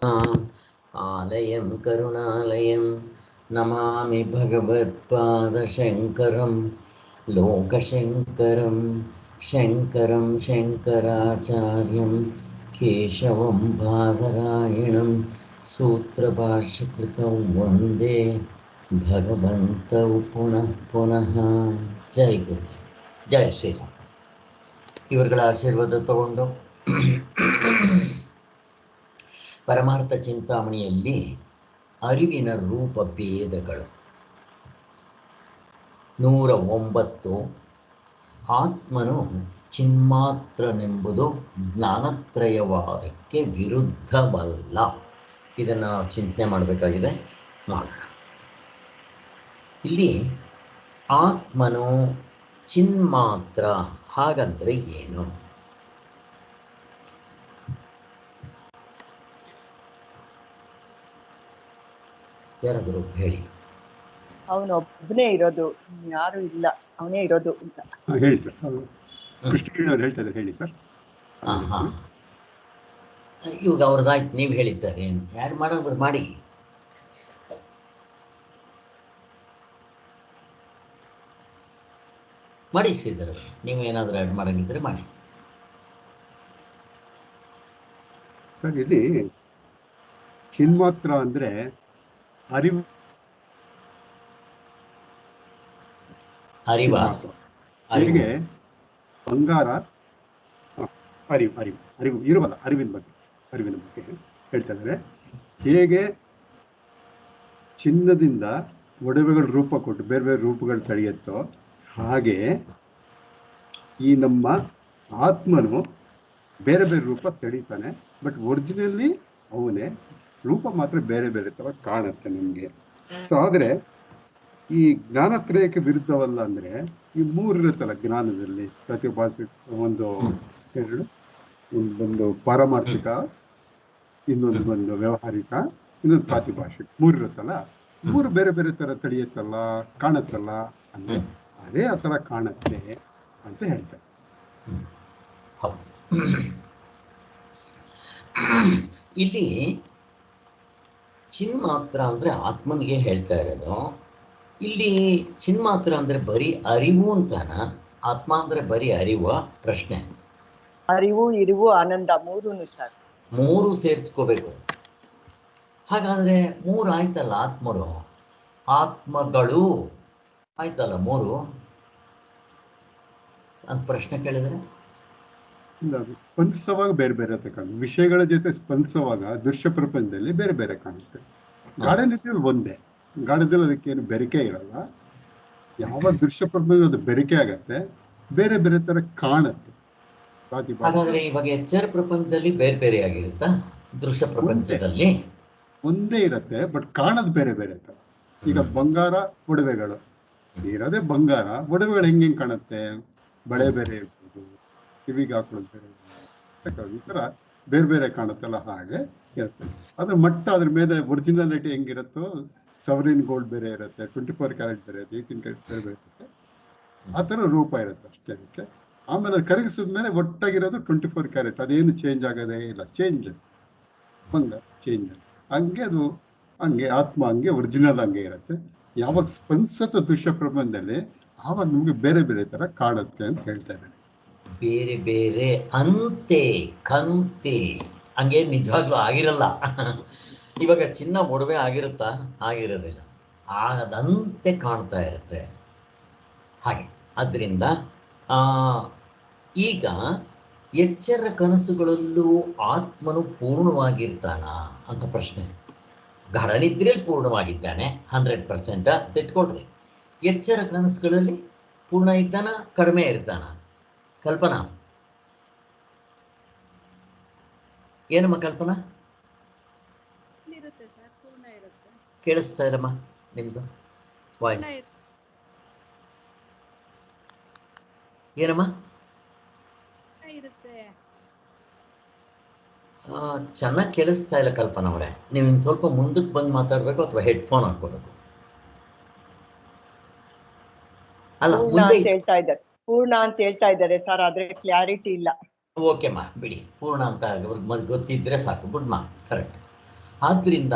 आलयं करुणालयं नमामि भगवत्पादशङ्करं लोकशङ्करं शङ्करं शङ्कराचार्यं केशवं बादरायणं सूत्रभाष्यकृतौ वन्दे भगवन्तौ पुनः पुनः. ಜೈ ಗುರು, ಜೈ ಶ್ರೀರಾಮ್. ಇವರುಗಳ ಆಶೀರ್ವಾದ ತಗೊಂಡು ಪರಮಾರ್ಥ ಚಿಂತಾಮಣಿಯಲ್ಲಿ ಅರಿವಿನ ರೂಪ ಭೇದಗಳು 109. ಆತ್ಮನು ಚಿನ್ಮಾತ್ರನೆಂಬುದು ಜ್ಞಾನತ್ರಯವಾದಕ್ಕೆ ವಿರುದ್ಧವಲ್ಲ. ಇದನ್ನು ಚಿಂತನೆ ಮಾಡಬೇಕಾಗಿದೆ, ಮಾಡೋಣ. ಇಲ್ಲಿ ಆತ್ಮನು ಚಿನ್ಮಾತ್ರ ಹಾಗಂದರೆ ಏನು? ಯಾರಾದರೂ ಹೇಳಿ. ಅವನೊಬ್ಬನೇ ಇರೋದು, ಯಾರು ಇಲ್ಲ, ಅವನೇ ಇರೋದು ಅಂತ ಹೇಳಿ ಸರ್. ಕೃಷ್ಣಗಿರಿ ಹೇಳ್ತಾ ಇದ್ದಾರೆ, ಹೇಳಿ ಸರ್. ಹಾಂ, ಇವಾಗ ಅವ್ರದ್ದಾಯ್ತು, ನೀವು ಹೇಳಿ ಸರ್. ಏನು ಆ್ಯಡ್ ಮಾಡೋದು ಮಾಡಿ. ಮಾಡಿ ಸಿದ್ಧರು, ನೀವೇನಾದರೂ ಆ್ಯಡ್ ಮಾಡೋಂಗಿದ್ರೆ ಮಾಡಿ ಸರ್. ಇಲ್ಲಿ ಚಿನ್ಮಾತ್ರ ಅಂದ್ರೆ ಅರಿವು, ಅರಿವ ಹೇಗೆ ಬಂಗಾರ ಅರಿವು ಅರಿವು ಅರಿವು ಇರುವಲ್ಲ, ಅರಿವಿನ ಬಗ್ಗೆ ಹೇಳ್ತಾ ಇದ್ದಾರೆ. ಹೇಗೆ ಚಿನ್ನದಿಂದ ಒಡವೆಗಳ ರೂಪ ಕೊಟ್ಟು ಬೇರೆ ಬೇರೆ ರೂಪಗಳು ತಳೆಯುತ್ತೋ ಹಾಗೆ ಈ ನಮ್ಮ ಆತ್ಮನು ಬೇರೆ ಬೇರೆ ರೂಪ ತಳೀತಾನೆ. ಬಟ್ ಒರಿಜಿನಲ್ಲಿ ಅವನೇ, ರೂಪ ಮಾತ್ರ ಬೇರೆ ಬೇರೆ ಥರ ಕಾಣುತ್ತೆ ನಮಗೆ. ಸೊ ಆದರೆ ಈ ಜ್ಞಾನತ್ರಯಕ್ಕೆ ವಿರುದ್ಧವಲ್ಲ ಅಂದರೆ ಈ ಮೂರು ಇರುತ್ತಲ್ಲ ಜ್ಞಾನದಲ್ಲಿ, ಪ್ರತಿಭಾಷೆ ಒಂದು ಒಂದು ಪಾರಮಾರ್ಥಿಕ, ಇನ್ನೊಂದು ವ್ಯಾವಹಾರಿಕ, ಇನ್ನೊಂದು ಪ್ರಾತಿಭಾಷಿಕ, ಮೂರು ಇರುತ್ತಲ್ಲ. ಮೂರು ಬೇರೆ ಬೇರೆ ಥರ ತಳಿಯುತ್ತಲ್ಲ, ಕಾಣುತ್ತಲ್ಲ ಅಂದರೆ ಅದೇ ಆ ಥರ ಕಾಣುತ್ತೆ ಅಂತ ಹೇಳ್ತಾರೆ. ಇಲ್ಲಿ ಚಿನ್ಮಾತ್ರ ಅಂದರೆ ಆತ್ಮನಿಗೆ ಹೇಳ್ತಾ ಇರೋದು. ಇಲ್ಲಿ ಚಿನ್ಮಾತ್ರ ಅಂದರೆ ಬರೀ ಅರಿವು ಅಂತಾನ, ಆತ್ಮ ಅಂದರೆ ಬರೀ ಅರಿವು? ಪ್ರಶ್ನೆ. ಅರಿವು, ಇರಿವು, ಆನಂದ ಮೂರೂ ಸರ್, ಮೂರು ಸೇರಿಸ್ಕೋಬೇಕು. ಹಾಗಾದರೆ ಮೂರು ಆಯ್ತಲ್ಲ, ಆತ್ಮಗಳು ಆಯ್ತಲ್ಲ ಮೂರು ಅಂತ ಪ್ರಶ್ನೆ ಕೇಳಿದರೆ ಸ್ಪಂದಿಸುವಾಗ ಬೇರೆ ಬೇರೆ ಕಾಣುತ್ತೆ. ವಿಷಯಗಳ ಜೊತೆ ಸ್ಪಂದಿಸುವಾಗ ದೃಶ್ಯ ಪ್ರಪಂಚದಲ್ಲಿ ಬೇರೆ ಬೇರೆ ಕಾಣುತ್ತೆ. ಗಾಢ ನಿದ್ರೆಯಲ್ಲಿ ಒಂದೇ, ಗಾಢದಲ್ಲಿ ಅದಕ್ಕೇನು ಬೆರಿಕೆ ಇರಲ್ಲ. ಯಾವ ದೃಶ್ಯ ಪ್ರಪಂಚ ಅದು ಬೆರಿಕೆ ಆಗತ್ತೆ, ಬೇರೆ ಬೇರೆ ತರ ಕಾಣುತ್ತೆ. ಹಾಗಾದ್ರೆ ಇವಾಗ ಎಚ್ಚರ ಪ್ರಪಂಚದಲ್ಲಿ ಬೇರೆ ಬೇರೆ ಆಗಿರುತ್ತಾ? ದೃಶ್ಯ ಪ್ರಪಂಚದಲ್ಲಿ ಒಂದೇ ಇರತ್ತೆ, ಬಟ್ ಕಾಣೋದು ಬೇರೆ ಬೇರೆ ತರ. ಈಗ ಬಂಗಾರ ಒಡವೆಗಳು ಇರೋದೇ ಬಂಗಾರ, ಒಡವೆಗಳು ಹೆಂಗೆ ಕಾಣುತ್ತೆ? ಬಳೆ ಬೇರೆ ಇರ್ಬೋದು, ಕಿವಿಗೆ ಹಾಕೊಳ್ಳೋದು ಬೇರೆ, ಈ ತರ ಬೇರೆ ಬೇರೆ ಕಾಣುತ್ತಲ್ಲ, ಹಾಗೆ ಇರುತ್ತೆ. ಅದ್ರ ಮಟ್ಟ ಅದ್ರ ಮೇಲೆ ಒರಿಜಿನಾಲಿಟಿ ಹೆಂಗಿರುತ್ತೋ, ಸವರಿನ್ ಗೋಲ್ಡ್ ಬೇರೆ ಇರುತ್ತೆ, 24 ಕ್ಯಾರೆಟ್ ಬೇರೆ ಇರುತ್ತೆ, 18 ಕ್ಯಾರೆಟ್ ಬೇರೆ ಬೇರೆ ಇರುತ್ತೆ. ಆ ಥರ ರೂಪ ಇರುತ್ತೆ ಅಷ್ಟೇ ಅದಕ್ಕೆ. ಆಮೇಲೆ ಅದು ಕರಗಿಸಿದ್ಮೇಲೆ ಒಟ್ಟಾಗಿರೋದು 24 ಕ್ಯಾರೆಟ್, ಅದೇನು ಚೇಂಜ್ ಆಗೋದೇ ಇಲ್ಲ. ಚೇಂಜಸ್ ಬಂಗಾರ ಚೇಂಜಸ್, ಹಂಗೆ ಅದು ಹಂಗೆ ಆತ್ಮ ಹಂಗೆ ಒರಿಜಿನಲ್ ಹಂಗೆ ಇರುತ್ತೆ. ಯಾವಾಗ ಸ್ಪಂದಿಸತ್ತ ದೃಶ್ಯ ಪ್ರಪಂಚದಲ್ಲಿ ಆವಾಗ ನಮ್ಗೆ ಬೇರೆ ಬೇರೆ ತರ ಕಾಣುತ್ತೆ ಅಂತ ಹೇಳ್ತಾ ಇದ್ದಾರೆ. ಬೇರೆ ಬೇರೆ ಅಂತೆ ಕಂತೆ ಹಂಗೆ ನಿಜವಾಗ್ಲೂ ಆಗಿರಲ್ಲ. ಇವಾಗ ಚಿನ್ನ ಒಡವೆ ಆಗಿರುತ್ತಾ? ಆಗಿರೋದಿಲ್ಲ, ಆಗದಂತೆ ಕಾಣ್ತಾ ಇರುತ್ತೆ ಹಾಗೆ. ಆದ್ದರಿಂದ ಈಗ ಎಚ್ಚರ ಕನಸುಗಳಲ್ಲೂ ಆತ್ಮನು ಪೂರ್ಣವಾಗಿರ್ತಾನ ಅಂತ ಪ್ರಶ್ನೆ. ಗಾಢನಿದ್ರೆಯಲ್ಲಿ ಪೂರ್ಣವಾಗಿದ್ದಾನೆ 100% ತಿಟ್ಕೊಳ್ರಿ. ಎಚ್ಚರ ಕನಸುಗಳಲ್ಲಿ ಪೂರ್ಣ ಇದ್ದಾನ, ಕಡಿಮೆ ಇರ್ತಾನ? ಕಲ್ಪನಾ, ಏನಮ್ಮ ಕಲ್ಪನಾ? ಕೇಳಿಸ್ತಾ ಇರಮ್ಮ ನಿಮ್ದು ವಾಯ್ಸ್? ಏನಮ್ಮ? ಚೆನ್ನಾಗಿ ಕೇಳಿಸ್ತಾ ಇಲ್ಲ ಕಲ್ಪನಾ ಅವರೇ. ನೀವು ಇನ್ನು ಸ್ವಲ್ಪ ಮುಂದಕ್ಕೆ ಬಂದು ಮಾತಾಡಬೇಕು ಅಥವಾ ಹೆಡ್ಫೋನ್ ಹಾಕೋಬೇಕು? ಅಲ್ಲ, ಮುಂದೆ ಹೇಳ್ತಾ ಇದ್ದಾರೆ, ಪೂರ್ಣ ಅಂತ ಹೇಳ್ತಾ ಇದ್ದಾರೆ ಸರ್, ಆದ್ರೆ ಕ್ಲಾರಿಟಿ ಇಲ್ಲ. ಓಕೆಮ್ಮ, ಬಿಡಿ. ಪೂರ್ಣ ಅಂತ ಗೊತ್ತಿದ್ರೆ ಸಾಕು. ಗುಡ್ ಮಾ, ಕರೆಕ್ಟ್. ಆದ್ರಿಂದ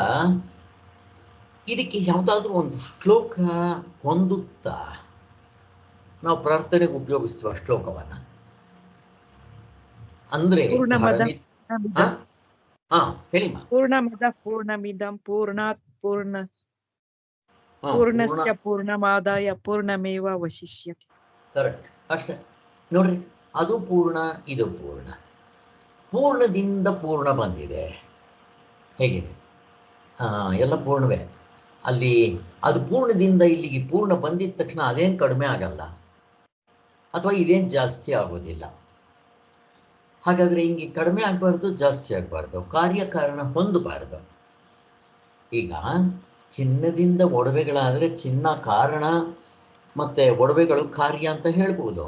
ಇದಕ್ಕೆ ಯಾವುದಾದ್ರೂ ಒಂದು ಶ್ಲೋಕ ಹೊಂದುತ್ತಾ ನಾವು ಪ್ರಾರ್ಥನೆಗೆ ಉಪಯೋಗಿಸುವ ಶ್ಲೋಕವನ್ನ ಅಂದ್ರೆ ಪೂರ್ಣಮದ ಧರಣಿ ಹಾ ಹಾ ಹೇಳಿಮ್ಮ. ಪೂರ್ಣಮದ ಪೂರ್ಣಮಿದಂ ಪೂರ್ಣಾತ್ ಪೂರ್ಣ ಪೂರ್ಣಸ್ಯ ಪೂರ್ಣಮಾದಾಯ ಪೂರ್ಣಮೇವ ವಶಿಷ್ಯತೆ. ಕರೆಕ್ಟ್, ಅಷ್ಟೇ ನೋಡ್ರಿ, ಅದು ಪೂರ್ಣ, ಇದು ಪೂರ್ಣ. ಪೂರ್ಣದಿಂದ ಪೂರ್ಣ ಬಂದಿದೆ, ಹೇಗಿದೆ? ಎಲ್ಲ ಪೂರ್ಣವೇ. ಅಲ್ಲಿ ಅದು ಪೂರ್ಣದಿಂದ ಇಲ್ಲಿಗೆ ಪೂರ್ಣ ಬಂದಿದ ತಕ್ಷಣ ಅದೇನು ಕಡಿಮೆ ಆಗಲ್ಲ, ಅಥವಾ ಇದೇನು ಜಾಸ್ತಿ ಆಗೋದಿಲ್ಲ. ಹಾಗಾದರೆ ಹಿಂಗೆ ಕಡಿಮೆ ಆಗಬಾರ್ದು, ಜಾಸ್ತಿ ಆಗಬಾರ್ದು, ಕಾರ್ಯಕಾರಣ ಹೊಂದಬಾರ್ದು. ಈಗ ಚಿನ್ನದಿಂದ ಒಡವೆಗಳಾದರೆ ಚಿನ್ನ ಕಾರಣ ಮತ್ತು ಒಡವೆಗಳು ಕಾರ್ಯ ಅಂತ ಹೇಳ್ಬೋದು.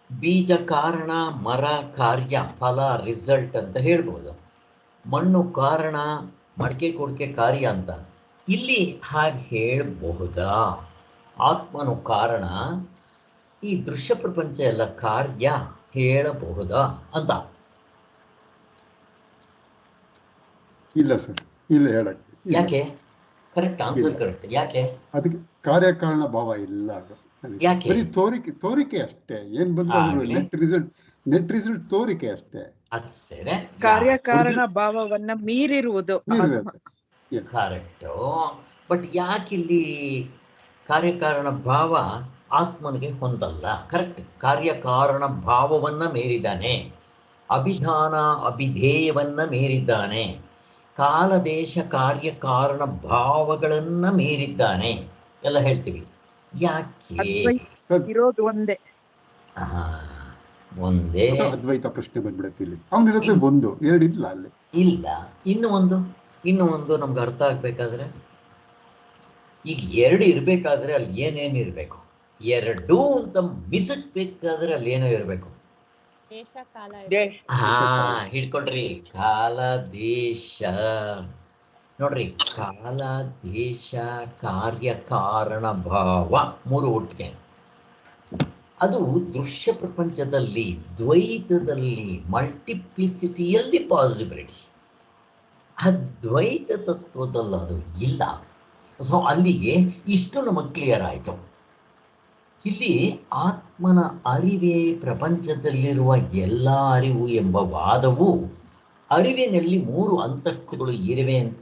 ಬೀಜ ಕಾರಣ, ಮರ ಕಾರ್ಯ, ಫಲ ರಿಸಲ್ಟ್ ಅಂತ ಹೇಳ್ಬೋದು. ಮಣ್ಣು ಕಾರಣ, ಮಡಿಕೆ ಕೊಡಿಕೆ ಕಾರ್ಯ ಅಂತ. ಇಲ್ಲಿ ಹಾಗೆ ಹೇಳಬಹುದಾ? ಆತ್ಮನು ಕಾರಣ, ಈ ದೃಶ್ಯ ಪ್ರಪಂಚ ಎಲ್ಲ ಕಾರ್ಯ ಹೇಳಬಹುದಾ ಅಂತ? ಇಲ್ಲ ಸರ್, ಇಲ್ಲ ಹೇಳಕ್ಕೆ. ಯಾಕೆ? Correct answer, correct. ಯಾಕೆ? ಅದಕ್ಕೆ ಕಾರ್ಯಕಾರಣ ಭಾವ ಇಲ್ಲ. ಅದು ಯಾಕೆ? ಬರೀ ತೋರಿಕೆ ಅಷ್ಟೇ. ಏನ್ ಬಂದ್ರೆ ನೆಟ್ ರಿಸಲ್ಟ್ ತೋರಿಕೆ ಅಷ್ಟೇ. ಅಷ್ಟೇ, ಕಾರ್ಯಕಾರಣ ಭಾವವನ್ನ ಮೀರಿರುವುದು. ಕರೆಕ್ಟು. ಬಟ್ ಯಾಕಿಲ್ಲಿ ಕಾರ್ಯಕಾರಣ ಭಾವ ಆತ್ಮನಿಗೆ ಹೊಂದಲ್ಲ? ಕರೆಕ್ಟ್, ಕಾರ್ಯಕಾರಣ ಭಾವವನ್ನ ಮೀರಿದ್ದಾನೆ, ಅಭಿಧಾನ ಅಭಿಧೇಯವನ್ನ ಮೀರಿದ್ದಾನೆ, ಕಾಲದೇಶ ಕಾರ್ಯಕಾರಣ ಭಾವಗಳನ್ನ ಮೀರಿದ್ದಾನೆ ಎಲ್ಲ ಹೇಳ್ತೀವಿ. ಯಾಕೆ? ಇರೋದು ಒಂದೇ. ಒಂದೇ ಅದ್ವೈತ ಪ್ರಶ್ನೆ ಬಂದ್ಬಿಡುತ್ತೆ ಇಲ್ಲಿ. ಅವನಿರುತ್ತೆ ಒಂದು, ಎರಡು ಇಲ್ಲ ಅಲ್ಲಿ. ಇಲ್ಲ, ಇನ್ನು ಒಂದು ನಮ್ಗೆ ಅರ್ಥ ಆಗ್ಬೇಕಾದ್ರೆ, ಈಗ ಎರಡು ಇರ್ಬೇಕಾದ್ರೆ ಅಲ್ಲಿ ಏನೇನು ಇರಬೇಕು? ಎರಡು ಅಂತ ಮಿಸಕ್ಬೇಕಾದ್ರೆ ಅಲ್ಲಿ ಏನೋ ಇರಬೇಕು. ಹಿಡ್ಕೊಳ್ರಿ, ಕಾಲ ದೇಶ. ನೋಡ್ರಿ, ಕಾಲ ದೇಶ ಕಾರ್ಯಕಾರಣ ಭಾವ ಮೂರು ಒಟ್ಟಿಗೆ. ಅದು ದೃಶ್ಯ ಪ್ರಪಂಚದಲ್ಲಿ, ದ್ವೈತದಲ್ಲಿ, ಮಲ್ಟಿಪ್ಲಿಸಿಟಿಯಲ್ಲಿ ಪಾಸಿಬಿಲಿಟಿ. ಅದ್ವೈತ ತತ್ವದಲ್ಲಿ ಅದು ಇಲ್ಲ. ಸೊ ಅಲ್ಲಿಗೆ ಇಷ್ಟು ನಮಗೆ ಕ್ಲಿಯರ್ ಆಯಿತು. ಇಲ್ಲಿ ಆತ್ಮನ ಅರಿವೇ ಪ್ರಪಂಚದಲ್ಲಿರುವ ಎಲ್ಲ ಅರಿವು ಎಂಬ ವಾದವು ಅರಿವಿನಲ್ಲಿ 3 ಅಂತಸ್ತುಗಳು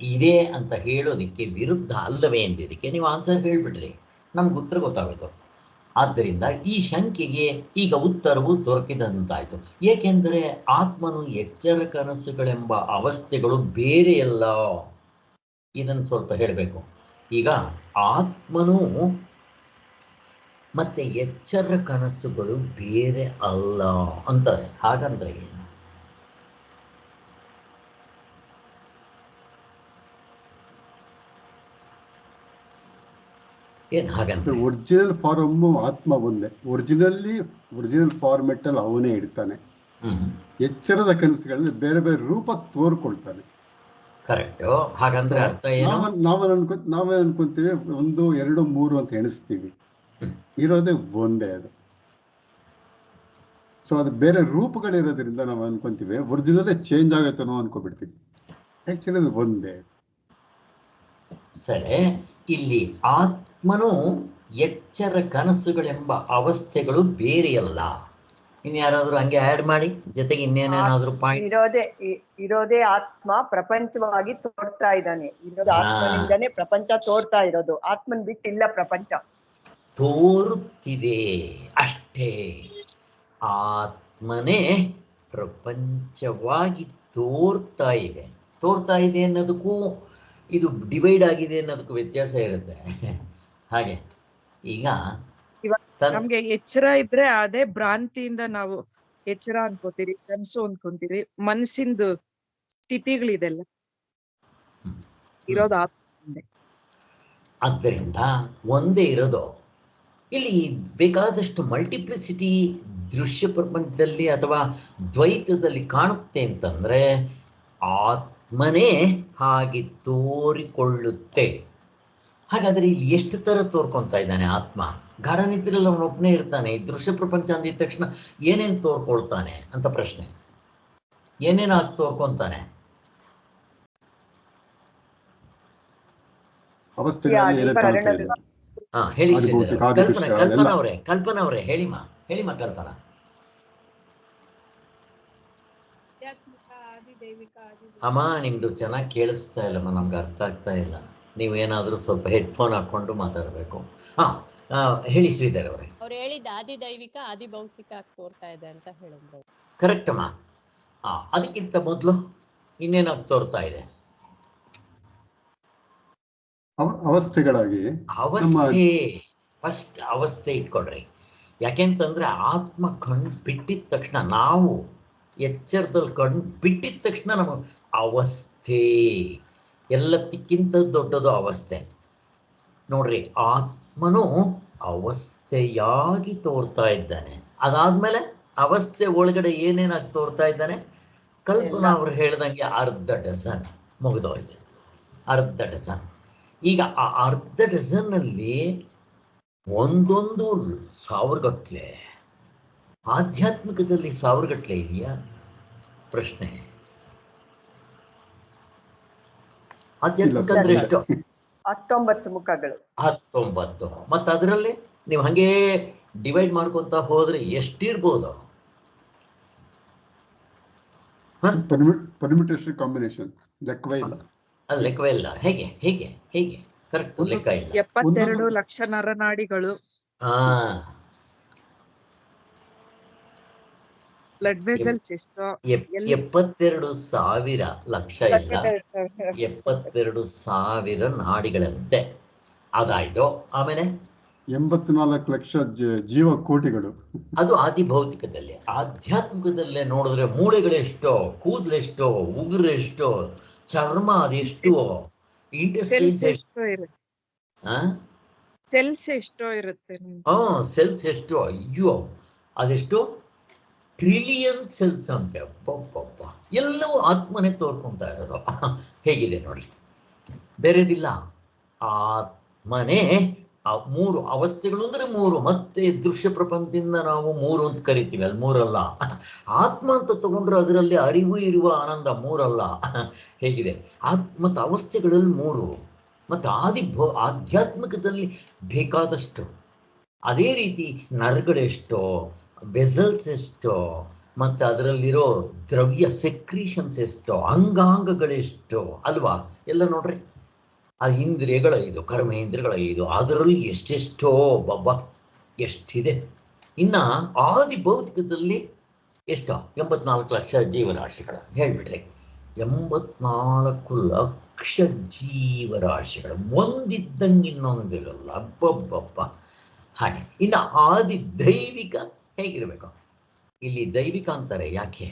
ಇದೆ ಅಂತ ಹೇಳೋದಕ್ಕೆ ವಿರುದ್ಧ ಅಲ್ಲವೇ ಎಂದಿದ್ದಕ್ಕೆ ನೀವು ಆನ್ಸರ್ ಹೇಳಿಬಿಟ್ರಿ, ನಮ್ಗೆ ಉತ್ತರ ಗೊತ್ತಾಗೋಯ್ತು. ಆದ್ದರಿಂದ ಈ ಶಂಕೆಗೆ ಈಗ ಉತ್ತರವು ದೊರಕಿದಂತಾಯಿತು. ಏಕೆಂದರೆ ಆತ್ಮನು ಎಚ್ಚರ ಕನಸುಗಳೆಂಬ ಅವಸ್ಥೆಗಳು ಬೇರೆಯಲ್ಲ. ಇದನ್ನು ಸ್ವಲ್ಪ ಹೇಳಬೇಕು. ಈಗ ಆತ್ಮನು ಮತ್ತೆ ಎಚ್ಚರ ಕನಸುಗಳು ಬೇರೆ ಅಲ್ಲ ಅಂತಾರೆ. ಹಾಗಂದ್ರೆ ಏನು? ಹಾಗಂದ್ರೆ ಒರಿಜಿನಲ್ ಫಾರ್ಮ್ ಆತ್ಮ ಒಂದೇ. ಒರಿಜಿನಲ್ ಫಾರ್ಮೆಟ್ ಅಲ್ಲಿ ಅವನೇ ಇಡ್ತಾನೆ. ಎಚ್ಚರದ ಕನಸುಗಳಲ್ಲಿ ಬೇರೆ ಬೇರೆ ರೂಪ ತೋರ್ಕೊಳ್ತಾನೆ. ಕರೆಕ್ಟ್. ಹಾಗಂದ್ರೆ ಅರ್ಥ ಏನು? ನಾವೇ ಅನ್ಕೊಂತೀವಿ 1, 2, 3 ಅಂತ ಎಣಿಸ್ತೀವಿ. ಇರೋದೇ ಒಂದೇ ಅದು. ಸೊ ಅದು ಬೇರೆ ರೂಪಗಳಿರೋದ್ರಿಂದ ನಾವು ಅನ್ಕೊಂತೀವಿ ಒರಿಜಿನಲ್ಲೇ ಚೇಂಜ್ ಆಗೈತೆ ನಾವು ಅನ್ಕೊಬಿಡ್ತೀವಿ. ಆಕ್ಚುಲಿ ಅದು ಒಂದೇ. ಸರಿ, ಇಲ್ಲಿ ಆತ್ಮನು ಎಚ್ಚರ ಕನಸುಗಳೆಂಬ ಅವಸ್ಥೆಗಳು ಬೇರೆಯಲ್ಲ. ಇನ್ಯಾರಾದ್ರೂ ಹಂಗೆ ಆ್ಯಡ್ ಮಾಡಿ, ಜೊತೆಗೆ ಇನ್ನೇನೇನಾದ್ರೂ ಪಾಯಿಂಟ್? ಇರೋದೇ ಆತ್ಮ ಪ್ರಪಂಚವಾಗಿ ತೋರ್ತಾ ಇದ್ದಾನೆ. ಇರೋದು ಆತ್ಮನಿಂದನೇ ಪ್ರಪಂಚ ತೋರ್ತಾ ಇರೋದು. ಆತ್ಮನ್ ಬಿಟ್ಟಿಲ್ಲ ಪ್ರಪಂಚ. ತೋರುತ್ತಿದೆ ಅಷ್ಟೇ. ಆತ್ಮನೇ ಪ್ರಪಂಚವಾಗಿ ತೋರ್ತಾ ಇದೆ ಅನ್ನೋದಕ್ಕೂ ಇದು ಡಿವೈಡ್ ಆಗಿದೆ ಅನ್ನೋದಕ್ಕೂ ವ್ಯತ್ಯಾಸ ಇರುತ್ತೆ. ಹಾಗೆ ಈಗ ನಮ್ಗೆ ಎಚ್ಚರ ಇದ್ರೆ ಅದೇ ಭ್ರಾಂತಿಯಿಂದ ನಾವು ಎಚ್ಚರ ಅನ್ಕೋತೀರಿ, ಕನಸು ಅನ್ಕೊಂತೀರಿ. ಮನಸ್ಸಿಂದು ಸ್ಥಿತಿಗಳಿದೆಲ್ಲ ಇರೋದು ಆತ್ಮ. ಆದ್ದರಿಂದ ಒಂದೇ ಇರೋದು. ಇಲ್ಲಿ ಬೇಕಾದಷ್ಟು ಮಲ್ಟಿಪ್ಲಿಸಿಟಿ ದೃಶ್ಯ ಪ್ರಪಂಚದಲ್ಲಿ ಅಥವಾ ದ್ವೈತದಲ್ಲಿ ಕಾಣುತ್ತೆ ಅಂತಂದ್ರೆ ಆತ್ಮನೇ ಹಾಗೆ ತೋರಿಕೊಳ್ಳುತ್ತೆ. ಹಾಗಾದ್ರೆ ಇಲ್ಲಿ ಎಷ್ಟು ತರ ತೋರ್ಕೊತಾ ಇದ್ದಾನೆ ಆತ್ಮ? ಗಾಢ ನಿದ್ರೆಯಲ್ಲಿ ಅವನೊಬ್ಬನೇ ಇರ್ತಾನೆ. ಈ ದೃಶ್ಯ ಪ್ರಪಂಚ ಅಂದಿದ ತಕ್ಷಣ ಏನೇನು ತೋರ್ಕೊಳ್ತಾನೆ ಅಂತ ಪ್ರಶ್ನೆ. ಏನೇನಾಗಿ ತೋರ್ಕೊಂತಾನೆ? ಅವಸ್ಥೆಗಳಲ್ಲಿ ಏನೇ ಕಾಣ್ತಾ ಇದೆ. ಹಾ ಹೇಳಿ ಆದಿಭೌತಿಕ, ಕಲ್ಪನಾ ಆದಿದೃಶ್ಯ ಕಲ್ಪನಾ ಎಲ್ಲ. ಅವರೇ, ಕಲ್ಪನಾ ಅವರೇ ಹೇಳಿಮ್ಮ ಕಲ್ಪನಾ. ಅಮ್ಮ ನಿಮ್ದು ಚೆನ್ನಾಗಿ ಕೇಳಿಸ್ತಾ ಇಲ್ಲಮ್ಮ, ನಮ್ಗೆ ಅರ್ಥ ಆಗ್ತಾ ಇಲ್ಲ. ನೀವು ಏನಾದರೂ ಸ್ವಲ್ಪ ಹೆಡ್ಫೋನ್ ಹಾಕೊಂಡು ಮಾತಾಡಬೇಕು. ಹೇಳಿ ಶ್ರೀಧರ್ ಅವರೇ. ಅವ್ರು ಹೇಳಿದ ಆದಿದೈವಿಕ ಆದಿಭೌತಿಕ ತೋರ್ತಾ ಇದೆ ಅಂತ ಹೇಳಿದ್ರು. ಕರೆಕ್ಟ್ ಅಮ್ಮ. ಅದಕ್ಕಿಂತ ಮೊದಲು ಇನ್ನೇನಾಗಿ ತೋರ್ತಾ ಇದೆ? ಅವಸ್ಥೆಗಳಾಗಿ ಅವಸ್ಥೆ. ಫಸ್ಟ್ ಅವಸ್ಥೆ ಇಟ್ಕೊಡ್ರಿ. ಯಾಕೆಂತಂದ್ರೆ ಆತ್ಮ ಕಣ್ಣು ಬಿಟ್ಟಿದ ತಕ್ಷಣ, ನಾವು ಎಚ್ಚರದಲ್ಲಿ ಕಣ್ಣು ಬಿಟ್ಟಿದ ತಕ್ಷಣ ನಮಗೆ ಅವಸ್ಥೆ, ಎಲ್ಲದಕ್ಕಿಂತ ದೊಡ್ಡದು ಅವಸ್ಥೆ. ನೋಡ್ರಿ, ಆತ್ಮನು ಅವಸ್ಥೆಯಾಗಿ ತೋರ್ತಾ ಇದ್ದಾನೆ. ಅದಾದ್ಮೇಲೆ ಅವಸ್ಥೆ ಒಳಗಡೆ ಏನೇನಾಗಿ ತೋರ್ತಾ ಇದ್ದಾನೆ? ಕಲ್ಪನಾ ಅವ್ರು ಹೇಳ್ದಂಗೆ ಅರ್ಧ ಡಜನ್ ಮುಗಿದೋಯ್ತು. ಅರ್ಧ ಡಜನ್. ಈಗ ಆ ಅರ್ಧ ಡಜನ್ನಲ್ಲಿ ಒಂದೊಂದು ಸಾವಿರಗಟ್ಲೆ, ಆಧ್ಯಾತ್ಮಿಕದಲ್ಲಿ ಸಾವಿರಗಟ್ಲೆ ಇದೆಯಾ? ಪ್ರಶ್ನೆ. ಆಧ್ಯಾತ್ಮಿಕ ಅಂದ್ರೆ ಎಷ್ಟು? 19 ಮುಖಗಳು. 19. ಮತ್ತು ಅದರಲ್ಲಿ ನೀವು ಹಂಗೆ ಡಿವೈಡ್ ಮಾಡ್ಕೊಂತ ಹೋದ್ರೆ ಎಷ್ಟಿರ್ಬೋದು? ಪರ್ಮಿಟೇಷನ್ ಕಾಂಬಿನೇಷನ್ ಲೆಕ್ಕವೇ ಇಲ್ಲ. ಲೆಕ್ಕವೇ ಇಲ್ಲ. ಹೇಗೆ ಕರೆಕ್ಟ್ ಲೆಕ್ಕ ಇಲ್ಲ. 72 ಲಕ್ಷ ನರನಾಡಿಗಳು. ಬ್ಲಡ್ ವೆಸಲ್ಸ್ ಎಷ್ಟು? 72,000 ಲಕ್ಷ ಇಲ್ಲ, 72,000 ನಾಡಿಗಳಂತೆ. ಅದಾಯ್ತು. ಆಮೇಲೆ 84 ಲಕ್ಷ ಜೀವಕೋಟಿಗಳು. ಅದು ಆದಿಭೌತಿಕದಲ್ಲಿ. ಆಧ್ಯಾತ್ಮಿಕದಲ್ಲೇ ನೋಡಿದ್ರೆ ಮೂಳೆಗಳೆಷ್ಟೋ, ಕೂದಲೆಷ್ಟೋ, ಉಗುರೆಷ್ಟೋ, ಚರ್ಮ ಅದೆಷ್ಟು, ಇಂಟೆಸ್ಟೈನ್ಸ್ ಎಷ್ಟು, ಸೆಲ್ಸ್ ಎಷ್ಟೋ ಇರುತ್ತೆ. ಸೆಲ್ಸ್ ಎಷ್ಟು? ಅಯ್ಯೋ, ಅದೆಷ್ಟು ಟ್ರಿಲಿಯನ್ ಸೆಲ್ಸ್ ಅಂತೆ. ಎಲ್ಲವೂ ಆತ್ಮನೇ ತೋರ್ಕೊಂತ ಇರೋದು. ಹೇಗಿದೆ ನೋಡಿ, ಬೇರೆದಿಲ್ಲ. ಆತ್ಮನೇ. ಆ 3 ಅವಸ್ಥೆಗಳು ಅಂದ್ರೆ 3. ಮತ್ತೆ ದೃಶ್ಯ ಪ್ರಪಂಚದಿಂದ ನಾವು 3 ಅಂತ ಕರಿತೀವಿ, ಅಲ್ಲಿ 3 ಅಲ್ಲ. ಆತ್ಮ ಅಂತ ತಗೊಂಡ್ರೆ ಅದರಲ್ಲಿ ಅರಿವು ಇರುವ ಆನಂದ 3 ಅಲ್ಲ. ಹೇಗಿದೆ? ಮತ್ತು ಅವಸ್ಥೆಗಳಲ್ಲಿ 3, ಮತ್ತು ಆಧ್ಯಾತ್ಮಿಕದಲ್ಲಿ ಬೇಕಾದಷ್ಟು. ಅದೇ ರೀತಿ ನರಗಳೆಷ್ಟೋ, ವೆಸಲ್ಸ್ ಎಷ್ಟೋ, ಮತ್ತು ಅದರಲ್ಲಿರೋ ದ್ರವ್ಯ ಸೆಕ್ರೀಷನ್ಸ್ ಎಷ್ಟೋ, ಅಂಗಾಂಗಗಳೆಷ್ಟೋ ಅಲ್ವಾ? ಎಲ್ಲ ನೋಡ್ರಿ. ಆ ಇಂದ್ರಿಯಗಳ 5, ಕರ್ಮೇಂದ್ರಿಯಗಳ 5, ಅದರಲ್ಲಿ ಎಷ್ಟೆಷ್ಟೋ ಎಷ್ಟಿದೆ. ಇನ್ನು ಆದಿಭೌತಿಕದಲ್ಲಿ ಎಷ್ಟೋ 84 ಲಕ್ಷ ಜೀವರಾಶಿಗಳು ಹೇಳ್ಬಿಟ್ರಿ. 84 ಲಕ್ಷ ಜೀವರಾಶಿಗಳು, ಒಂದಿದ್ದಂಗೆ ಇನ್ನೊಂದಿರಲ್ಲ. ಹಾಗೆ. ಇನ್ನು ಆದಿದೈವಿಕ ಹೇಗಿರಬೇಕು? ಇಲ್ಲಿ ದೈವಿಕ ಅಂತಾರೆ. ಯಾಕೆ?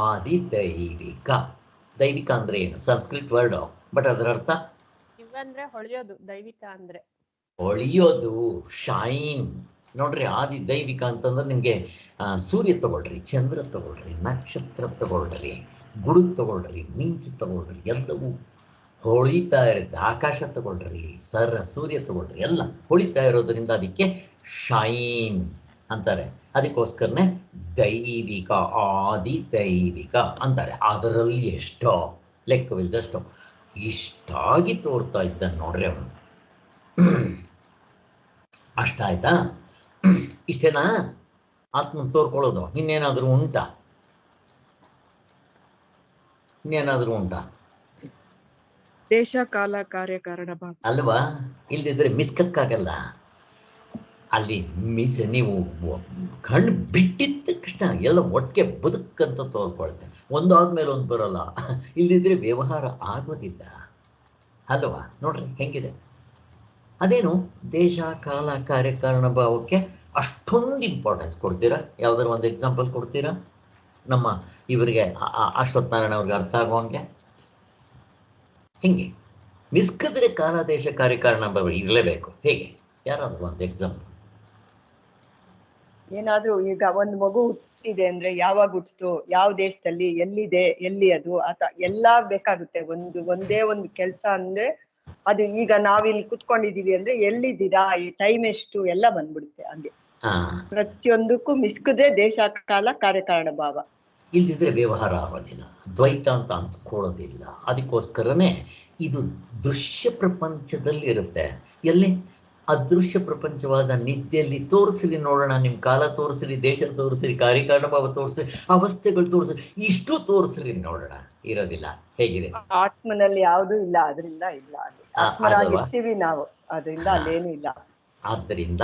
ಆದಿದೈವಿಕ. ದೈವಿಕ ಅಂದ್ರೆ ಏನು? ಸಂಸ್ಕೃತ್ ವರ್ಡ್, ಬಟ್ ಅದರ ಅರ್ಥ ಇವಂದ್ರೆ ಹೊಳೆಯೋದು. ದೈವಿಕ ಅಂದ್ರೆ ಹೊಳೆಯೋದು, ಶೈನ್. ನೋಡ್ರಿ, ಆದಿ ದೈವಿಕ ಅಂತಂದ್ರೆ ನಿಮಗೆ ಸೂರ್ಯ ತಗೊಳ್ರಿ, ಚಂದ್ರ ತಗೊಳ್ರಿ, ನಕ್ಷತ್ರ ತಗೊಳ್ರಿ, ಗುರು ತಗೊಳ್ರಿ, ಮಿಂಚು ತಗೊಳ್ರಿ, ಎಲ್ಲವೂ ಹೊಳಿತಾ ಇರುತ್ತೆ. ಆಕಾಶ ತಗೊಳ್ರಿ, ಸೂರ್ಯ ತಗೊಳ್ರಿ, ಎಲ್ಲ ಹೊಳಿತಾ ಇರೋದ್ರಿಂದ ಅದಕ್ಕೆ ಶೈನ್ ಅಂತಾರೆ. ಅದಕ್ಕೋಸ್ಕರನೇ ದೈವಿಕ, ಆದಿ ದೈವಿಕ ಅಂತಾರೆ. ಅದರಲ್ಲಿ ಎಷ್ಟೋ ಲೆಕ್ಕವಿಲ್ಲದಷ್ಟು ಇಷ್ಟಾಗಿ ತೋರ್ತಾ ಇದ್ದ ನೋಡ್ರಿ ಅವನು. ಅಷ್ಟಾಯ್ತಾ? ಇಷ್ಟೇನಾ ಆತ್ಮ ತೋರ್ಕೊಳ್ಳೋದು? ಇನ್ನೇನಾದರೂ ಉಂಟಾ? ದೇಶ ಕಾಲ ಕಾರ್ಯಕಾರಣ ಭಾಗ ಅಲ್ವಾ? ಇಲ್ದಿದ್ರೆ ಮಿಸ್ಕಕ್ಕಾಗಲ್ಲ. ಅಲ್ಲಿ ನೀವು ಕಣ್ಣು ಬಿಟ್ಟಿದ ತಕ್ಷಣ ಎಲ್ಲ ಒಟ್ಟಿಗೆ ಬದುಕಂತ ತೋರ್ಕೊಳ್ತೇನೆ. ಒಂದಾದ್ಮೇಲೆ ಒಂದು ಬರೋಲ್ಲ. ಇಲ್ದಿದ್ರೆ ವ್ಯವಹಾರ ಆಗೋದಿಲ್ಲ ಅಲ್ವಾ? ನೋಡ್ರಿ ಹೆಂಗಿದೆ. ಅದೇನು ದೇಶ ಕಾಲ ಕಾರ್ಯಕಾರಣ ಭಾವಕ್ಕೆ ಅಷ್ಟೊಂದು ಇಂಪಾರ್ಟೆನ್ಸ್ ಕೊಡ್ತೀರಾ? ಯಾವ್ದಾರು ಒಂದು ಎಕ್ಸಾಂಪಲ್ ಕೊಡ್ತೀರಾ ನಮ್ಮ ಇವರಿಗೆ, ಅಶ್ವತ್ಥನಾರಾಯಣ ಅವ್ರಿಗೆ ಅರ್ಥ ಆಗುವಂಗೆ? ಹೆಂಗೆ ಮಿಸ್ಕಿದ್ರೆ ಕಾಲ ದೇಶ ಕಾರ್ಯಕಾರಣ ಭಾವ ಇರಲೇಬೇಕು. ಹೇಗೆ? ಯಾರಾದ್ರು ಒಂದು ಎಕ್ಸಾಂಪಲ್. ಏನಾದ್ರೂ ಈಗ ಒಂದು ಮಗು ಹುಟ್ಟಿದೆ ಅಂದ್ರೆ ಯಾವಾಗ ಹುಟ್ಟಿತು, ಯಾವ ದೇಶದಲ್ಲಿ, ಎಲ್ಲಿದೆ, ಎಲ್ಲಿ ಅದು ಎಲ್ಲಾ ಬೇಕಾಗುತ್ತೆ. ಒಂದೇ ಒಂದು ಕೆಲಸ ಅಂದ್ರೆ ಅದು. ಈಗ ನಾವಿಲ್ಲಿ ಕುತ್ಕೊಂಡಿದೀವಿ ಅಂದ್ರೆ ಎಲ್ಲಿದ್ದೀರಾ, ಈ ಟೈಮ್ ಎಷ್ಟು ಎಲ್ಲ ಬಂದ್ಬಿಡುತ್ತೆ. ಹಂಗೆ ಪ್ರತಿಯೊಂದಕ್ಕೂ ಮಿಸ್ಕಿದ್ರೆ ದೇಶ ಕಾಲ ಕಾರ್ಯಕಾರಣ ಭಾವ. ಇಲ್ದಿದ್ರೆ ವ್ಯವಹಾರ ಆಗೋದಿಲ್ಲ, ದ್ವೈತ ಅಂತ ಅನ್ಸ್ಕೊಳ್ಳೋದಿಲ್ಲ. ಅದಕ್ಕೋಸ್ಕರನೇ ಇದು ದೃಶ್ಯ ಪ್ರಪಂಚದಲ್ಲಿ ಇರುತ್ತೆ. ಎಲ್ಲಿ ಅದೃಶ್ಯ ಪ್ರಪಂಚವಾದ ನಿದ್ದೆಯಲ್ಲಿ ತೋರಿಸಲಿ ನೋಡೋಣ, ನಿಮ್ಮ ಕಾಲ ತೋರಿಸಲಿ, ದೇಶ ತೋರಿಸಲಿ, ಕಾರ್ಯಕಾರಣ ಭಾವ ತೋರಿಸಲಿ, ಅವಸ್ಥೆಗಳು ತೋರಿಸಲಿ, ಇಷ್ಟು ತೋರಿಸಲಿ ನೋಡೋಣ. ಇರೋದಿಲ್ಲ. ಹೇಗಿದೆ? ಆತ್ಮನಲ್ಲಿ ಯಾವುದು ಇಲ್ಲ, ಅದರಿಂದ ಇಲ್ಲ. ಆತ್ಮರಾಗಿರ್ತೀವಿ ನಾವು, ಅದರಿಂದ ಅಲ್ಲೇನು ಇಲ್ಲ. ಆದ್ದರಿಂದ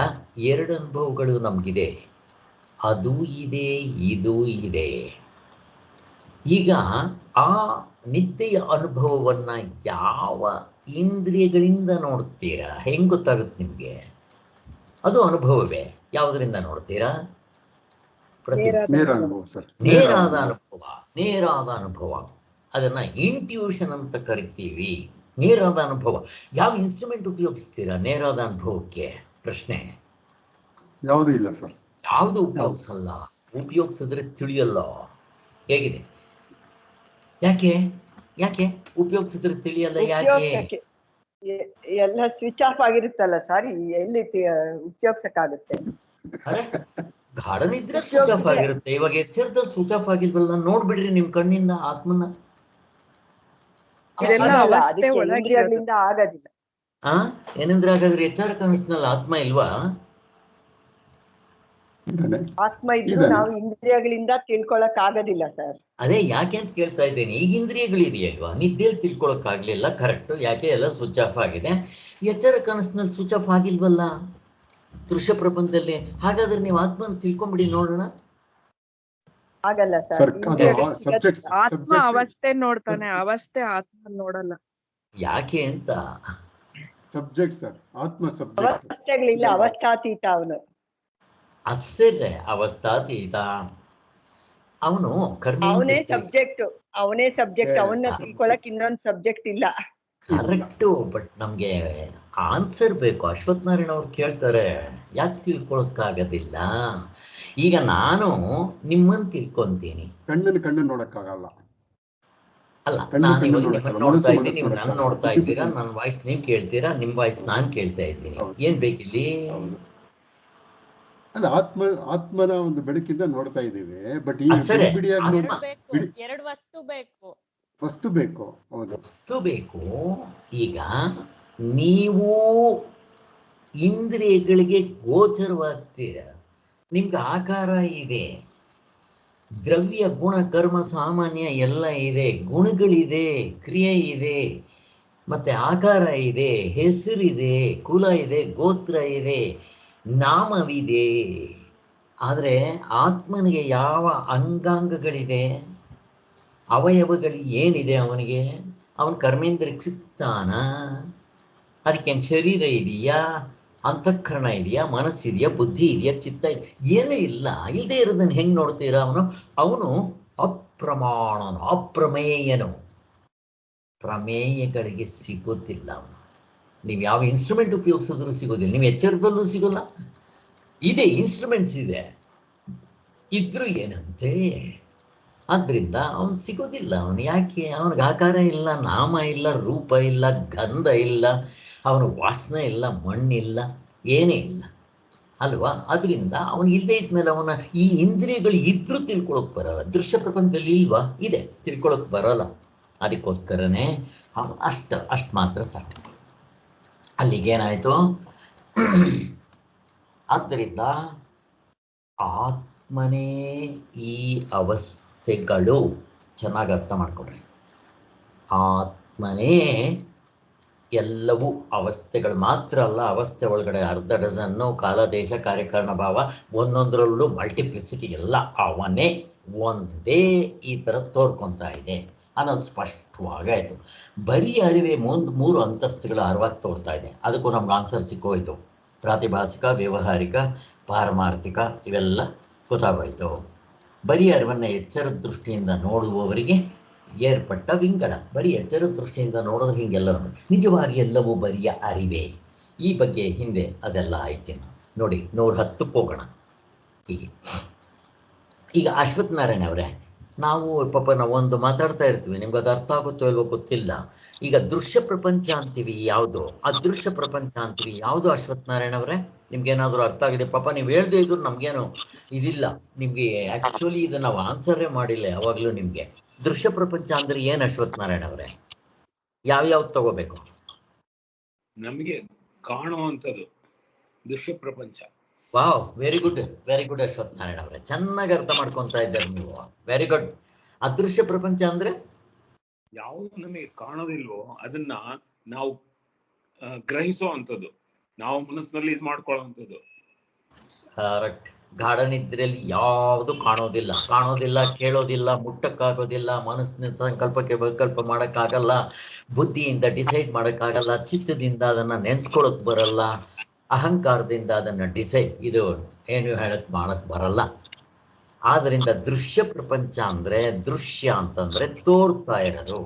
ಎರಡು ಅನುಭವಗಳು ನಮಗಿದೆ, ಅದು ಇದೆ, ಇದು ಇದೆ. ಈಗ ಆ ನಿದ್ದೆಯ ಅನುಭವವನ್ನು ಯಾವ ಇಂದ್ರಿಯಗಳಿಂದ ನೋಡ್ತೀರಾ? ಹೆಂಗೆ ಗೊತ್ತಾಗುತ್ತೆ ನಿಮಗೆ? ಅದು ಅನುಭವವೇ. ಯಾವುದರಿಂದ ನೋಡ್ತೀರಾ? ನೇರಾದ ಅನುಭವ. ನೇರಾದ ಅನುಭವ, ಅದನ್ನು ಇಂಟ್ಯೂಷನ್ ಅಂತ ಕರಿತೀವಿ. ನೇರಾದ ಅನುಭವ. ಯಾವ ಇನ್ಸ್ಟ್ರೂಮೆಂಟ್ ಉಪಯೋಗಿಸ್ತೀರಾ ನೇರಾದ ಅನುಭವಕ್ಕೆ? ಪ್ರಶ್ನೆ. ಯಾವುದೂ ಇಲ್ಲ ಸರ್. ಯಾವುದು ಉಪಯೋಗಿಸಲ್ಲ. ಉಪಯೋಗಿಸಿದ್ರೆ ತಿಳಿಯಲ್ಲ. ಹೇಗಿದೆ? ಯಾಕೆ ಯಾಕೆ ಉಪಯೋಗಿಸಿದ್ರೆ ತಿಳಿಯಲ್ಲ? ಯಾಕೆ? ಎಲ್ಲ ಸ್ವಿಚ್ ಆಫ್ ಆಗಿರುತ್ತಲ್ಲ ಸರ್, ಎಲ್ಲಿ ಉಪಯೋಗಿಸಕ್ಕಾಗುತ್ತೆ? ಅರೆ ಗಾರ್ಡನ್ ಇದ್ರೆ ಸ್ವಿಚ್ ಆಫ್ ಆಗಿರುತ್ತೆ. ಇವಾಗ ಎಚ್ಚರದಲ್ಲಿ ಸ್ವಿಚ್ ಆಫ್ ಆಗಿಲ್ವಲ್ಲ? ನೋಡ್ಬಿಡ್ರಿ ನಿಮ್ ಕಣ್ಣಿಂದ ಆತ್ಮನ. ಇಂದ್ರಿಯಗಳಿಂದ ಆಗೋದಿಲ್ಲ. ಏನಂದ್ರೆ ಹಾಗಾದ್ರೆ ಎಚ್ಚರ ಕನಸಿನಲ್ಲಿ ಆತ್ಮ ಇಲ್ವಾ? ಆತ್ಮ ಇದ್ರು ನಾವು ಇಂದ್ರಿಯಗಳಿಂದ ತಿಳ್ಕೊಳಕ್ ಆಗೋದಿಲ್ಲ ಸರ್. ಅದೇ ಯಾಕೆ ಅಂತ ಕೇಳ್ತಾ ಇದ್ದೇನೆ. ಈಗ ಇಂದ್ರಿಯಗಳಿದೆಯಲ್ವಾ, ನಿದ್ದೆಯಲ್ಲಿ ತಿಳ್ಕೊಳಕ್ ಆಗ್ಲಿಲ್ಲ, ಕರೆಕ್ಟ್. ಯಾಕೆ? ಎಲ್ಲ ಸ್ವಿಚ್ ಆಫ್ ಆಗಿದೆ. ಎಚ್ಚರ ಕನಸಿನಲ್ಲಿ ಸ್ವಿಚ್ ಆಫ್ ಆಗಿಲ್ವಲ್ಲ ದೃಶ್ಯ ಪ್ರಪಂಚದಲ್ಲಿ. ಹಾಗಾದ್ರೆ ನೀವು ಆತ್ಮನ ತಿಳ್ಕೊಂಬಿಡಿ ನೋಡೋಣ. ಆಗಲ್ಲ ಸರ್. ಆತ್ಮ ಅವಸ್ಥೆ ನೋಡ್ತಾನೆ, ಅವಸ್ಥೆ ಆತ್ಮ ನೋಡಲ್ಲ. ಯಾಕೆ ಅಂತ? ಸಬ್ಜೆಕ್ಟ್ ಸರ್, ಆತ್ಮ ಅವಸ್ಥೆಗಳಿಲ್ಲ, ಅವಸ್ಥಾತೀತ ಅವನು. ಅಸರ್ರೆ ಅವಸ್ಥಾತೀತ ಅವನು. ಅವನೇ ಸಬ್ಜೆಕ್ಟ್, ಅವನ್ನ ತಿಳ್ಕೊಳಕ್ ಇನ್ನೊಂದು ಸಬ್ಜೆಕ್ಟ್ ಇಲ್ಲ. ಕರೆಕ್ಟು. ಬಟ್ ನಮ್ಗೆ ಆನ್ಸರ್ ಬೇಕು. ಅಶ್ವಥ್ ನಾರಾಯಣ ಅವ್ರು ಕೇಳ್ತಾರೆ, ಯಾಕೆ ತಿಳ್ಕೊಳಕ್ಕಾಗೋದಿಲ್ಲ? ಈಗ ನಾನು ನಿಮ್ಮನ್ನು ತಿಳ್ಕೊಂತೀನಿ, ಕಣ್ಣನ್ನು ನೋಡಕ್ಕಾಗಲ್ಲ. ಅಲ್ಲ, ನಾನು ಇವಾಗ ನಿಮ್ಮನ್ನು ನೋಡ್ತಾ ಇದ್ದೀನಿ, ನೀವು ನನ್ನ ನೋಡ್ತಾ ಇದ್ದೀರಾ, ನನ್ನ ವಾಯ್ಸ್ ನೀವು ಕೇಳ್ತೀರಾ, ನಿಮ್ಮ ವಾಯ್ಸ್ ನಾನು ಕೇಳ್ತಾ ಇದ್ದೀನಿ. ಏನ್ ಬೇಕಿಲ್ಲಿ? ಅಲ್ಲ, ಆತ್ಮನ ಒಂದು ಬೆಳಕಿಂದ ನೋಡ್ತಾ ಇದ್ದೀವಿ. ಬಟ್ ಎರಡು ವಸ್ತು ಬೇಕು. ವಸ್ತು ಬೇಕು. ಹೌದು, ವಸ್ತು ಬೇಕು. ಈಗ ನೀವು ಇಂದ್ರಿಯಗಳಿಗೆ ಗೋಚರವಾಗ್ತೀರ. ನಿಮ್ಗೆ ಆಕಾರ ಇದೆ, ದ್ರವ್ಯ ಗುಣ ಕರ್ಮ ಸಾಮಾನ್ಯ ಎಲ್ಲ ಇದೆ, ಗುಣಗಳಿದೆ, ಕ್ರಿಯೆ ಇದೆ, ಮತ್ತೆ ಆಕಾರ ಇದೆ, ಹೆಸರಿದೆ, ಕುಲ ಇದೆ, ಗೋತ್ರ ಇದೆ, ನಾಮವಿದೆ. ಆದರೆ ಆತ್ಮನಿಗೆ ಯಾವ ಅಂಗಾಂಗಗಳಿದೆ, ಅವಯವಗಳು ಏನಿದೆ ಅವನಿಗೆ? ಅವನ ಕರ್ಮೇಂದ್ರಿಯ ಸಿಗ್ತಾನ? ಅದಕ್ಕೇನು ಶರೀರ ಇದೆಯಾ, ಅಂತಃಕರಣ ಇದೆಯಾ, ಮನಸ್ಸಿದೆಯಾ, ಬುದ್ಧಿ ಇದೆಯಾ, ಚಿತ್ತ ಇದೆಯಾ? ಏನೂ ಇಲ್ಲ. ಇಲ್ಲದೆ ಇರೋದನ್ನು ಹೆಂಗೆ ನೋಡ್ತೀರಾ? ಅವನು ಅಪ್ರಮಾಣನು, ಅಪ್ರಮೇಯನು. ಪ್ರಮೇಯಗಳಿಗೆ ಸಿಗೋದಿಲ್ಲ ಅವನು. ನೀವು ಯಾವ ಇನ್ಸ್ಟ್ರೂಮೆಂಟ್ ಉಪಯೋಗಿಸಿದ್ರು ಸಿಗೋದಿಲ್ಲ. ನೀವು ಎಚ್ಚರದಲ್ಲೂ ಸಿಗೋಲ್ಲ. ಇದೆ, ಇನ್ಸ್ಟ್ರೂಮೆಂಟ್ಸ್ ಇದೆ, ಇದ್ರೂ ಏನಂತೆ? ಆದ್ದರಿಂದ ಅವನು ಸಿಗೋದಿಲ್ಲ. ಅವನು ಯಾಕೆ? ಅವನಿಗೆ ಆಕಾರ ಇಲ್ಲ, ನಾಮ ಇಲ್ಲ, ರೂಪ ಇಲ್ಲ, ಗಂಧ ಇಲ್ಲ, ಅವನ ವಾಸನೆ ಇಲ್ಲ, ಮಣ್ಣಿಲ್ಲ, ಏನೇ ಇಲ್ಲ ಅಲ್ವಾ? ಅದರಿಂದ ಅವನು ಇಲ್ಲದೆ ಇದ್ಮೇಲೆ ಅವನ ಈ ಇಂದ್ರಿಯಗಳು ಇದ್ರೂ ತಿಳ್ಕೊಳಕ್ ಬರಲ್ಲ. ದೃಶ್ಯ ಪ್ರಪಂಚದಲ್ಲಿ ಇಲ್ವಾ? ಇದೆ, ತಿಳ್ಕೊಳಕ್ ಬರಲ್ಲ. ಅದಕ್ಕೋಸ್ಕರನೇ ಅವನು ಅಷ್ಟು ಮಾತ್ರ ಸಾಕು. ಅಲ್ಲಿಗೇನಾಯಿತು? ಆದ್ದರಿಂದ ಆತ್ಮನೇ ಈ ಅವಸ್ಥೆಗಳು. ಚೆನ್ನಾಗಿ ಅರ್ಥ ಮಾಡ್ಕೊಳ್ರಿ. ಆತ್ಮನೇ ಎಲ್ಲವೂ. ಅವಸ್ಥೆಗಳು ಮಾತ್ರ ಅಲ್ಲ, ಅವಸ್ಥೆ ಒಳಗಡೆ ಅರ್ಧ ಡಜನ್ನು ಕಾಲ ದೇಶ ಕಾರ್ಯಕಾರಣ ಭಾವ, ಒಂದೊಂದರಲ್ಲೂ ಮಲ್ಟಿಪ್ಲಿಸಿಟಿ ಎಲ್ಲ ಅವನೇ. ಒಂದೇ ಈ ಥರ ತೋರ್ಕೊತಾ ಇದೆ ಅನ್ನೋದು ಸ್ಪಷ್ಟವಾಗಾಯಿತು. ಬರೀ ಅರಿವೆ ಮೂರು ಅಂತಸ್ತುಗಳ ಅರಿವಾಗಿ ತೋರ್ತಾ ಇದೆ. ಅದಕ್ಕೂ ನಮ್ಗೆ ಆನ್ಸರ್ ಸಿಕ್ಕೋಯ್ತು. ಪ್ರಾತಿಭಾಸಿಕ, ವ್ಯವಹಾರಿಕ, ಪಾರಮಾರ್ಥಿಕ ಇವೆಲ್ಲ ಗೊತ್ತಾಗೋಯ್ತು. ಬರೀ ಅರಿವನ್ನು ಎಚ್ಚರದ ದೃಷ್ಟಿಯಿಂದ ನೋಡುವವರಿಗೆ ಏರ್ಪಟ್ಟ ವಿಂಗಡ. ಬರೀ ಎಚ್ಚರದ ದೃಷ್ಟಿಯಿಂದ ನೋಡಿದ್ರೆ ಹೀಗೆಲ್ಲ ನಿಜವಾಗಿ ಎಲ್ಲವೂ ಬರಿಯ ಅರಿವೇ. ಈ ಬಗ್ಗೆ ಹಿಂದೆ ಅದೆಲ್ಲ ಆಯ್ತು. ನೋಡಿ 110ಕ್ಕೆ ಹೋಗೋಣ. ಈಗ ಅಶ್ವಥ್ ನಾರಾಯಣ ಅವರೇ, ನಾವು ಪಾಪ ನಾವೊಂದು ಮಾತಾಡ್ತಾ ಇರ್ತೀವಿ, ನಿಮ್ಗೆ ಅದು ಅರ್ಥ ಆಗುತ್ತೋ ಇಲ್ವೋ ಗೊತ್ತಿಲ್ಲ. ಈಗ ದೃಶ್ಯ ಪ್ರಪಂಚ ಅಂತೀವಿ ಯಾವುದು, ಅದೃಶ್ಯ ಪ್ರಪಂಚ ಅಂತೀವಿ ಯಾವುದು ಅಶ್ವತ್ಥನಾರಾಯಣ ಅವರೇ? ನಿಮ್ಗೇನಾದರೂ ಅರ್ಥ ಆಗಿದೆ? ಪಾಪ ನೀವು ಹೇಳ್ದೇ ಇದ್ರು ನಮ್ಗೇನು ಇದಿಲ್ಲ, ನಿಮ್ಗೆ ಆಕ್ಚುಲಿ ಇದು ನಾವು ಆನ್ಸರೇ ಮಾಡಿಲ್ಲ ಯಾವಾಗಲೂ. ನಿಮ್ಗೆ ದೃಶ್ಯ ಪ್ರಪಂಚ ಅಂದ್ರೆ ಏನು ಅಶ್ವತ್ಥನಾರಾಯಣ ಅವರೇ? ಯಾವ್ಯಾವ್ದು ತಗೋಬೇಕು? ನಮಗೆ ಕಾಣುವಂಥದ್ದು ದೃಶ್ಯ ಪ್ರಪಂಚ. ವಾವ್, ವೆರಿ ಗುಡ್ ಅಶ್ವತ್ಥನಾರಾಯಣ ಅವರೇ, ಚೆನ್ನಾಗಿ ಅರ್ಥ ಮಾಡ್ಕೊತಾ ಇದ್ದಾರೆ ನೀವು, ವೆರಿ ಗುಡ್. ಅದೃಶ್ಯ ಪ್ರಪಂಚ ಅಂದ್ರೆ ಯಾವುದು ನಮಗೆ ಕಾಣೋದಿಲ್ವೋ ಅದನ್ನ ನಾವು ಗ್ರಹಿಸೋ ಅಂಥದ್ದು, ನಾವು ಮನಸ್ಸಿನಲ್ಲಿ ಇದು ಮಾಡ್ಕೊಳ್ಳೋವಂಥದ್ದು. ಕರೆಕ್ಟ್. ಗಾಢ ನಿದ್ರೆಯಲ್ಲಿ ಯಾವುದು ಕಾಣೋದಿಲ್ಲ, ಕೇಳೋದಿಲ್ಲ, ಮುಟ್ಟಕ್ಕಾಗೋದಿಲ್ಲ, ಮನಸ್ಸಿನ ಸಂಕಲ್ಪಕ್ಕೆ ವಿಕಲ್ಪ ಮಾಡೋಕ್ಕಾಗಲ್ಲ, ಬುದ್ಧಿಯಿಂದ ಡಿಸೈಡ್ ಮಾಡೋಕ್ಕಾಗಲ್ಲ, ಚಿತ್ತದಿಂದ ಅದನ್ನು ನೆನೆಸ್ಕೊಳ್ಳೋಕೆ ಬರಲ್ಲ, ಅಹಂಕಾರದಿಂದ ಅದನ್ನು ಇದು ಏನು ಹೇಳಕ್ ಮಾಡಕ್ ಬರಲ್ಲ. ಆದ್ದರಿಂದ ದೃಶ್ಯ ಪ್ರಪಂಚ ಅಂದ್ರೆ ದೃಶ್ಯ ಅಂತಂದ್ರೆ ತೋರ್ತಾ ಇರೋದು.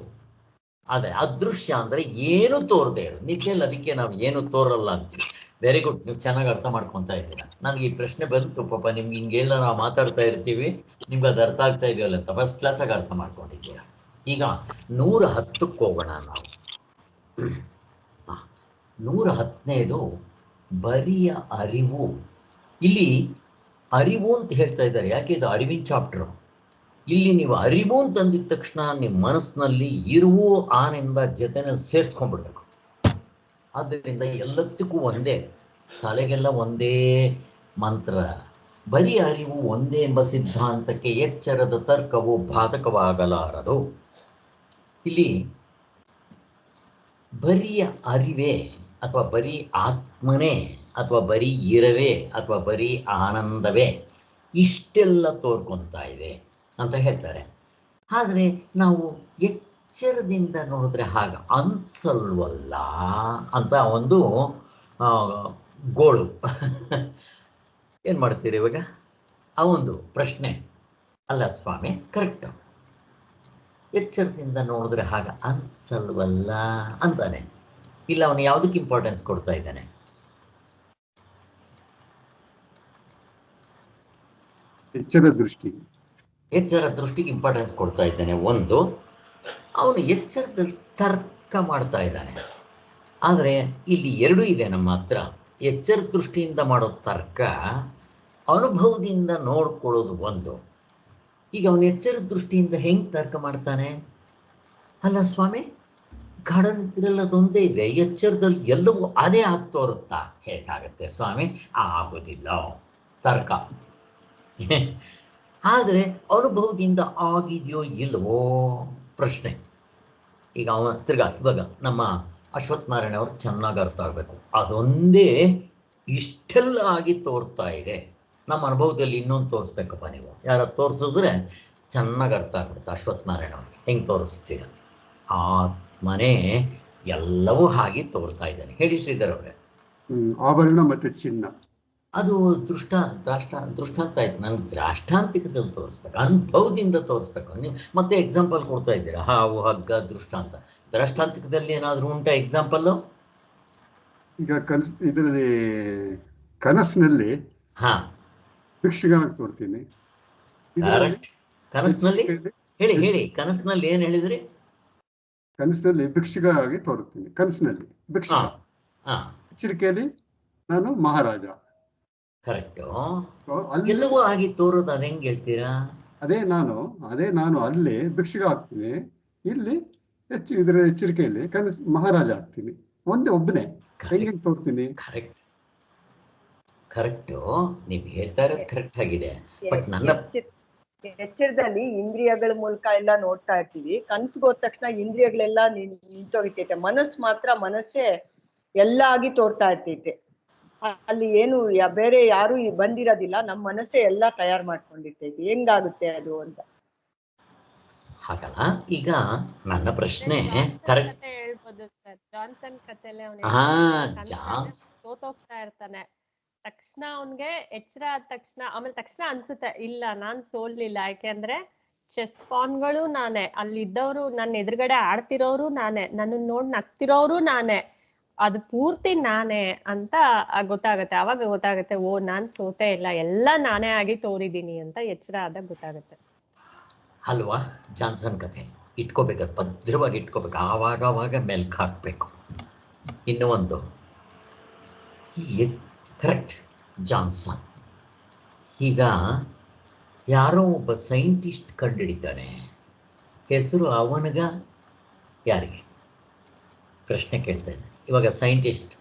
ಅದೇ ಅದೃಶ್ಯ ಅಂದ್ರೆ ಏನು ತೋರದೆ ಇರೋದು. ನಿದ್ದೆಯಲ್ಲಿ ಅದಕ್ಕೆ ನಾವು ಏನು ತೋರಲ್ಲ ಅಂತೀವಿ. ವೆರಿ ಗುಡ್, ನೀವು ಚೆನ್ನಾಗಿ ಅರ್ಥ ಮಾಡ್ಕೊತಾ ಇದ್ದೀರಾ. ನನಗೆ ಈ ಪ್ರಶ್ನೆ ಬಂತು ಪಾಪ, ನಿಮ್ಗೆ ಹಿಂಗೆಲ್ಲ ನಾವು ಮಾತಾಡ್ತಾ ಇರ್ತೀವಿ, ನಿಮ್ಗೆ ಅದು ಅರ್ಥ ಆಗ್ತಾ ಇದೆಯಲ್ಲ ಅಂತ ಫಸ್ಟ್ ಕ್ಲಾಸಾಗಿ ಅರ್ಥ ಮಾಡ್ಕೊಂಡಿದ್ದೀರಾ. ಈಗ 110ಕ್ಕೆ ಹೋಗೋಣ ನಾವು. 110ನೇದು ಬರಿಯ ಅರಿವು. ಇಲ್ಲಿ ಅರಿವು ಅಂತ ಹೇಳ್ತಾ ಇದ್ದಾರೆ, ಯಾಕೆ ಇದು ಅರಿವಿನ ಚಾಪ್ಟರ್. ಇಲ್ಲಿ ನೀವು ಅರಿವು ಅಂತಂದಿದ ತಕ್ಷಣ ನಿಮ್ಮ ಮನಸ್ಸಿನಲ್ಲಿ ಇರುವು ಆನಿಂದ ಜೊತೆನಲ್ಲಿ ಸೇರಿಸ್ಕೊಂಡ್ಬಿಡ್ಬೇಕು. ಆದ್ದರಿಂದ ಎಲ್ಲದಕ್ಕೂ ಒಂದೇ, ತಲೆಗೆಲ್ಲ ಒಂದೇ ಮಂತ್ರ. ಬರೀ ಅರಿವು ಒಂದೇ ಎಂಬ ಸಿದ್ಧಾಂತಕ್ಕೆ ಎಚ್ಚರದ ತರ್ಕವು ಬಾಧಕವಾಗಲಾರದು. ಇಲ್ಲಿ ಬರಿಯ ಅರಿವೇ ಅಥವಾ ಬರೀ ಆತ್ಮನೇ ಅಥವಾ ಬರೀ ಇರವೇ ಅಥವಾ ಬರೀ ಆನಂದವೇ ಇಷ್ಟೆಲ್ಲ ತೋರ್ಕೊತಾ ಇದೆ ಅಂತ ಹೇಳ್ತಾರೆ. ಆದರೆ ನಾವು ಎಚ್ಚರದಿಂದ ನೋಡಿದ್ರೆ ಹಾಗೆ ಅನ್ಸಲ್ವಲ್ಲ ಅಂತ ಒಂದು ಗೋಳು. ಏನು ಮಾಡ್ತೀರಿ ಇವಾಗ? ಆ ಒಂದು ಪ್ರಶ್ನೆ ಅಲ್ಲ ಸ್ವಾಮಿ, ಕರೆಕ್ಟ್. ಎಚ್ಚರದಿಂದ ನೋಡಿದ್ರೆ ಹಾಗೆ ಅನ್ಸಲ್ವಲ್ಲ ಅಂತಾನೆ. ಇಲ್ಲ, ಅವನು ಯಾವುದಕ್ಕೆ ಇಂಪಾರ್ಟೆನ್ಸ್ ಕೊಡ್ತಾ ಇದ್ದಾನೆ? ಎಚ್ಚರ ದೃಷ್ಟಿಗೆ ಇಂಪಾರ್ಟೆನ್ಸ್ ಕೊಡ್ತಾ ಇದ್ದಾನೆ. ಒಂದು, ಅವನು ಎಚ್ಚರದಲ್ಲಿ ತರ್ಕ ಮಾಡ್ತಾ ಇದ್ದಾನೆ. ಆದರೆ ಇಲ್ಲಿ ಎರಡೂ ಇದೆ ನಮ್ಮ ಹತ್ರ. ಎಚ್ಚರ ದೃಷ್ಟಿಯಿಂದ ಮಾಡೋ ತರ್ಕ, ಅನುಭವದಿಂದ ನೋಡ್ಕೊಳ್ಳೋದು ಒಂದು. ಈಗ ಅವನು ಎಚ್ಚರ ದೃಷ್ಟಿಯಿಂದ ಹೆಂಗೆ ತರ್ಕ ಮಾಡ್ತಾನೆ? ಅಲ್ಲ ಸ್ವಾಮಿ, ಗಾಢ ನಿದ್ರೆಯಲ್ಲಿ ಅದೊಂದೇ ಇದೆ, ಎಚ್ಚರದಲ್ಲಿ ಎಲ್ಲವೂ ಅದೇ ಆಗ್ತೋರುತ್ತಾ? ಹೇಗಾಗತ್ತೆ ಸ್ವಾಮಿ? ಆಗೋದಿಲ್ಲ ತರ್ಕ. ಆದರೆ ಅನುಭವದಿಂದ ಆಗಿದೆಯೋ ಇಲ್ವೋ ಪ್ರಶ್ನೆ. ಈಗ ಇವಾಗ ನಮ್ಮ ಅಶ್ವತ್ಥನಾರಾಯಣ ಅವರು ಚೆನ್ನಾಗಿ ಅರ್ಥ ಆಗಬೇಕು. ಅದೊಂದೇ ಇಷ್ಟೆಲ್ಲ ಆಗಿ ತೋರ್ತಾ ಇದೆ. ನಮ್ಮ ಅನುಭವದಲ್ಲಿ ಇನ್ನೊಂದು ತೋರಿಸ್ಬೇಕಪ್ಪ ನೀವು. ಯಾರು ತೋರಿಸಿದ್ರೆ ಚೆನ್ನಾಗಿ ಅರ್ಥ ಆಗ್ಬಿಡುತ್ತೆ. ಅಶ್ವತ್ಥನಾರಾಯಣ ಅವರು ಹೆಂಗೆ ತೋರಿಸ್ತೀರ? ಆತ್ಮನೇ ಎಲ್ಲವೂ ಹಾಗೆ ತೋರ್ತಾ ಇದ್ದಾನೆ. ಹೇಳಿ ಶ್ರೀಧರ್ ಅವರೇ. ಆಭರಣ ಮತ್ತು ಚಿನ್ನ ಅದು ದೃಷ್ಟಾಂತ ಆಯ್ತು. ನಂಗೆ ದ್ರಾಷ್ಟಾಂತಿಕದಲ್ಲಿ ತೋರಿಸ್ಬೇಕು, ಅನುಭವದಿಂದ ತೋರಿಸ್ಬೇಕು. ನೀವು ಮತ್ತೆ ಎಕ್ಸಾಂಪಲ್ ಕೊಡ್ತಾ ಇದ್ದೀರಾ, ಹಾವು, ಹಗ್ಗ, ದೃಷ್ಟಾಂತ. ದ್ರಾಷ್ಟಾಂತಿಕದಲ್ಲಿ ಏನಾದರೂ ಉಂಟಾ ಎಕ್ಸಾಂಪಲ್ಲು? ಈಗ ಇದರಲ್ಲಿ ಕನಸಿನಲ್ಲಿ ಭಿಕ್ಷುಕನಾಗಿ ತೋರ್ತೀನಿ. ಕನಸಿನಲ್ಲಿ ಹೇಳಿ ಕನಸಿನಲ್ಲಿ ಏನು ಹೇಳಿದ್ರಿ? ಕನಸಿನಲ್ಲಿ ಭಿಕ್ಷುಕನಾಗಿ ತೋರುತ್ತೀನಿ. ಕನಸಿನಲ್ಲಿ ಭಿಕ್ಷುಕ, ಎಚ್ಚರಿಕೆಯಲ್ಲಿ ನಾನು ಮಹಾರಾಜ. ಕರೆಕ್ಟು. ಎಲ್ಲವೂ ಆಗಿ ತೋರೋದು ಅದು ಹೆಂಗೆ ಹೇಳ್ತೀರಾ? ಅದೇ ನಾನು ಅಲ್ಲಿ ಭಿಕ್ಷುಕ ಆಗ್ತೀನಿ, ಇಲ್ಲಿ ಇದರ ಎಚ್ಚರಿಕೆಯಲ್ಲಿ ಮಹಾರಾಜ ಆಗ್ತೀನಿ. ಒಬ್ಬನೇ ಹೆಂಗೆ ತೋರ್ತೀನಿ? ಕರೆಕ್ಟು, ನೀವು ಹೇಳ್ತಾ ಇರೋದು ಕರೆಕ್ಟ್ ಆಗಿದೆ. ಬಟ್ ನನ್ನ ಎಚ್ಚರದಲ್ಲಿ ಇಂದ್ರಿಯಗಳ ಮೂಲಕ ಎಲ್ಲ ನೋಡ್ತಾ ಇರ್ತೀವಿ. ಕನ್ಸಿಗೆ ಹೋದ ತಕ್ಷಣ ಇಂದ್ರಿಯಗಳೆಲ್ಲ ನಿಂತೋಗಿತೈತೆ. ಮನಸ್ಸೇ ಎಲ್ಲ ಆಗಿ ತೋರ್ತಾ ಇರ್ತೈತೆ. ಅಲ್ಲಿ ಏನು ಬೇರೆ ಯಾರು ಬಂದಿರೋದಿಲ್ಲ, ನಮ್ಮ ಮನಸ್ಸೇ ಎಲ್ಲ ತಯಾರು ಮಾಡ್ಕೊಂಡಿರ್ತೈತಿ. ಹೆಂಗಾಗುತ್ತೆ ಅದು ಅಂತ. ಹಾಗಲ್ಲ, ಈಗ ನನ್ನ ಪ್ರಶ್ನೆ ಕರೆಕ್ಟ್. ಹೇಳ್ಬೋದು ಸರ್, ಜಾನ್ಸನ್ ಕಥೆಲೆ ಸೋತೋಗ್ತಾ ಇರ್ತಾನೆ. ತಕ್ಷಣ ಅವನ್ಗೆ ಎಚ್ಚರ ಆದ ತಕ್ಷಣ ಅನ್ಸುತ್ತೆ, ಇಲ್ಲ ನಾನ್ ಸೋಲ್ಲಿಲ್ಲ. ಯಾಕೆಂದ್ರೆ ಚೆಸ್ ಪಾನ್ಗಳು ನಾನೇ, ಅಲ್ಲಿದ್ದವ್ರು ನನ್ನ ಎದುರುಗಡೆ ಆಡ್ತಿರೋರು ನಾನೇ, ನನ್ನ ನೋಡ್ ನಗ್ತಿರೋರು ನಾನೇ, ಅದು ಪೂರ್ತಿ ನಾನೇ ಅಂತ ಗೊತ್ತಾಗತ್ತೆ. ಅವಾಗ ಗೊತ್ತಾಗತ್ತೆ, ಓ ನಾನ್ ಸೋತೆ ಇಲ್ಲ, ಎಲ್ಲ ನಾನೇ ಆಗಿ ತೋರಿದೀನಿ ಅಂತ ಎಚ್ಚರ ಆದಾಗ ಗೊತ್ತಾಗತ್ತೆ. ಅಲ್ವಾ? ಜಾನ್ಸನ್ ಕಥೆ ಇಟ್ಕೋಬೇಕಾದ್ರೆ ಭದ್ರವಾಗಿ ಇಟ್ಕೋಬೇಕು, ಆವಾಗ ಮೆಲ್ಕ್ ಹಾಕಬೇಕು. ಇನ್ನೂ ಒಂದು ಕರೆಕ್ಟ್, ಜಾನ್ಸನ್. ಈಗ ಯಾರೋ ಒಬ್ಬ ಸೈಂಟಿಸ್ಟ್ ಕಂಡುಹಿಡಿತಾನೆ, ಹೆಸರು ಅವನಿಗ ಯಾರಿಗೆ? ಪ್ರಶ್ನೆ ಕೇಳ್ತಾ ಇದ್ದೆ. ಇವಾಗ ಸೈಂಟಿಸ್ಟ್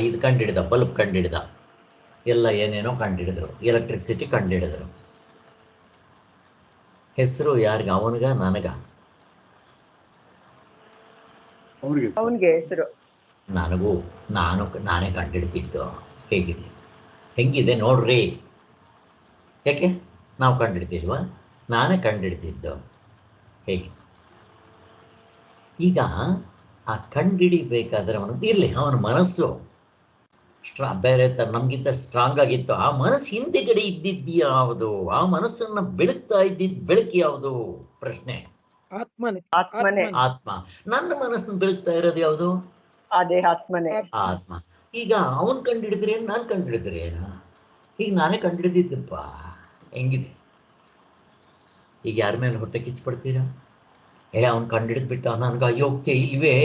ಇದು ಕಂಡುಹಿಡಿದ, ಬಲ್ಬ್ ಕಂಡುಹಿಡಿದ, ಎಲ್ಲ ಏನೇನೋ ಕಂಡುಹಿಡಿದ್ರು, ಎಲೆಕ್ಟ್ರಿಸಿಟಿ ಕಂಡುಹಿಡಿದ್ರು. ಹೆಸರು ಯಾರಿಗೆ? ಅವನಿಗ ನನಗ? ಅವನಿಗೆ ಹೆಸರು. ನಾನೇ ಕಂಡುಹಿಡ್ತಿದ್ದು. ಹೆಂಗಿದೆ ನೋಡ್ರಿ. ಯಾಕೆ ನಾವು ಕಂಡುಹಿಡ್ತಿಲ್ವಾ? ನಾನೇ ಕಂಡುಹಿಡ್ತಿದ್ದು. ಹೇಗೆ? ಈಗ ಆ ಕಂಡುಹಿಡಿಬೇಕಾದ್ರೆ ಅವನಿಗೆ ಇರಲಿ, ಅವನ ಮನಸ್ಸು ಬೇರೆ ಥರ ನಮಗಿಂತ ಸ್ಟ್ರಾಂಗ್ ಆಗಿತ್ತು. ಆ ಮನಸ್ಸು ಹಿಂದೆಗಡೆ ಇದ್ದಿದ್ದು ಯಾವುದು? ಆ ಮನಸ್ಸನ್ನು ಬೆಳಗ್ತಾ ಇದ್ದಿದ್ದು ಬೆಳಕು ಯಾವುದು? ಪ್ರಶ್ನೆ. ಆತ್ಮನೇ. ಆತ್ಮ. ನನ್ನ ಮನಸ್ಸನ್ನು ಬೆಳಗ್ತಾ ಇರೋದು ಯಾವುದು? ಅದೇ ಆತ್ಮನೇ. ಆತ್ಮ. ಈಗ ಅವನ್ ಕಂಡುಹಿಡಿದ್ರೆ ಏನು, ನಾನು ಕಂಡುಹಿಡಿದ್ರೆ ಏನು? ಈಗ ನಾನೇ ಕಂಡುಹಿಡಿದಿದ್ದಪ್ಪ. ಹೆಂಗಿದೆ? ಈಗ ಯಾರ ಮೇಲೆ ಹೊಟ್ಟೆ ಕಿಚ್ಪಡ್ತೀರಾ? ಅವ್ನು ಕಂಡುಹಿಡಿದ್ಬಿಟ್ಟ, ನನ್ಗೆ ಅಯೋಗ್ಯ ಇಲ್ವೇ?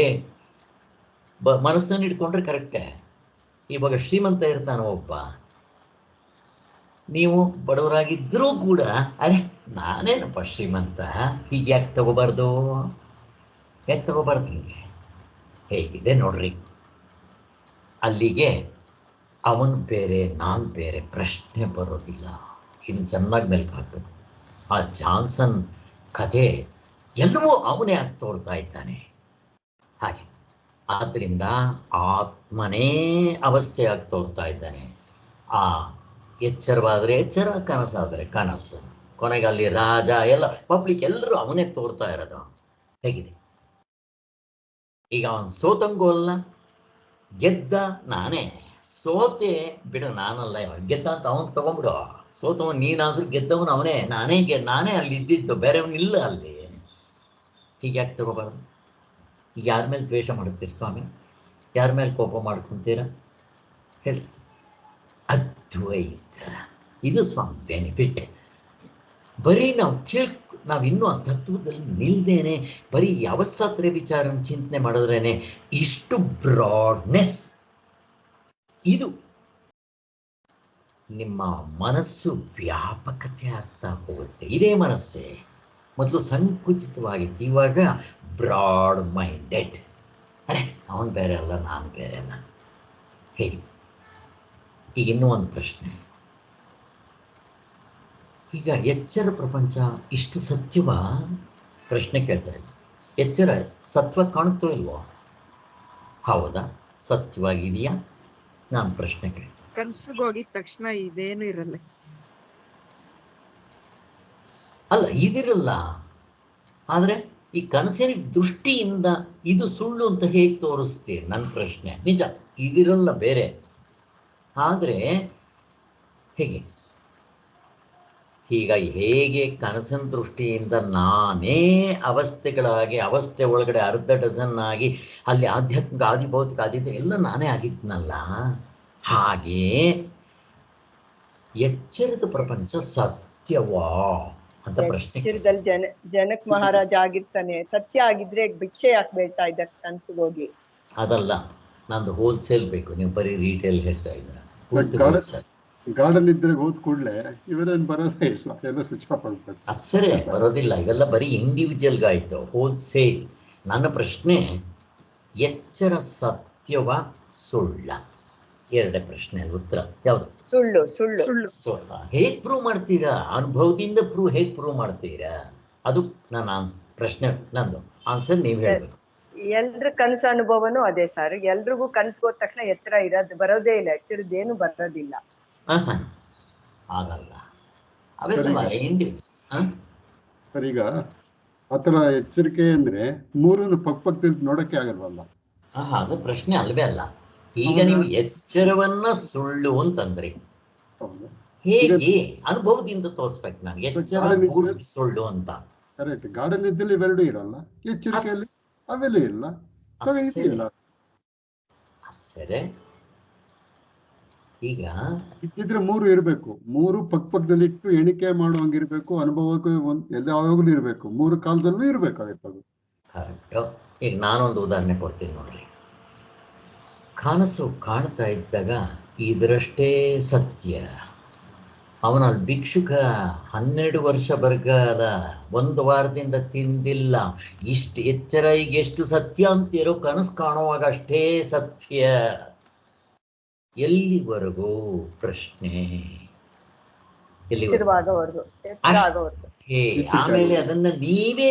ಮನಸ್ಸನ್ನು ಇಟ್ಕೊಂಡ್ರೆ ಕರೆಕ್ಟೇ. ಇವಾಗ ಶ್ರೀಮಂತ ಇರ್ತಾನೆ ಒಬ್ಬ, ನೀವು ಬಡವರಾಗಿದ್ರೂ ಕೂಡ ಅರೆ ನಾನೇನಪ್ಪ ಶ್ರೀಮಂತ, ಹೀಗೆ ಯಾಕೆ ತಗೋಬಾರ್ದು? ಹಿಂಗೆ ಹೇಗಿದೆ ನೋಡ್ರಿ. ಅಲ್ಲಿಗೆ ಅವನು ಬೇರೆ, ನಾನು ಬೇರೆ ಪ್ರಶ್ನೆ ಬರೋದಿಲ್ಲ. ಇನ್ನು ಚೆನ್ನಾಗಿ ಮೆಲ್ಕು ಹಾಕಬೇಕು. ಆ ಜಾನ್ಸನ್ ಕಥೆ ಎಲ್ಲವೂ ಅವನೇ ಆಗಿ ತೋರ್ತಾ ಇದ್ದಾನೆ. ಹಾಗೆ ಆದ್ದರಿಂದ ಆತ್ಮನೇ ಅವಸ್ಥೆಯಾಗಿ ತೋರ್ತಾ ಇದ್ದಾನೆ. ಆ ಎಚ್ಚರವಾದರೆ ಎಚ್ಚರ, ಕನಸಾದರೆ ಕನಸು. ಕೊನೆಗೆ ಅಲ್ಲಿ ರಾಜ ಎಲ್ಲ ಪಬ್ಲಿಕ್ ಎಲ್ಲರೂ ಅವನೇ ತೋರ್ತಾ ಇರೋದು. ಹೇಗಿದೆ? ಈಗ ಅವನು ಸೋತಂಗೂ ಅಲ್ಲ, ಗೆದ್ದ ನಾನೇ. ಸೋತೆ ಬಿಡು, ನಾನಲ್ಲ. ಗೆದ್ದ ಅಂತ ಅವನು ತಗೊಂಡ್ಬಿಡು. ಸೋತವನು ನೀನಾದ್ರೂ, ಗೆದ್ದವನು ಅವನೇ. ನಾನೇ ಅಲ್ಲಿ ಇದ್ದಿದ್ದು, ಬೇರೆಯವನಿಲ್ಲ ಅಲ್ಲಿ. ಹೀಗೆ ಯಾಕೆ ತಗೋಬಾರ್ದು? ಯಾರ ಮೇಲೆ ದ್ವೇಷ ಮಾಡುತ್ತೀರಿ ಸ್ವಾಮಿ? ಯಾರ ಮೇಲೆ ಕೋಪ ಮಾಡ್ಕೊತೀರ ಹೇಳಿ? ಅದ್ವೈತ ಇದು ಸ್ವಾಮಿ ಬೆನಿಫಿಟ್. ಬರೀ ನಾವು ಇನ್ನೂ ಆ ತತ್ವದಲ್ಲಿ ನಿಲ್ದೇನೆ ಬರೀ ಅವಸ್ಥಾತ್ರೆ ವಿಚಾರ ಚಿಂತನೆ ಮಾಡಿದ್ರೇನೆ ಇಷ್ಟು ಬ್ರಾಡ್ನೆಸ್. ಇದು ನಿಮ್ಮ ಮನಸ್ಸು ವ್ಯಾಪಕತೆ ಆಗ್ತಾ ಹೋಗುತ್ತೆ. ಇದೇ ಮನಸ್ಸೇ ಮೊದಲು ಸಂಕುಚಿತವಾಗಿತ್ತು, ಇವಾಗ ಬ್ರಾಡ್ ಮೈಂಡೆಡ್. ಅರೆ ಅವನು ಬೇರೆ ಅಲ್ಲ, ನಾನು ಬೇರೆ ಅಲ್ಲ. ಹೇಳಿ. ಈಗ ಇನ್ನೂ ಒಂದು ಪ್ರಶ್ನೆ. ಈಗ ಎಚ್ಚರ ಪ್ರಪಂಚ ಇಷ್ಟು ಸತ್ಯವ? ಪ್ರಶ್ನೆ ಕೇಳ್ತಾ ಇಲ್ಲ. ಎಚ್ಚರ ಸತ್ವ ಕಾಣುತ್ತೋ ಇಲ್ವೋ? ಹೌದಾ? ಸತ್ಯವಾಗಿದೆಯಾ? ನಾನು ಪ್ರಶ್ನೆ ಕೇಳ್ತೇನೆ. ಕನ್ಸಿಗೆ ಹೋಗಿದ ತಕ್ಷಣ ಇದೇನು ಇರಲ್ಲ. ಅಲ್ಲ, ಇದಿರಲ್ಲ. ಆದರೆ ಈ ಕನಸಿನ ದೃಷ್ಟಿಯಿಂದ ಇದು ಸುಳ್ಳು ಅಂತ ಹೇಗೆ ತೋರಿಸ್ತೀರಿ? ನನ್ನ ಪ್ರಶ್ನೆ. ನಿಜ ಇದಿರಲ್ಲ ಬೇರೆ, ಆದರೆ ಹೇಗೆ? ಹೇಗೆ ಕನಸಿನ ದೃಷ್ಟಿಯಿಂದ ನಾನೇ ಅವಸ್ಥೆಗಳಾಗಿ, ಅವಸ್ಥೆ ಒಳಗಡೆ ಅರ್ಧ ಡಜನ್ ಆಗಿ, ಅಲ್ಲಿ ಆಧ್ಯಾತ್ಮಿಕ ಆದಿಭೌತಿಕ ಆದಿತ್ಯ ಎಲ್ಲ ನಾನೇ ಆಗಿದ್ನಲ್ಲ, ಹಾಗೆ ಎಚ್ಚರದ ಪ್ರಪಂಚ ಸತ್ಯವಾ ಅಂತ ಪ್ರಶ್ನೆ. ಎಚ್ಚರದಲ್ಲಿ ಜನಕ್ ಮಹಾರಾಜ ಆಗಿರ್ತಾನೆ. ಸತ್ಯ ಆಗಿದ್ರೆ ಭಿಕ್ಷೆ ಯಾಕೆ ಬೇಡ್ತಾ ಇದ್ದ ಕನ್ಸಿಗೆ ಹೋಗಿ? ಅದಲ್ಲ, ನಂದು ಹೋಲ್ಸೇಲ್ ಬೇಕು. ನೀವು ಬರೀ ರೀಟೇಲ್ ಹೇಳ್ತಾ ಇದ್ದೀರಾ. ಗಾರ್ಡನ್ ಇದ್ರೆ ಹೋದ್ ಕೂಡಲೇ ಇವರೇನು ಬರೋದೇ ಇಲ್ಲ, ಎಲ್ಲ ಸ್ವಿಚ್ ಆಫ್ ಆಗ್ಬೇಕು. ಅಸರೇ ಬರೋದಿಲ್ಲ. ಇವೆಲ್ಲ ಬರೀ ಇಂಡಿವಿಜುವಲ್ಗಾಯ್ತು, ಹೋಲ್ಸೇಲ್. ನನ್ನ ಪ್ರಶ್ನೆ, ಎಚ್ಚರ ಸತ್ಯವ ಸುಳ್ಳ? ಎರಡೇ ಪ್ರಶ್ನೆ. ಉತ್ತರ ಯಾವುದು? ಸುಳ್ಳು. ಸುಳ್ಳು. ಸುಳ್ಳ. ಹೇಗೆ ಪ್ರೂವ್ ಮಾಡ್ತೀರಾ? ಅನುಭವದಿಂದ ಹೇಗೆ ಪ್ರೂವ್ ಮಾಡ್ತೀರಾ? ಅದು ನನ್ನ ಪ್ರಶ್ನೆ. ನಂದು ಆನ್ಸರ್ ನೀವು ಹೇಳ್ಬೇಕು. ಎಲ್ರ ಕನಸ ಅನುಭವನೂ ಅದೇ ಸರ್. ಎಲ್ರಿಗೂ ಕನ್ಸ್ಗೋದ ತಕ್ಷಣ ಎಚ್ಚರ ಬರೋದೇ ಇಲ್ಲ. ಎಚ್ಚರದ್ದೇನು ಬರೋದಿಲ್ಲ. ಆಗಲ್ಲ. ಅವೆಲ್ಲ ಸರ್, ಈಗ ಆತರ ಎಚ್ಚರಿಕೆ ಅಂದ್ರೆ ಮೂರನ್ನು ಪಕ್ಕದಲ್ಲಿ ನೋಡಕ್ಕೆ ಆಗಲ್ವಲ್ಲ? ಅದು ಪ್ರಶ್ನೆ ಅಲ್ವೇ ಅಲ್ಲ. ಈಗ ನೀವು ಎಚ್ಚರವನ್ನ ಸುಳ್ಳು ಅಂತಂದ್ರಿ, ಹೇಗೆ ಅನುಭವದಿಂದ ತೋರಿಸ್ಬೇಕು ನನಗೆ ಎಚ್ಚರ ಪೂರ್ತಿ ಸುಳ್ಳು ಅಂತ? ಕರೆಕ್ಟ್. ಗಾರ್ಡನ್ ಇದ್ದಲ್ಲಿ ಇವೆರಡು ಇರಲ್ಲ, ಎಚ್ಚರಿಕೆಯಲ್ಲಿ ಅವೆಲ್ಲ ಇಲ್ಲ. ಸರಿ, ಈಗ ಇದ್ದಿದ್ರೆ 3 ಇರಬೇಕು. 3 ಪಕ್ಕದಲ್ಲಿಟ್ಟು ಎಣಿಕೆ ಮಾಡುವಂಗಿರ್ಬೇಕು. ಅನುಭವಕ್ಕೆ ಎಲ್ಲ ಯಾವಾಗಲೂ ಇರಬೇಕು. 3 ಕಾಲದಲ್ಲೂ ಇರಬೇಕಾಗುತ್ತೆ ಅದು. ಕರೆಕ್ಟ್. ಈಗ ನಾನೊಂದು ಉದಾಹರಣೆ ಕೊಡ್ತೀನಿ ನೋಡ್ರಿ. ಕನಸು ಕಾಣ್ತಾ ಇದ್ದಾಗ ಇದರಷ್ಟೇ ಸತ್ಯ. ಅವನಲ್ಲಿ ಭಿಕ್ಷುಕ 12 ವರ್ಷ ಬರಗಾಲ 1 ವಾರದಿಂದ ತಿಂದಿಲ್ಲ. ಇಷ್ಟು ಎಚ್ಚರ ಈಗ ಎಷ್ಟು ಸತ್ಯ ಅಂತೀರೋ ಕನಸು ಕಾಣುವಾಗ ಅಷ್ಟೇ ಸತ್ಯ. ಎಲ್ಲಿವರೆಗೂ ಪ್ರಶ್ನೆ? ಎಚ್ಚರವಾಗವರೆಗೂ ಅಷ್ಟೇ. ಆಮೇಲೆ ಅದನ್ನ ನೀವೇ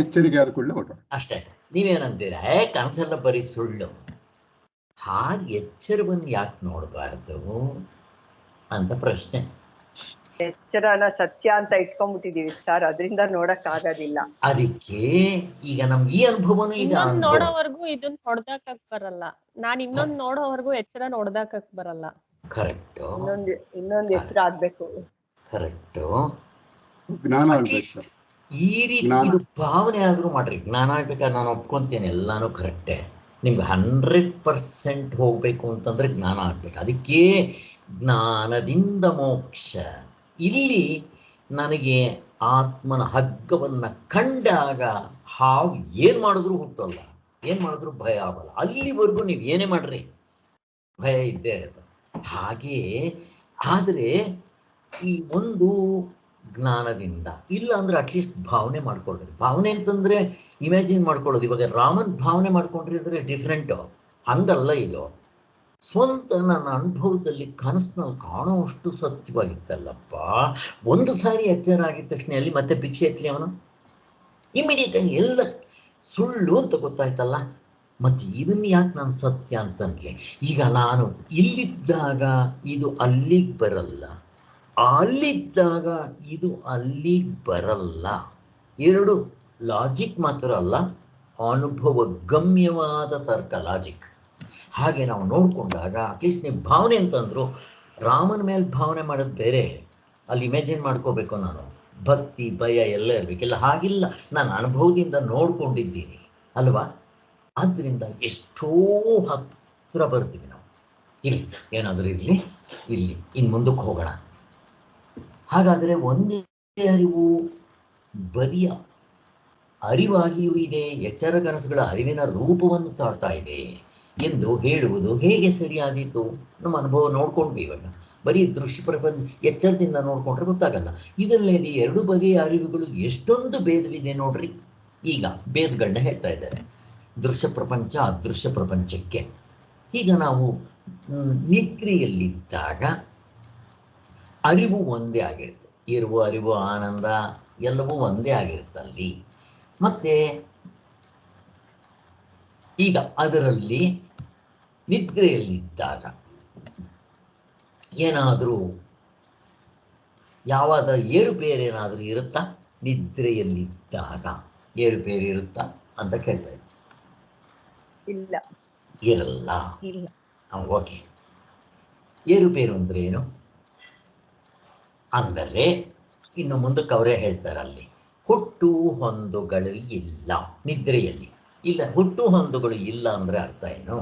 ಎಚ್ಚರಿಕೆ ಆದ ಕೂಡಲೇ ಹೊರಟು. ಅಷ್ಟೇ. ನೀವೇನಂತೀರ, ಕನಸೆಲ್ಲ ಬರೀ ಸುಳ್ಳು. ಹಾಗೆ ಎಚ್ಚರವನ್ನು ಯಾಕೆ ನೋಡಬಾರ್ದು ಅಂತ ಪ್ರಶ್ನೆ. ಎಚ್ಚರನ ಸತ್ಯ ಅಂತ ಇಟ್ಕೊಂಡ್ಬಿಟ್ಟಿದೀವಿ ಸರ್, ಅದರಿಂದ ನೋಡಕ್ ಆಗೋದಿಲ್ಲ. ಅದಕ್ಕೆ ಈಗ ನಮ್ಗೆ ಈ ಅನುಭವನೂ ಈಗ ಇನ್ನೊಂದ್ ನೋಡೋವರೆಗೂ ಇದನ್ನ ಹೊಡ್ದಾಕಕ್ ಬರಲ್ಲ. ನಾನ್ ಇನ್ನೊಂದ್ ನೋಡೋವರೆಗೂ ಎಚ್ಚರ ನೋಡ್ದಾಕಕ್ ಬರಲ್ಲ. ಕರೆಕ್ಟ್. ಇನ್ನೊಂದ್ ಎಚ್ಚರ ಆಗ್ಬೇಕು. ಕರೆಕ್ಟ್. ಜ್ಞಾನ ಆಗ್ಬೇಕು. ಈ ರೀತಿ ಇದು ಭಾವನೆ ಆದ್ರೂ ಮಾಡ್ರಿ. ಜ್ಞಾನ ಆಗ್ಬೇಕಾದ್ರೆ ನಾನು ಒಪ್ಕೊಂತೇನೆ, ಎಲ್ಲಾನು ಕರೆಕ್ಟೇ. ನಿಮ್ಗೆ 100% ಹೋಗ್ಬೇಕು ಅಂತಂದ್ರೆ ಜ್ಞಾನ ಆಗ್ಬೇಕು. ಅದಕ್ಕೆ ಜ್ಞಾನದಿಂದ ಮೋಕ್ಷ. ಇಲ್ಲಿ ನನಗೆ ಆತ್ಮನ ಹಗ್ಗವನ್ನು ಕಂಡಾಗ ಹಾವು ಏನು ಮಾಡಿದ್ರು ಹುಟ್ಟಲ್ಲ, ಏನು ಮಾಡಿದ್ರು ಭಯ ಆಗಲ್ಲ. ಅಲ್ಲಿವರೆಗೂ ನೀವು ಏನೇ ಮಾಡ್ರಿ ಭಯ ಇದ್ದೇ ಇರುತ್ತೆ. ಹಾಗೆ ಆದರೆ ಈ ಒಂದು ಜ್ಞಾನದಿಂದ, ಇಲ್ಲ ಅಂದ್ರೆ ಅಟ್ಲೀಸ್ಟ್ ಭಾವನೆ ಮಾಡ್ಕೊಳ್ರಿ. ಭಾವನೆ ಅಂತಂದ್ರೆ ಇಮ್ಯಾಜಿನ್ ಮಾಡ್ಕೊಳ್ಳೋದು. ಇವಾಗ ರಾಮನ್ ಭಾವನೆ ಮಾಡ್ಕೊಂಡ್ರಿ ಅಂದ್ರೆ ಡಿಫ್ರೆಂಟು. ಹಂಗಲ್ಲ ಇದು. ಸ್ವಂತ ನನ್ನ ಅನುಭವದಲ್ಲಿ ಕನಸಿನಲ್ಲಿ ಕಾಣುವಷ್ಟು ಸತ್ಯವಾಗಿತ್ತಲ್ಲಪ್ಪ. ಒಂದು ಸಾರಿ ಎಚ್ಚರ ಆಗಿದ ತಕ್ಷಣ ಅಲ್ಲಿ ಮತ್ತೆ ಭಿಕ್ಷೆ ಎತ್ತಲಿ ಅವನು, ಇಮಿಡಿಯೇಟ್ ಆಗಿ ಎಲ್ಲ ಸುಳ್ಳು ಅಂತ ಗೊತ್ತಾಯ್ತಲ್ಲ. ಮತ್ತೆ ಇದನ್ನ ಯಾಕೆ ನಾನು ಸತ್ಯ ಅಂತಂದ್ಲೆ? ಈಗ ನಾನು ಇಲ್ಲಿದ್ದಾಗ ಇದು ಅಲ್ಲಿಗೆ ಬರಲ್ಲ, ಅಲ್ಲಿದ್ದಾಗ ಇದು ಅಲ್ಲಿಗೆ ಬರಲ್ಲ. ಎರಡು ಲಾಜಿಕ್ ಮಾತ್ರ ಅಲ್ಲ, ಅನುಭವ ಗಮ್ಯವಾದ ತರ್ಕ, ಲಾಜಿಕ್. ಹಾಗೆ ನಾವು ನೋಡಿಕೊಂಡಾಗ ಅಟ್ಲೀಸ್ಟ್ ನೀವು ಭಾವನೆ ಅಂತಂದ್ರು, ರಾಮನ ಮೇಲೆ ಭಾವನೆ ಮಾಡೋದು ಬೇರೆ. ಅಲ್ಲಿ ಇಮ್ಯಾಜಿನ್ ಮಾಡ್ಕೋಬೇಕು ನಾನು, ಭಕ್ತಿ ಭಯ ಎಲ್ಲ ಇರಬೇಕಿಲ್ಲ. ಹಾಗಿಲ್ಲ, ನಾನು ಅನುಭವದಿಂದ ನೋಡ್ಕೊಂಡಿದ್ದೀನಿ ಅಲ್ವಾ. ಆದ್ದರಿಂದ ಎಷ್ಟೋ ಹತ್ರ ಬರ್ತೀವಿ ನಾವು. ಇಲ್ಲಿ ಏನಾದರೂ ಇರಲಿ, ಇಲ್ಲಿ ಇನ್ನು ಮುಂದಕ್ಕೆ ಹೋಗೋಣ. ಹಾಗಾದರೆ ಒಂದೇ ಅರಿವು ಬರಿಯ ಅರಿವಾಗಿಯೂ ಇದೆ, ಎಚ್ಚರ ಕನಸುಗಳ ಅರಿವಿನ ರೂಪವನ್ನು ತಾಳ್ತಾ ಇದೆ ಎಂದು ಹೇಳುವುದು ಹೇಗೆ ಸರಿಯಾದೀತು? ನಮ್ಮ ಅನುಭವ ನೋಡ್ಕೊಂಡ್ವಿ. ಇವಾಗ ಬರೀ ದೃಶ್ಯ ಪ್ರಪಂಚ ಎಚ್ಚರದಿಂದ ನೋಡ್ಕೊಂಡ್ರೆ ಗೊತ್ತಾಗಲ್ಲ. ಇದರಲ್ಲಿ 2 ಬಗೆಯ ಅರಿವುಗಳು ಎಷ್ಟೊಂದು ಭೇದವಿದೆ ನೋಡ್ರಿ. ಈಗ ಭೇದಗಳನ್ನ ಹೇಳ್ತಾ ಇದ್ದಾರೆ, ದೃಶ್ಯ ಪ್ರಪಂಚ ಅದೃಶ್ಯ ಪ್ರಪಂಚಕ್ಕೆ. ಈಗ ನಾವು ನಿದ್ರೆಯಲ್ಲಿದ್ದಾಗ ಅರಿವು ಒಂದೇ ಆಗಿರುತ್ತೆ. ಇರುವ ಅರಿವು, ಆನಂದ ಎಲ್ಲವೂ ಒಂದೇ ಆಗಿರುತ್ತಲ್ಲಿ. ಮತ್ತೆ ಈಗ ಅದರಲ್ಲಿ ನಿದ್ರೆಯಲ್ಲಿದ್ದಾಗ ಏನಾದರೂ ಯಾವಾಗ ಏರುಪೇರೇನಾದರೂ ಇರುತ್ತಾ? ನಿದ್ರೆಯಲ್ಲಿದ್ದಾಗ ಏರುಪೇರು ಇರುತ್ತಾ ಅಂತ ಕೇಳ್ತಾ ಇದ್ದೆ. ಇಲ್ಲ, ಇರಲ್ಲ. ಇಲ್ಲ. ಓಕೆ. ಏರುಪೇರು ಅಂದ್ರೆ ಏನು ಅಂದರೆ, ಇನ್ನು ಮುಂದಕ್ಕೆ ಅವರೇ ಹೇಳ್ತಾರೆ, ಅಲ್ಲಿ ಹುಟ್ಟು ಹೊಂದುಗಳು ಇಲ್ಲ ನಿದ್ರೆಯಲ್ಲಿ. ಇಲ್ಲ, ಹುಟ್ಟು ಹೊಂದುಗಳು ಇಲ್ಲ ಅಂದ್ರೆ ಅರ್ಥ ಏನು?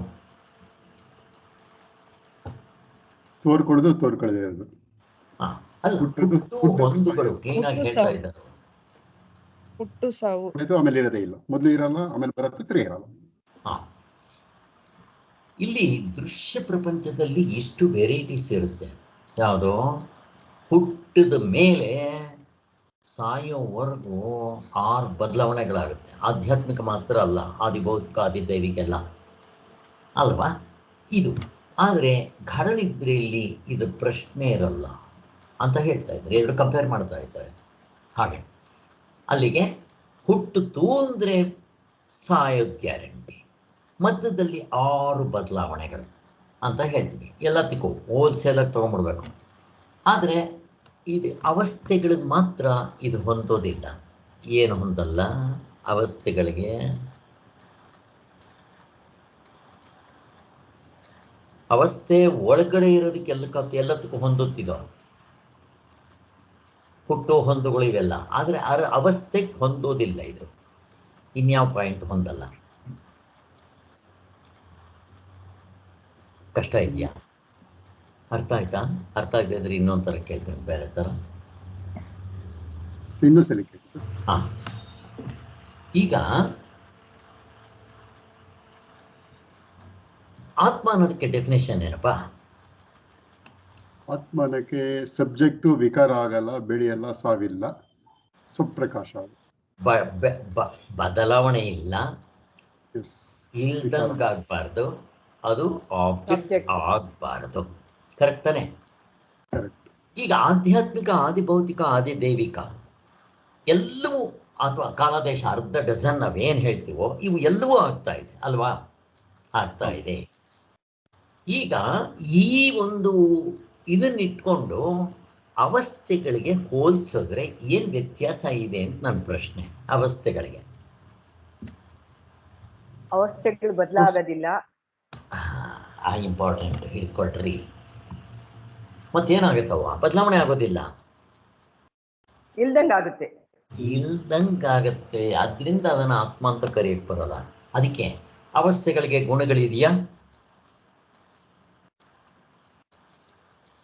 ತೋರ್ಕೊಳ್ಳೋದು. ಅಲ್ಲ, ಹುಟ್ಟು ಹೊಂದುಗಳು ಕ್ಲೀನ್ ಆಗಿ ಹೇಳ್ತಾ ಇದ್ದಾರೆ. ಹುಟ್ಟು ಸಾವು ಆಮೇಲೆ ಇರೋದೇ ಇಲ್ಲ, ಮೊದಲು ಇರಲ್ಲ, ಆಮೇಲೆ ಬರುತ್ತೆ, ತಿರುಗಿ ಇರಲ್ಲ. ಇಲ್ಲಿ ದೃಶ್ಯ ಪ್ರಪಂಚದಲ್ಲಿ ಇಷ್ಟು ವೆರೈಟೀಸ್ ಇರುತ್ತೆ. ಯಾವುದೋ ಹುಟ್ಟಿದ ಮೇಲೆ ಸಾಯೋವರೆಗೂ 6 ಬದಲಾವಣೆಗಳಾಗುತ್ತೆ. ಆಧ್ಯಾತ್ಮಿಕ ಮಾತ್ರ ಅಲ್ಲ, ಆದಿಭೌತಿಕ ಆದಿದೈವಿಗೆಲ್ಲ ಅಲ್ವಾ ಇದು. ಆದರೆ ಗಾಢನಿದ್ರೆಯಲ್ಲಿ ಇದು ಪ್ರಶ್ನೆ ಇರಲ್ಲ ಅಂತ ಹೇಳ್ತಾ ಇದ್ದಾರೆ. 2 ಕಂಪೇರ್ ಮಾಡ್ತಾ ಇದ್ದಾರೆ. ಹಾಗೆ ಅಲ್ಲಿಗೆ ಹುಟ್ಟಿತು ಅಂದರೆ ಸಾಯೋದು ಗ್ಯಾರಂಟಿ. ಮಧ್ಯದಲ್ಲಿ 6 ಬದಲಾವಣೆಗಳು ಅಂತ ಹೇಳ್ತೀವಿ. ಎಲ್ಲದಕ್ಕೂ ಹೋಲ್ಸೇಲಾಗಿ ತೊಗೊಂಡ್ಬಿಡ್ಬೇಕು. ಆದರೆ ಇದು ಅವಸ್ಥೆಗಳಿಗೆ ಮಾತ್ರ ಇದು ಹೊಂದೋದಿಲ್ಲ. ಏನು ಹೊಂದಲ್ಲ ಅವಸ್ಥೆಗಳಿಗೆ? ಅವಸ್ಥೆ ಒಳಗಡೆ ಇರೋದಕ್ಕೆ ಎಲ್ಲದಕ್ಕೂ ಹೊಂದುತ್ತಿದ್ದೋ ಹುಟ್ಟೋ ಹೊಂದುಗಳು ಇವೆಲ್ಲ. ಆದರೆ ಅವಸ್ಥೆಗೆ ಹೊಂದೋದಿಲ್ಲ ಇದು. ಇನ್ಯಾವ ಪಾಯಿಂಟ್ ಹೊಂದಲ್ಲ? ಕಷ್ಟ ಇದೆಯಾ? ಅರ್ಥ ಆಯ್ತಾ? ಅರ್ಥ ಆಗದಿದ್ರೆ ಇನ್ನೊಂದು ಥರ ಕೇಳ್ತೀನಿ, ಬೇರೆ ಥರ. ಇನ್ನೂ ಸಲ ಕೇಳಿ ಸರ್. ಹಾ, ಈಗ ಆತ್ಮ ಅನ್ನೋದಕ್ಕೆ ಡೆಫಿನೇಷನ್ ಏನಪ್ಪ? ಆತ್ಮನಕ್ಕೆ ಸಬ್ಜೆಕ್ಟು ವಿಕಾರ ಆಗಲ್ಲ, ಬೆಳೆಯಲ್ಲ, ಸಾವಿಲ್ಲ, ಸ್ವಪ್ರಕಾಶ. ಬದಲಾವಣೆ ಇಲ್ಲ, ಎಸ್, ಇಲ್ದಂಗಾಗಬಾರ್ದು, ಅದು ಆಬ್ಜೆಕ್ಟ್ Subject. ಆಗಬಾರ್ದು. ಕರೆಕ್ಟ್ ತಾನೆ? ಕರೆಕ್ಟ್. ಈಗ ಆಧ್ಯಾತ್ಮಿಕ, ಆದಿಭೌತಿಕ, ಆದಿದೈವಿಕ ಎಲ್ಲವೂ, ಅಥವಾ ಕಾಲದೇಶ ಅರ್ಧ ಡಜನ್ ನಾವೇನು ಹೇಳ್ತೀವೋ ಇವು ಎಲ್ಲವೂ ಆಗ್ತಾ ಇದೆ ಅಲ್ವಾ? ಆಗ್ತಾ ಇದೆ. ಈಗ ಈ ಒಂದು ಇದನ್ನಿಟ್ಕೊಂಡು ಅವಸ್ಥೆಗಳಿಗೆ ಹೋಲಿಸಿದ್ರೆ ಏನು ವ್ಯತ್ಯಾಸ ಇದೆ ಅಂತ ನನ್ನ ಪ್ರಶ್ನೆ. ಅವಸ್ಥೆಗಳಿಗೆ ಅವಸ್ಥೆಗಳು ಬದಲಾಗೋದಿಲ್ಲ. ಇಂಪಾರ್ಟೆಂಟ್ ಹಿಡ್ಕೊಳ್ರಿ. ಮತ್ತೇನಾಗುತ್ತವ? ಬದಲಾವಣೆ ಆಗೋದಿಲ್ಲ, ಇಲ್ದಂಗಾಗುತ್ತೆ. ಇಲ್ದಂಗಾಗತ್ತೆ. ಅದರಿಂದ ಅದನ್ನು ಆತ್ಮ ಅಂತ ಕರೆಯಕ್ಕೆ ಬರೋಲ್ಲ. ಅದಕ್ಕೆ ಅವಸ್ಥೆಗಳಿಗೆ ಗುಣಗಳಿದೆಯಾ?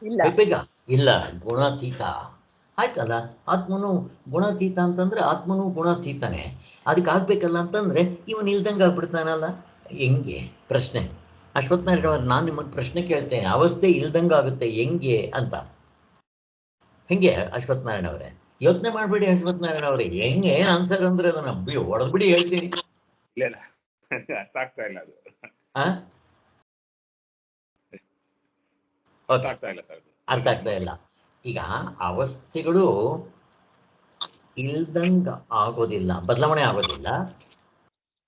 ಇಲ್ಲ. ಬೇಗ ಇಲ್ಲ, ಗುಣಾತೀತ ಆಯ್ತಲ್ಲ. ಆತ್ಮನು ಗುಣಾತೀತ ಅಂತಂದ್ರೆ ಆತ್ಮನು ಗುಣಾತೀತನೇ. ಅದಕ್ಕೆ ಆಗ್ಬೇಕಲ್ಲ ಅಂತಂದ್ರೆ ಇವನು ಇಲ್ದಂಗೆ ಆಗ್ಬಿಡ್ತಾನಲ್ಲ. ಹೆಂಗೆ? ಪ್ರಶ್ನೆ. ಅಶ್ವತ್ಥನಾರಾಯಣ ಅವ್ರು, ನಾನು ನಿಮ್ಮನ್ನು ಪ್ರಶ್ನೆ ಕೇಳ್ತೇನೆ, ಅವಸ್ಥೆ ಇಲ್ದಂಗೆ ಆಗುತ್ತೆ ಹೆಂಗೆ ಅಂತ. ಹೆಂಗೆ ಅಶ್ವತ್ಥನಾರಾಯಣ ಅವರೇ? ಯೋಚನೆ ಮಾಡಬೇಡಿ ಅಶ್ವತ್ಥನಾರಾಯಣ ಅವರೇ, ಹೆಂಗೆ ಆನ್ಸರ್ ಅಂದ್ರೆ ಅದನ್ನ ಹೊಡೆದ್ಬಿಡಿ ಹೇಳ್ತೀನಿ. ಇಲ್ಲ ಅರ್ಥ ಆಗ್ತಾ ಇಲ್ಲ ಅದು. ಅರ್ಥ ಆಗ್ತಾ ಇಲ್ಲ ಸರ್. ಅರ್ಥ ಆಗ್ತಾ ಇಲ್ಲ. ಈಗ ಅವಸ್ಥೆಗಳು ಇಲ್ದಂಗ ಆಗೋದಿಲ್ಲ, ಬದಲಾವಣೆ ಆಗೋದಿಲ್ಲ,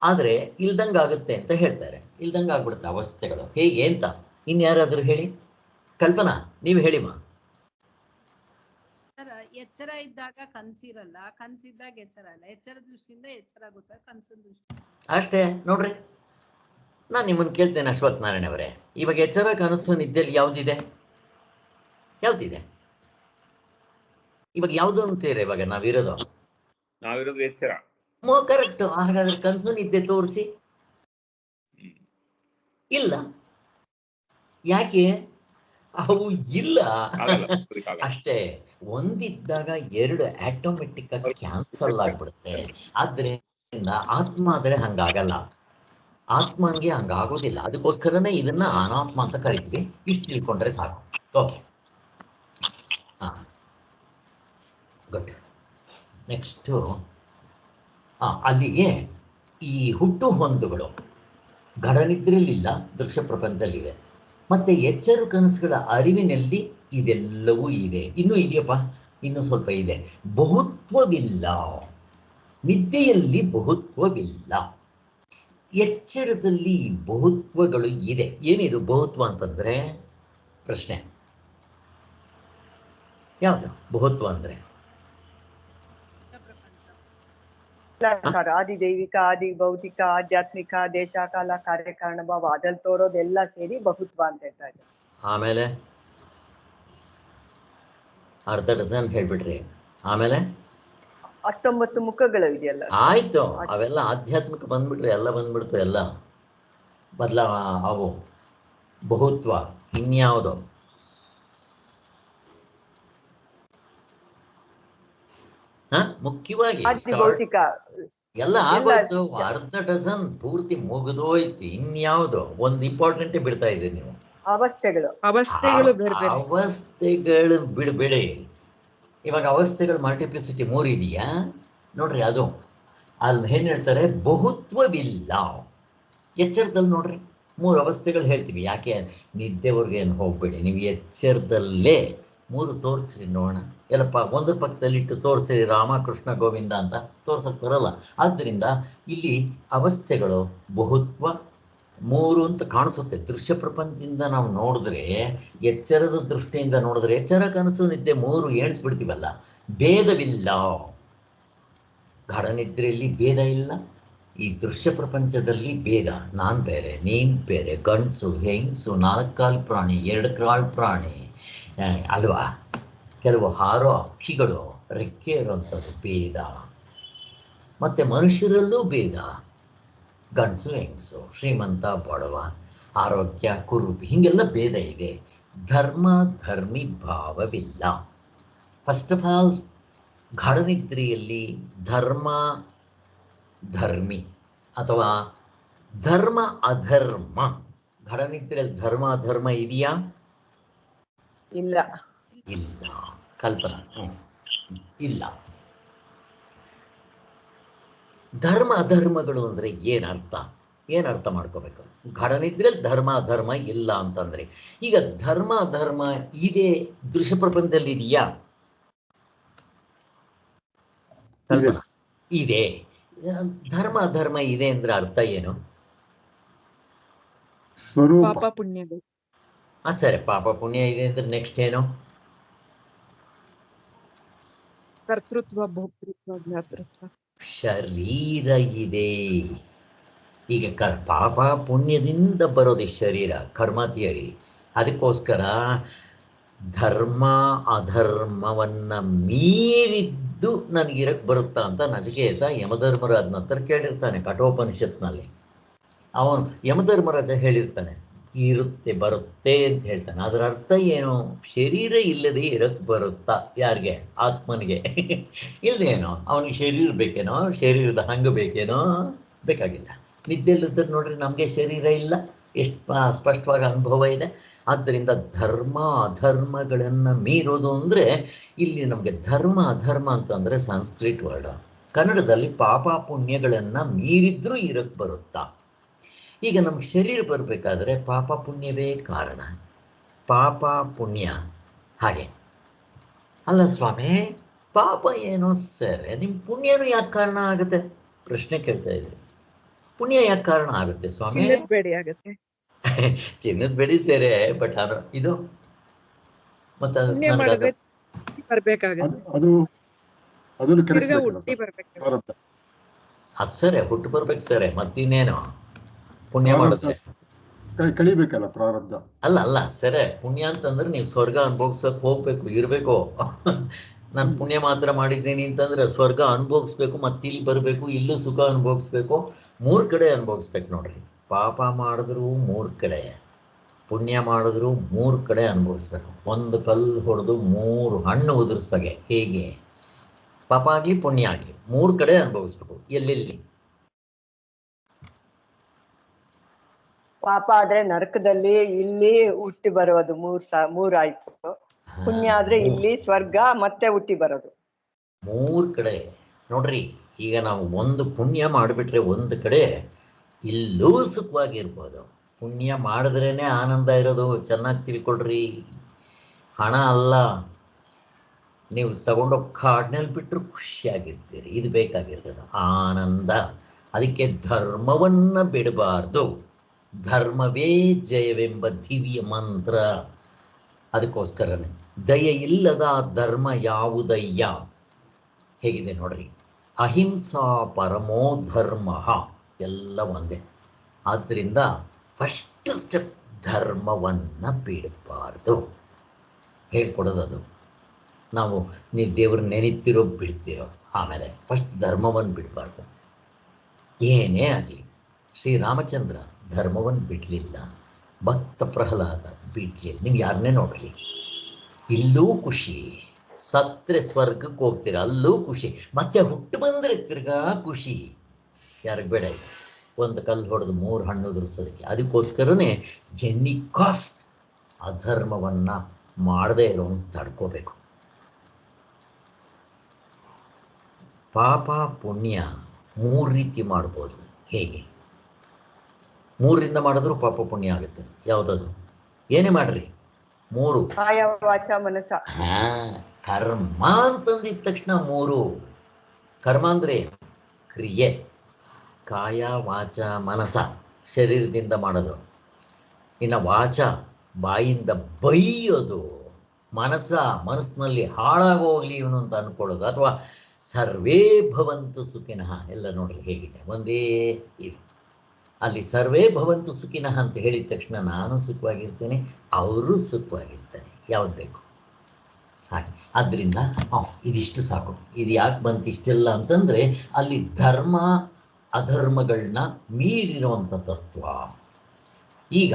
ಆದರೆ ಇಲ್ದಂಗ ಆಗುತ್ತೆ ಅಂತ ಹೇಳ್ತಾರೆ. ಇಲ್ದಂಗ ಆಗ್ಬಿಡುತ್ತೆ ಅವಸ್ಥೆಗಳು. ಹೇಗೆ ಅಂತ ಇನ್ಯಾರಾದ್ರೂ ಹೇಳಿ. ಕಲ್ಪನಾ, ನೀವು ಹೇಳಿಮ್ಮ. ಎಚ್ಚರ ಇದ್ದಾಗ ಕನ್ಸಿರಲ್ಲ, ಕನ್ಸಿದ್ದಾಗ ಎಚ್ಚರ ಇಲ್ಲ, ಎಚ್ಚರ ದೃಷ್ಟಿಯಿಂದ ಎಚ್ಚರ ಆಗುತ್ತೆ, ಕನ್ಸಿನ ದೃಷ್ಟಿ ಅಷ್ಟೇ ನೋಡ್ರಿ. ನಾನು ನಿಮ್ಮನ್ನು ಕೇಳ್ತೇನೆ ಅಶ್ವತ್ಥನಾರಾಯಣ ಅವರೇ, ಇವಾಗ ಎಚ್ಚರ, ಕನಸು, ನಿದ್ದೆಯಲ್ಲಿ ಯಾವ್ದಿದೆ? ಯಾವ್ದಿದೆ ಇವಾಗ? ಯಾವ್ದು ಅಂತೀರ ಇವಾಗ ನಾವಿರೋದು? ನಾವಿರೋದು ಎಚ್ಚರ. ಕರೆಕ್ಟ್. ಹಾಗಾದ್ರೆ ಕನಸು ನಿದ್ದೆ ತೋರಿಸಿ. ಇಲ್ಲ. ಯಾಕೆ? ಅವು ಇಲ್ಲ. ಅಷ್ಟೇ. ಒಂದಿದ್ದಾಗ ಎರಡು ಆಟೋಮೆಟಿಕ್ ಆಗಿ ಕ್ಯಾನ್ಸಲ್ ಆಗ್ಬಿಡುತ್ತೆ. ಆದ್ರಿಂದ ಆತ್ಮ ಆದರೆ ಹಂಗಾಗಲ್ಲ, ಆತ್ಮನ್ಗೆ ಹಂಗಾಗೋದಿಲ್ಲ. ಅದಕ್ಕೋಸ್ಕರನೇ ಇದನ್ನ ಅನಾತ್ಮ ಅಂತ ಕರಿತೀವಿ. ಇಷ್ಟು ತಿಳ್ಕೊಂಡ್ರೆ ಸಾಕು. ಓಕೆ, ಹಾ, ಗುಡ್. ನೆಕ್ಸ್ಟು ಅಲ್ಲಿಗೆ ಈ ಹುಟ್ಟು ಹೊಂದುಗಳು ಘಡನಿದ್ರೆಯಲ್ಲಿಲ್ಲ, ದೃಶ್ಯ ಪ್ರಪಂಚದಲ್ಲಿದೆ. ಮತ್ತೆ ಎಚ್ಚರ ಕನಸುಗಳ ಅರಿವಿನಲ್ಲಿ ಇದೆಲ್ಲವೂ ಇದೆ. ಇನ್ನೂ ಇದೆಯಪ್ಪ, ಇನ್ನೂ ಸ್ವಲ್ಪ ಇದೆ. ಬಹುತ್ವವಿಲ್ಲ, ನಿದ್ದೆಯಲ್ಲಿ ಬಹುತ್ವವಿಲ್ಲ, ಎಚ್ಚರದಲ್ಲಿ ಬಹುತ್ವಗಳು ಇದೆ. ಏನಿದು ಬಹುತ್ವ ಅಂತಂದ್ರೆ? ಪ್ರಶ್ನೆ ಯಾವುದು ಬಹುತ್ವ ಅಂದ್ರೆ? ಸರ್, ಆದಿ ದೈವಿಕ, ಆದಿ ಭೌತಿಕ, ಆಧ್ಯಾತ್ಮಿಕ, ದೇಶ, ಕಾಲ, ಕಾರ್ಯಕಾರಣ ಭಾವ, ಅದ್ರಲ್ಲಿ ತೋರೋದೆಲ್ಲ ಸೇರಿ ಬಹುತ್ವ ಅಂತ ಹೇಳ್ತಾ ಇದ್ದಾರೆ. ಆಮೇಲೆ ಅರ್ಧ ಡಜನ್ ಹೇಳ್ಬಿಟ್ರಿ. ಆಮೇಲೆ 19 ಮುಖಗಳು ಇದೆಯಲ್ಲ. ಆಯ್ತು, ಅವೆಲ್ಲ ಆಧ್ಯಾತ್ಮಿಕ ಬಂದ್ಬಿಟ್ರಿ, ಎಲ್ಲ ಬಂದ್ಬಿಡ್ತು, ಎಲ್ಲ ಅವು ಬಹುತ್ವ. ಇನ್ಯಾವುದು? ಮುಖ್ಯವಾಗಿ ಭೌತಿಕ ಎಲ್ಲ ಆಗೋಯ್ತು. ಅರ್ಧ ಡಜನ್ ಪೂರ್ತಿ ಮುಗಿದೋಯ್ತು. ಇನ್ಯಾವುದು? ಒಂದು ಇಂಪಾರ್ಟೆಂಟ್ ಬಿಡ್ತಾ ಇದ್ದೀರಿ ನೀವು. ಅವಸ್ಥೆಗಳು ಬಿಡಬೇಡಿ. ಇವಾಗ ಅವಸ್ಥೆಗಳು ಮಲ್ಟಿಪ್ಲಿಸಿಟಿ 3 ಇದೆಯಾ ನೋಡ್ರಿ. ಅದು ಅಲ್ಲಿ ಏನ್ ಹೇಳ್ತಾರೆ? ಬಹುತ್ವವಿಲ್ಲ. ಎಚ್ಚರದಲ್ಲಿ ನೋಡ್ರಿ 3 ಅವಸ್ಥೆಗಳು ಹೇಳ್ತೀವಿ. ಯಾಕೆ? ನಿದ್ದೆವರೆಗೆ ಏನು ಹೋಗ್ಬೇಡಿ, ನೀವು ಎಚ್ಚರದಲ್ಲೇ 3 ತೋರಿಸ್ರಿ ನೋಡೋಣ. ಎಲ್ಲಪ್ಪ ಒಂದ್ರ ಪಕ್ಕದಲ್ಲಿಟ್ಟು ತೋರಿಸ್ರಿ ರಾಮ ಕೃಷ್ಣ ಗೋವಿಂದ ಅಂತ ತೋರ್ಸಕ್ಕೆ ಬರಲ್ಲ. ಆದ್ದರಿಂದ ಇಲ್ಲಿ ಅವಸ್ಥೆಗಳು ಬಹುತ್ವ 3 ಅಂತ ಕಾಣಿಸುತ್ತೆ. ದೃಶ್ಯ ಪ್ರಪಂಚದಿಂದ ನಾವು ನೋಡಿದ್ರೆ, ಎಚ್ಚರದ ದೃಷ್ಟಿಯಿಂದ ನೋಡಿದ್ರೆ, ಎಚ್ಚರ ಕನಸು ನಿದ್ದೆ 3 ಎಣಿಸ್ಬಿಡ್ತೀವಲ್ಲ. ಭೇದವಿಲ್ಲ. ಗಾಢನಿದ್ರೆಯಲ್ಲಿ ಭೇದ ಇಲ್ಲ, ಈ ದೃಶ್ಯ ಪ್ರಪಂಚದಲ್ಲಿ ಭೇದ. ನಾನು ಬೇರೆ, ನೀನು ಬೇರೆ, ಗಂಡಸು ಹೆಂಗಸು, 4 ಕಾಲು ಪ್ರಾಣಿ, 2 ಕಾಲು ಪ್ರಾಣಿ ಅಲ್ವಾ? ಕೆಲವು ಹಾರೋ ಅಕ್ಷಿಗಳು, ರೆಕ್ಕೆ ಇರುವಂಥದ್ದು ಭೇದ. ಮತ್ತು ಮನುಷ್ಯರಲ್ಲೂ ಭೇದ. ಗಂಡಸು ಹೆಂಗಸು, ಶ್ರೀಮಂತ ಬಡವ, ಆರೋಗ್ಯ ಕುರುಬಿ, ಹೀಗೆಲ್ಲ ಭೇದ ಇದೆ. ಧರ್ಮ ಧರ್ಮಿ ಭಾವವಿಲ್ಲ. ಫಸ್ಟ್ ಆಫ್ ಆಲ್ ಗಾಢನಿದ್ರೆಯಲ್ಲಿ ಧರ್ಮ ಧರ್ಮಿ ಅಥವಾ ಧರ್ಮ ಅಧರ್ಮ, ಗಾಢನಿದ್ರೆಯಲ್ಲಿ ಧರ್ಮ ಅಧರ್ಮ ಇದೆಯಾ? ಇಲ್ಲ. ಇಲ್ಲ. ಕಲ್ಪನಾ ಇಲ್ಲ. ಧರ್ಮ ಅಧರ್ಮಗಳು ಅಂದರೆ ಏನರ್ಥ? ಏನರ್ಥ ಮಾಡ್ಕೋಬೇಕು? ಗಾಢನಿದ್ರೆಯಲ್ಲಿ ಧರ್ಮ ಅಧರ್ಮ ಇಲ್ಲ ಅಂತಂದ್ರೆ, ಈಗ ಧರ್ಮ ಅಧರ್ಮ ಇದೆ ದೃಶ್ಯ ಪ್ರಪಂಚದಲ್ಲಿ ಇದೆಯಾ? ಕಲ್ಪನಾ ಇದೆ. ಧರ್ಮ ಅಧರ್ಮ ಇದೆ ಅಂದ್ರೆ ಅರ್ಥ ಏನು? ಸ್ವರೂಪ. ಪಾಪ ಪುಣ್ಯಗಳು. ಸರಿ, ಪಾಪ ಪುಣ್ಯ ಇದೆ ಅಂದ್ರೆ ನೆಕ್ಸ್ಟ್ ಏನು? ಕರ್ತೃತ್ವ, ಭೋಕ್ತೃತ್ವ, ಜ್ಞಾತೃತ್ವ. ಶರೀರ ಇದೆ. ಈಗ ಪಾಪ ಪುಣ್ಯದಿಂದ ಬರೋದು ಶರೀರ, ಕರ್ಮ ಥಿಯರಿ. ಅದಕ್ಕೋಸ್ಕರ ಧರ್ಮ ಅಧರ್ಮವನ್ನ ಮೀರಿದ್ದು ನನಗಿರಕ್ಕೆ ಬರುತ್ತಾ ಅಂತ ನಚಿಕೇತ ಯಮಧರ್ಮರಾಜನ ಹತ್ರ ಕೇಳಿರ್ತಾನೆ ಕಠೋಪನಿಷತ್ನಲ್ಲಿ. ಅವನು ಯಮಧರ್ಮರಾಜ ಹೇಳಿರ್ತಾನೆ ಇರುತ್ತೆ ಬರುತ್ತೆ ಅಂತ ಹೇಳ್ತಾನೆ. ಅದರ ಅರ್ಥ ಏನು? ಶರೀರ ಇಲ್ಲದೆ ಇರಕ್ಕೆ ಬರುತ್ತಾ? ಯಾರಿಗೆ? ಆತ್ಮನಿಗೆ. ಇಲ್ಲದೇನೋ ಅವನಿಗೆ ಶರೀರ ಬೇಕೇನೋ? ಶರೀರದ ಹಂಗೆ ಬೇಕೇನೋ? ಬೇಕಾಗಿಲ್ಲ. ನಿದ್ದೆಲ್ಲಿದ್ದರೆ ನೋಡ್ರಿ ನಮಗೆ ಶರೀರ ಇಲ್ಲ, ಎಷ್ಟು ಸ್ಪಷ್ಟವಾಗಿ ಅನುಭವ ಇದೆ. ಆದ್ದರಿಂದ ಧರ್ಮ ಅಧರ್ಮಗಳನ್ನು ಮೀರೋದು ಅಂದರೆ ಇಲ್ಲಿ ನಮಗೆ ಧರ್ಮ ಅಧರ್ಮ ಅಂತಂದರೆ ಸಂಸ್ಕೃತ್ ವರ್ಡ್. ಕನ್ನಡದಲ್ಲಿ ಪಾಪ ಪುಣ್ಯಗಳನ್ನು ಮೀರಿದ್ರೂ ಇರಕ್ಕೆ ಬರುತ್ತಾ? ಈಗ ನಮ್ಗೆ ಶರೀರ ಬರಬೇಕಾದ್ರೆ ಪಾಪ ಪುಣ್ಯವೇ ಕಾರಣ. ಪಾಪ ಪುಣ್ಯ ಹಾಗೆ ಅಲ್ಲ ಸ್ವಾಮಿ. ಪಾಪ ಏನೋ ಸರಿ, ನಿಮ್ಮ ಪುಣ್ಯನೂ ಯಾಕೆ ಕಾರಣ ಆಗುತ್ತೆ? ಪ್ರಶ್ನೆ ಕೇಳ್ತಾ ಇದ್ದೀವಿ. ಪುಣ್ಯ ಯಾಕೆ ಕಾರಣ ಆಗುತ್ತೆ ಸ್ವಾಮಿ? ಚಿನ್ನದ ಬೇಡಿ ಆಗುತ್ತೆ. ಚಿನ್ನದ ಬೇಡಿ ಸೇರೆ, ಬಟ್ ಇದು ಮತ್ತೆ ಪುಣ್ಯ ಮಾಡಿದ್ರೆ ಬರ್ಬೇಕಾಗತ್ತೆ. ಅದನ್ನು ತಿರ್ಗಾ ಹುಟ್ಟಿ ಬರ್ಬೇಕಾಗತ್ತೆ. ಅದು ಸರಿ, ಹುಟ್ಟು ಬರ್ಬೇಕು ಸರಿ. ಮತ್ತಿನ್ನೇನು ಪುಣ್ಯ ಮಾಡಿದ್ರೆ ಕಳಿಬೇಕಲ್ಲ ಪ್ರಾರಬ್ಧ. ಅಲ್ಲ ಸರಿ. ಪುಣ್ಯ ಅಂತಂದ್ರೆ ನೀವು ಸ್ವರ್ಗ ಅನುಭವಿಸಕ್ಕೆ ಹೋಗ್ಬೇಕು, ಇರಬೇಕು. ನಾನು ಪುಣ್ಯ ಮಾತ್ರ ಮಾಡಿದ್ದೀನಿ ಅಂತಂದ್ರೆ ಸ್ವರ್ಗ ಅನುಭವಿಸ್ಬೇಕು, ಮತ್ತೆ ಇಲ್ಲಿ ಬರಬೇಕು, ಇಲ್ಲೂ ಸುಖ ಅನುಭವಿಸ್ಬೇಕು, 3 ಕಡೆ ಅನುಭವಿಸ್ಬೇಕು ನೋಡ್ರಿ. ಪಾಪ ಮಾಡಿದ್ರು 3 ಕಡೆ, ಪುಣ್ಯ ಮಾಡಿದ್ರು 3 ಕಡೆ ಅನುಭವಿಸ್ಬೇಕು. ಒಂದು ಕಲ್ಲು ಹೊಡೆದು 3 ಹಣ್ಣು ಉದುರ್ಸಗೆ ಹೇಗೆ? ಪಾಪ ಆಗಲಿ ಪುಣ್ಯ ಆಗಲಿ 3 ಕಡೆ ಅನುಭವಿಸ್ಬೇಕು. ಎಲ್ಲೆಲ್ಲಿ? ಪಾಪ ಆದ್ರೆ ನರಕದಲ್ಲಿ, ಇಲ್ಲಿ ಹುಟ್ಟಿ ಬರೋದು 3 ಆಯ್ತು. ಪುಣ್ಯ ಆದ್ರೆ ಇಲ್ಲಿ ಸ್ವರ್ಗ, ಮತ್ತೆ ಹುಟ್ಟಿ ಬರೋದು. 3 ಕಡೆ ನೋಡ್ರಿ. ಈಗ ನಾವು ಒಂದು ಪುಣ್ಯ ಮಾಡಿಬಿಟ್ರೆ ಒಂದು ಕಡೆ ಇಲ್ಲೂ ಸುಖವಾಗಿರ್ಬೋದು. ಪುಣ್ಯ ಮಾಡಿದ್ರೇ ಆನಂದ ಇರೋದು. ಚೆನ್ನಾಗಿ ತಿಳ್ಕೊಳ್ರಿ. ಹಣ ಅಲ್ಲ, ನೀವು ತಗೊಂಡೋಗಿ ಕಾಡಿನಲ್ಲಿ ಬಿಟ್ಟರು ಖುಷಿಯಾಗಿರ್ತೀರಿ. ಇದು ಬೇಕಾಗಿರೋದು ಆನಂದ. ಅದಕ್ಕೆ ಧರ್ಮವನ್ನು ಬಿಡಬಾರ್ದು. ಧರ್ಮವೇ ಜಯವೆಂಬ ದಿವ್ಯ ಮಂತ್ರ. ಅದಕ್ಕೋಸ್ಕರನೇ ದಯೆ ಇಲ್ಲದ ಧರ್ಮ ಯಾವುದಯ್ಯ? ಹೇಗಿದೆ ನೋಡ್ರಿ. ಅಹಿಂಸಾ ಪರಮೋ ಧರ್ಮ, ಎಲ್ಲ ಒಂದೇ. ಆದ್ದರಿಂದ ಫಸ್ಟ್ ಸ್ಟೆಪ್ ಧರ್ಮವನ್ನು ಬಿಡಬಾರ್ದು ಹೇಳ್ಕೊಡೋದು. ಅದು ನಾವು ನೀವು ದೇವ್ರ ನೆನೀತಿರೋ ಬಿಡ್ತಿರೋ, ಆಮೇಲೆ ಫಸ್ಟ್ ಧರ್ಮವನ್ನು ಬಿಡಬಾರ್ದು. ಏನೇ ಆಗಲಿ, ಶ್ರೀರಾಮಚಂದ್ರ ಧರ್ಮವನ್ನು ಬಿಡಲಿಲ್ಲ, ಭಕ್ತ ಪ್ರಹ್ಲಾದ ಬಿಡಲಿಲ್ಲ. ನೀವು ಯಾರನ್ನೇ ನೋಡಲಿ, ಇಲ್ಲೂ ಖುಷಿ. ಸತ್ರೆ ಸ್ವರ್ಗಕ್ಕೆ ಹೋಗ್ತೀರ, ಅಲ್ಲೂ ಖುಷಿ. ಮತ್ತೆ ಹುಟ್ಟು ಬಂದರೆ ತಿರ್ಗಾ ಖುಷಿ. ಯಾರಿಗೆ ಬೇಡ ಇದೆ ಒಂದು ಕಲ್ಲು ಹೊಡೆದು 3 ಹಣ್ಣು ಉದುರಿಸೋದಕ್ಕೆ? ಅದಕ್ಕೋಸ್ಕರನೇ ಎನಿ ಕಾಸ್ಟ್ ಅಧರ್ಮವನ್ನು ಮಾಡದೇ ಇರೋನು ತಡ್ಕೋಬೇಕು. ಪಾಪ ಪುಣ್ಯ 3 ರೀತಿ ಮಾಡ್ಬೋದು. ಹೇಗೆ? 3ರಿಂದ ಮಾಡಿದ್ರೂ ಪಾಪ ಪುಣ್ಯ ಆಗುತ್ತೆ. ಯಾವುದದು? ಏನೇ ಮಾಡ್ರಿ 3. ಕಾಯ ವಾಚ ಮನಸ. ಕರ್ಮ ಅಂತಂದಿದ ತಕ್ಷಣ 3. ಕರ್ಮ ಅಂದರೆ ಕ್ರಿಯೆ. ಕಾಯ ವಾಚ ಮನಸ ಶರೀರದಿಂದ ಮಾಡೋದು. ಇನ್ನು ವಾಚ ಬಾಯಿಂದ ಬೈಯೋದು. ಮನಸ್ಸಿನಲ್ಲಿ ಹಾಳಾಗೋಗ್ಲಿ ಇವನು ಅಂತ ಅಂದ್ಕೊಳ್ಳೋದು. ಅಥವಾ ಸರ್ವೇ ಭವಂತು ಸುಖಿನಃ. ಎಲ್ಲ ನೋಡ್ರಿ ಹೇಗಿದೆ, ಒಂದೇ ಇದು. ಅಲ್ಲಿ ಸರ್ವೇ ಭವಂತು ಸುಖಿನಃ ಅಂತ ಹೇಳಿದ ತಕ್ಷಣ ನಾನು ಸುಖವಾಗಿರ್ತೇನೆ, ಅವರು ಸುಖವಾಗಿರ್ತಾರೆ. ಯಾವ್ದು ಬೇಕು ಹಾಗೆ. ಆದ್ದರಿಂದ ಇದಿಷ್ಟು ಸಾಕು. ಇದು ಯಾಕೆ ಬಂತು ಇಷ್ಟೆಲ್ಲ ಅಂತಂದರೆ ಅಲ್ಲಿ ಧರ್ಮ ಅಧರ್ಮಗಳನ್ನ ಮೀರಿರುವಂಥ ತತ್ವ. ಈಗ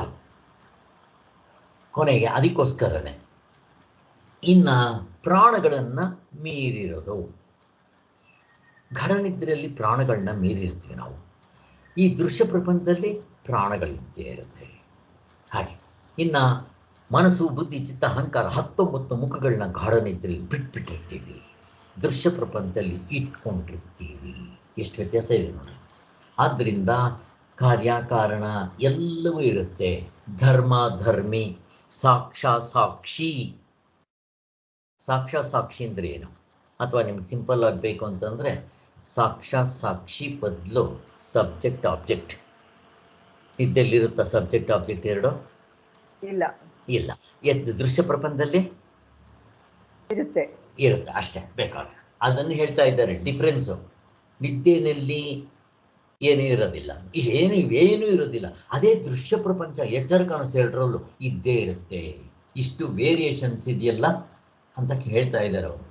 ಕೊನೆಗೆ ಅದಕ್ಕೋಸ್ಕರನೇ ಇನ್ನ ಪ್ರಾಣಗಳನ್ನ ಮೀರಿರೋದು. ಘಡನಿದ್ರೆಯಲ್ಲಿ ಪ್ರಾಣಗಳನ್ನ ಮೀರಿರ್ತೀವಿ ನಾವು. ಈ ದೃಶ್ಯ ಪ್ರಪಂಚದಲ್ಲಿ ಪ್ರಾಣಗಳಿದ್ದೇ ಇರುತ್ತೆ. ಹಾಗೆ ಇನ್ನ ಮನಸ್ಸು, ಬುದ್ಧಿ, ಚಿತ್ತ, ಅಹಂಕಾರ 19 ಮುಖಗಳನ್ನ ಗಾಢನಿದ್ರೆಯಲ್ಲಿ ಬಿಟ್ಬಿಟ್ಟಿರ್ತೀವಿ, ದೃಶ್ಯ ಪ್ರಪಂಚದಲ್ಲಿ ಇಟ್ಕೊಂಡಿರ್ತೀವಿ. ಎಷ್ಟು ವ್ಯತ್ಯಾಸ ಇದೆ ನೋಡಿ. ಆದ್ದರಿಂದ ಕಾರ್ಯಕಾರಣ ಎಲ್ಲವೂ ಇರುತ್ತೆ. ಧರ್ಮ, ಧರ್ಮಿ, ಸಾಕ್ಷಿ. ಸಾಕ್ಷಿ ಅಂದ್ರೆ ಏನು? ಅಥವಾ ನಿಮ್ಗೆ ಸಿಂಪಲ್ ಆಗಬೇಕು ಅಂತಂದ್ರೆ ಸಾಕ್ಷಿ ಬದಲು ಸಬ್ಜೆಕ್ಟ್ ಆಬ್ಜೆಕ್ಟ್. ಇದ್ದೆಲ್ಲಿರುತ್ತಾ ಸಬ್ಜೆಕ್ಟ್ ಆಬ್ಜೆಕ್ಟ್ ಎರಡು? ಇಲ್ಲ. ದೃಶ್ಯ ಪ್ರಪಂಚದಲ್ಲಿ ಇರುತ್ತೆ ಅಷ್ಟೇ. ಬೇಕಾದ್ರೆ ಅದನ್ನು ಹೇಳ್ತಾ ಇದ್ದಾರೆ ಡಿಫ್ರೆನ್ಸು. ನಿದ್ದೆಯಲ್ಲಿ ಏನೂ ಇರೋದಿಲ್ಲ, ಏನೂ ಇರೋದಿಲ್ಲ. ಅದೇ ದೃಶ್ಯ ಪ್ರಪಂಚ ಎಚ್ಚರ ಕನಸು ಎರಡರಲ್ಲೂ ಇದ್ದೇ ಇರುತ್ತೆ. ಇಷ್ಟು ವೇರಿಯೇಷನ್ಸ್ ಇದೆಯಲ್ಲ ಅಂತ ಹೇಳ್ತಾ ಇದ್ದಾರೆ ಅವರು.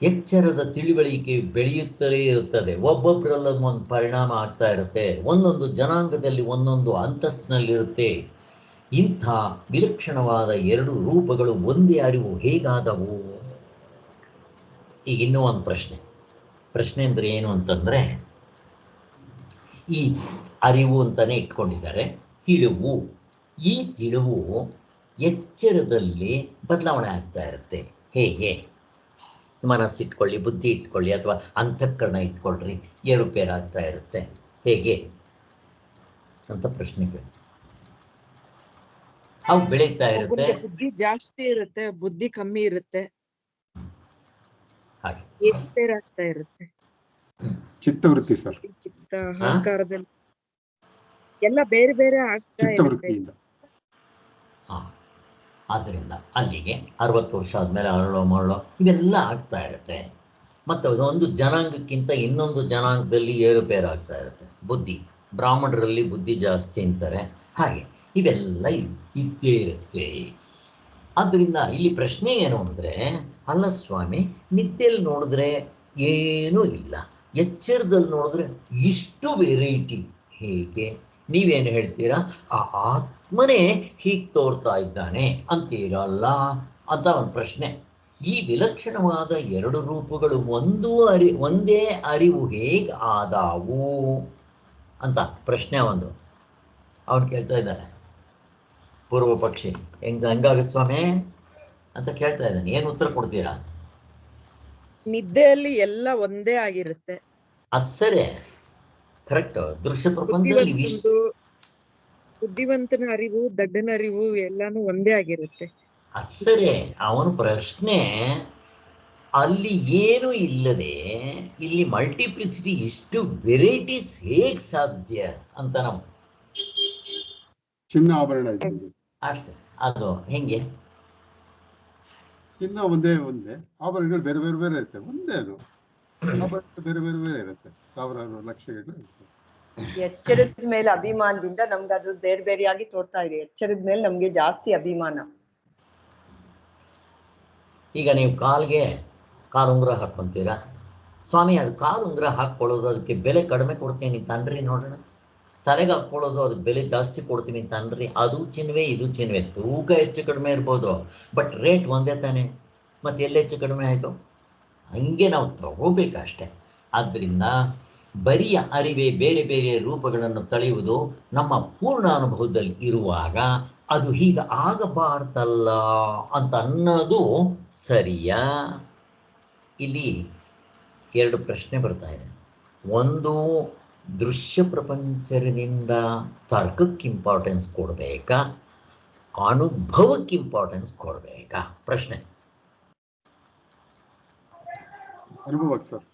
ಎಚ್ಚರದ ತಿಳುವಳಿಕೆ ಬೆಳೆಯುತ್ತಲೇ ಇರುತ್ತದೆ. ಒಬ್ಬೊಬ್ಬರಲ್ಲ ಒಂದು ಪರಿಣಾಮ ಆಗ್ತಾ ಇರುತ್ತೆ. ಒಂದೊಂದು ಜನಾಂಗದಲ್ಲಿ ಒಂದೊಂದು ಅಂತಸ್ತಿನಲ್ಲಿರುತ್ತೆ. ಇಂಥ ವಿಲಕ್ಷಣವಾದ ಎರಡು ರೂಪಗಳು ಒಂದೇ ಅರಿವು ಹೇಗಾದವು? ಈಗ ಇನ್ನೂ ಒಂದು ಪ್ರಶ್ನೆ ಅಂದರೆ ಏನು ಅಂತಂದರೆ, ಈ ಅರಿವು ಅಂತಾನೆ ಇಟ್ಕೊಂಡಿದ್ದಾರೆ, ತಿಳಿವು. ಈ ತಿಳಿವು ಎಚ್ಚರದಲ್ಲಿ ಬದಲಾವಣೆ ಆಗ್ತಾ ಇರುತ್ತೆ. ಹೇಗೆ? ಮನಸ್ಸಿಟ್ಕೊಳ್ಳಿ, ಬುದ್ಧಿ ಇಟ್ಕೊಳ್ಳಿ, ಅಥವಾ ಅಂತಃಕರಣ ಇಟ್ಕೊಳ್ರಿ, ಏರುಪೇರಾಗ್ತಾ ಇರುತ್ತೆ. ಹೇಗೆ ಅಂತ ಪ್ರಶ್ನೆ ಕೇಳಿ. ಅವು ಬೆಳೀತಾ ಇರುತ್ತೆ. ಬುದ್ಧಿ ಜಾಸ್ತಿ ಇರುತ್ತೆ, ಬುದ್ಧಿ ಕಮ್ಮಿ ಇರುತ್ತೆ, ಹಾಗೆ ಏರುಪೇರಾಗ್ತಾ ಇರುತ್ತೆ. ಚಿತ್ತವೃತ್ತಿ ಸರ್, ಚಿತ್ತ, ಅಹಂಕಾರದಲ್ಲಿ ಎಲ್ಲ ಬೇರೆ ಬೇರೆ ಆಗ್ತಾ ಇರುತ್ತೆ. ಚಿತ್ತವೃತ್ತಿಯಿಂದ. ಆದ್ದರಿಂದ ಅಲ್ಲಿಗೆ 60 ವರ್ಷ ಆದಮೇಲೆ ಅರಳೋ ಮರಳೋ ಇವೆಲ್ಲ ಆಗ್ತಾ ಇರುತ್ತೆ. ಮತ್ತು ಒಂದು ಜನಾಂಗಕ್ಕಿಂತ ಇನ್ನೊಂದು ಜನಾಂಗದಲ್ಲಿ ಏರುಪೇರಾಗ್ತಾ ಇರುತ್ತೆ. ಬುದ್ಧಿ, ಬ್ರಾಹ್ಮಣರಲ್ಲಿ ಬುದ್ಧಿ ಜಾಸ್ತಿ ಅಂತಾರೆ, ಹಾಗೆ ಇವೆಲ್ಲ ಇದ್ದೇ ಇರುತ್ತೆ. ಆದ್ದರಿಂದ ಇಲ್ಲಿ ಪ್ರಶ್ನೆ ಏನು ಅಂದರೆ, ಅಲ್ಲ ಸ್ವಾಮಿ, ನಿದ್ದೆಯಲ್ಲಿ ನೋಡಿದ್ರೆ ಏನೂ ಇಲ್ಲ, ಎಚ್ಚರದಲ್ಲಿ ನೋಡಿದ್ರೆ ಇಷ್ಟು ವೆರೈಟಿ ಹೇಗೆ? ನೀವೇನು ಹೇಳ್ತೀರಾ? ಆ ಆತ್ಮನೇ ಹೀಗೆ ತೋರ್ತಾ ಇದ್ದಾನೆ ಅಂತೀರಲ್ಲ ಅಂತ ಒಂದು ಪ್ರಶ್ನೆ. ಈ ವಿಲಕ್ಷಣವಾದ ಎರಡು ರೂಪಗಳು ಒಂದೇ ಅರಿವು ಹೇಗೆ ಆದಾವು ಅಂತ ಪ್ರಶ್ನೆ ಒಂದು ಅವನು ಕೇಳ್ತಾ ಇದ್ದಾನೆ. ಪೂರ್ವ ಪಕ್ಷಿ ಹಂಗಾಗ ಸ್ವಾಮಿ ಅಂತ ಕೇಳ್ತಾ ಇದ್ದಾನೆ. ಏನು ಉತ್ತರ ಕೊಡ್ತೀರಾ? ನಿದ್ದೆಯಲ್ಲಿ ಎಲ್ಲ ಒಂದೇ ಆಗಿರುತ್ತೆ. ಅಸರೇ ಕರೆಕ್ಟ್. ದೃಶ್ಯ ಪ್ರಪಂಚದಲ್ಲಿ ಬುದ್ಧಿವಂತನ ಅರಿವು, ದಡ್ಡನ ಅರಿವು ಎಲ್ಲಾನು ಒಂದೇ ಆಗಿರುತ್ತೆ. ಅಸರೇ ಅವನ ಪ್ರಶ್ನೆ. ಅಲ್ಲಿ ಏನು ಇಲ್ಲದೆ ಇಲ್ಲಿ ಮಲ್ಟಿಪ್ಲಿಸಿಟಿ, ಇಷ್ಟು ವೆರೈಟೀಸ್ ಹೇಗೆ ಸಾಧ್ಯ ಅಂತ ನಾವು ಚಿನ್ನ ಆಭರಣ ಇದೆ ಅಷ್ಟೇ. ಅದು ಹೆಂಗೆ? ಚಿನ್ನ ಒಂದೇ ಆಭರಣಗಳು ಬೇರೆ ಬೇರೆ ಬೇರೆ ಇರುತ್ತೆ. ಒಂದೇ ಅದು ಆಭರಣ ಬೇರೆ ಬೇರೆ ಬೇರೆ ಇರುತ್ತೆ, ಸಾವಿರಾರು ಲಕ್ಷಗಳು ಇರುತ್ತೆ. ಎಚ್ಚರದ ಮೇಲೆ ಅಭಿಮಾನದಿಂದ ನಮ್ಗೆ ಅದು ಬೇರೆ ಬೇರೆಯಾಗಿ ತೋರ್ತಾ ಇದೆ. ಎಚ್ಚರದ ಮೇಲೆ ನಮ್ಗೆ ಜಾಸ್ತಿ ಅಭಿಮಾನ. ಈಗ ನೀವು ಕಾಲುಂಗುರ ಹಾಕ್ಕೊಂತೀರಾ ಸ್ವಾಮಿ, ಅದು ಕಾಲುಂಗುರ ಹಾಕ್ಕೊಳ್ಳೋದು ಅದಕ್ಕೆ ಬೆಲೆ ಕಡಿಮೆ ಕೊಡ್ತೀನಿ ತನ್ರಿ ನೋಡೋಣ. ತಲೆಗೆ ಹಾಕ್ಕೊಳ್ಳೋದು ಅದಕ್ಕೆ ಬೆಲೆ ಜಾಸ್ತಿ ಕೊಡ್ತೀನಿ ತನ್ರಿ. ಅದು ಚಿನ್ನವೇ, ಇದು ಚಿನ್ನವೇ, ತೂಕ ಹೆಚ್ಚು ಕಡಿಮೆ ಇರ್ಬೋದು, ಬಟ್ ರೇಟ್ ಒಂದೇ ತಾನೆ. ಮತ್ತು ಎಲ್ಲಿ ಹೆಚ್ಚು ಕಡಿಮೆ ಆಯಿತು? ಹಂಗೆ ನಾವು ತಗೋಬೇಕಷ್ಟೆ. ಆದ್ದರಿಂದ ಬರಿಯ ಅರಿವೇ ಬೇರೆ ಬೇರೆ ರೂಪಗಳನ್ನು ತಳೆಯುವುದು ನಮ್ಮ ಪೂರ್ಣ ಅನುಭವದಲ್ಲಿ ಇರುವಾಗ ಅದು ಹೀಗೆ ಆಗಬಾರ್ದಲ್ಲ ಅಂತ ಅನ್ನೋದು ಸರಿಯಾ? ಇಲ್ಲಿ ಎರಡು ಪ್ರಶ್ನೆ ಬರ್ತಾ ಇದೆ. ಒಂದು, ದೃಶ್ಯ ಪ್ರಪಂಚದಿಂದ ತರ್ಕಕ್ಕೆ ಇಂಪಾರ್ಟೆನ್ಸ್ ಕೊಡಬೇಕಾ, ಅನುಭವಕ್ಕೆ ಇಂಪಾರ್ಟೆನ್ಸ್ ಕೊಡಬೇಕಾ? ಪ್ರಶ್ನೆ. ಅನುಭವಕ್ಕೆ ಸರ್,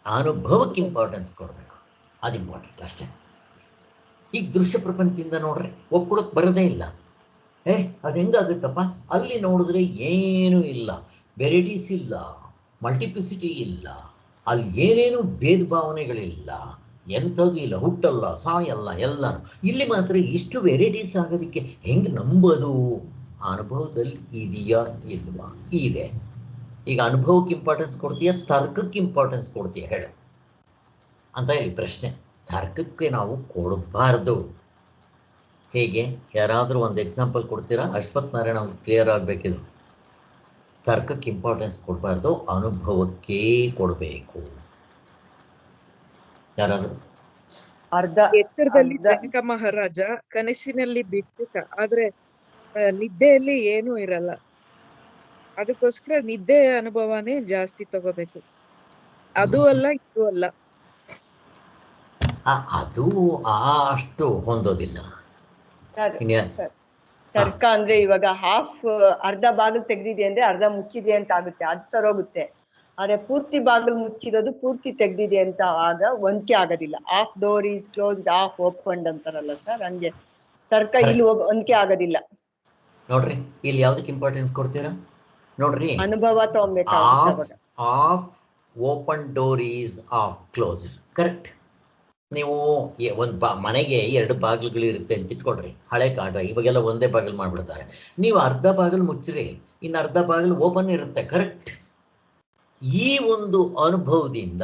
ಅನುಭವಕ್ಕೆ ಇಂಪಾರ್ಟೆನ್ಸ್ ಕೊಡಬೇಕು, ಅದು ಇಂಪಾರ್ಟೆಂಟ್ ಅಷ್ಟೇ. ಈಗ ದೃಶ್ಯ ಪ್ರಪಂಚದಿಂದ ನೋಡ್ರಿ ಒಪ್ಕೊಳಕ್ಕೆ ಬರೋದೇ ಇಲ್ಲ. ಅದು ಹೆಂಗಾಗುತ್ತಪ್ಪ? ಅಲ್ಲಿ ನೋಡಿದ್ರೆ ಏನೂ ಇಲ್ಲ, ವೆರೈಟೀಸ್ ಇಲ್ಲ, ಮಲ್ಟಿಪ್ಲಿಸಿಟಿ ಇಲ್ಲ, ಅಲ್ಲಿ ಏನೇನು ಭೇದ ಭಾವನೆಗಳಿಲ್ಲ, ಎಂಥದ್ದು ಇಲ್ಲ, ಹುಟ್ಟಲ್ಲ, ಸಾಯಲ್ಲ, ಎಲ್ಲನೂ. ಇಲ್ಲಿ ಮಾತ್ರ ಇಷ್ಟು ವೆರೈಟೀಸ್ ಆಗೋದಕ್ಕೆ ಹೆಂಗೆ ನಂಬೋದು? ಅನುಭವದಲ್ಲಿ ಇದೆಯಾ ಇಲ್ವಾ? ಇದೆ. ಈಗ ಅನುಭವಕ್ಕೆ ಇಂಪಾರ್ಟೆನ್ಸ್ ಕೊಡ್ತೀಯಾ, ತರ್ಕಕ್ಕೆ ಇಂಪಾರ್ಟೆನ್ಸ್ ಕೊಡ್ತೀಯಾ ಹೇಳು? ಅಂತ ಇಲ್ಲಿ ಪ್ರಶ್ನೆ. ತರ್ಕಕ್ಕೆ ನಾವು ಕೊಡಬಾರ್ದು. ಹೇಗೆ? ಯಾರಾದರೂ ಒಂದು ಎಕ್ಸಾಂಪಲ್ ಕೊಡ್ತೀರಾ? ಅಶ್ವಥ್ ನಾರಾಯಣ ಕ್ಲಿಯರ್ ಆಗಬೇಕಿದು. ತರ್ಕಕ್ಕೆ ಇಂಪಾರ್ಟೆನ್ಸ್ ಕೊಡಬಾರ್ದು, ಅನುಭವಕ್ಕೇ ಕೊಡಬೇಕು. ಯಾರಾದರೂ? ಎತ್ತರದಲ್ಲಿ ಜನಕ ಮಹಾರಾಜ ಕನಸಿನಲ್ಲಿ ಬಿಟ್ಟಿದ್ದ, ಆದ್ರೆ ನಿದ್ದೆಯಲ್ಲಿ ಏನೂ ಇರಲ್ಲ. ಅದಕ್ಕೋಸ್ಕರ ನಿದ್ದೆ ಅನುಭವನೇ ಜಾಸ್ತಿ ತಗೋಬೇಕು. ಅದು ಅಲ್ಲ ಇದು ಅಲ್ಲ. ಅದು ಅಷ್ಟು ಹೊಂದೋದಿಲ್ಲ. ತರ್ಕ ಅಂದ್ರೆ ಇವಾಗ ಅರ್ಧ ಬಾಗಿಲು ತೆಗ್ದಿದೆ ಅಂದ್ರೆ ಅರ್ಧ ಮುಚ್ಚಿದೆ ಅಂತ ಆಗುತ್ತೆ, ಅದು ಸರೋಗುತ್ತೆ. ಆದ್ರೆ ಪೂರ್ತಿ ಬಾಗಿಲು ಮುಚ್ಚಿರೋದು ಪೂರ್ತಿ ತೆಗ್ದಿದೆ ಅಂತ ಆಗ ಹೊಂದಿಕೆ ಆಗೋದಿಲ್ಲ. Half door is closed, half opened ಅಂತಾರಲ್ಲ ಸರ್, ಹಂಗೆ ತರ್ಕ ಇಲ್ಲಿ ಹೊಂದಿಕೆ ಆಗೋದಿಲ್ಲ. ನೋಡ್ರಿ, ಇಲ್ಲಿ ಯಾವ್ದಕ್ಕೆ ಇಂಪಾರ್ಟೆನ್ಸ್ ಕೊಡ್ತೀರಾ ನೋಡ್ರಿ? ಅನುಭವ ತಗೊಬೇಕಾಗುತ್ತೆ. Half open door is half closed. Correct. ನೀವು ಒಂದು ಮನೆಗೆ 2 ಬಾಗಿಲುಗಳು ಇರುತ್ತೆ ಅಂತ ಇಟ್ಕೊಳ್ರಿ. ಹಳೆ ಕಾಟ, ಇವಾಗೆಲ್ಲ ಒಂದೇ ಬಾಗಿಲು ಮಾಡಿಬಿಡ್ತಾರೆ. ನೀವು ಅರ್ಧ ಬಾಗಿಲು ಮುಚ್ಚ್ರಿ, ಇನ್ನು ಅರ್ಧ ಬಾಗಿಲು ಓಪನ್ ಇರುತ್ತೆ. ಕರೆಕ್ಟ್. ಈ ಒಂದು ಅನುಭವದಿಂದ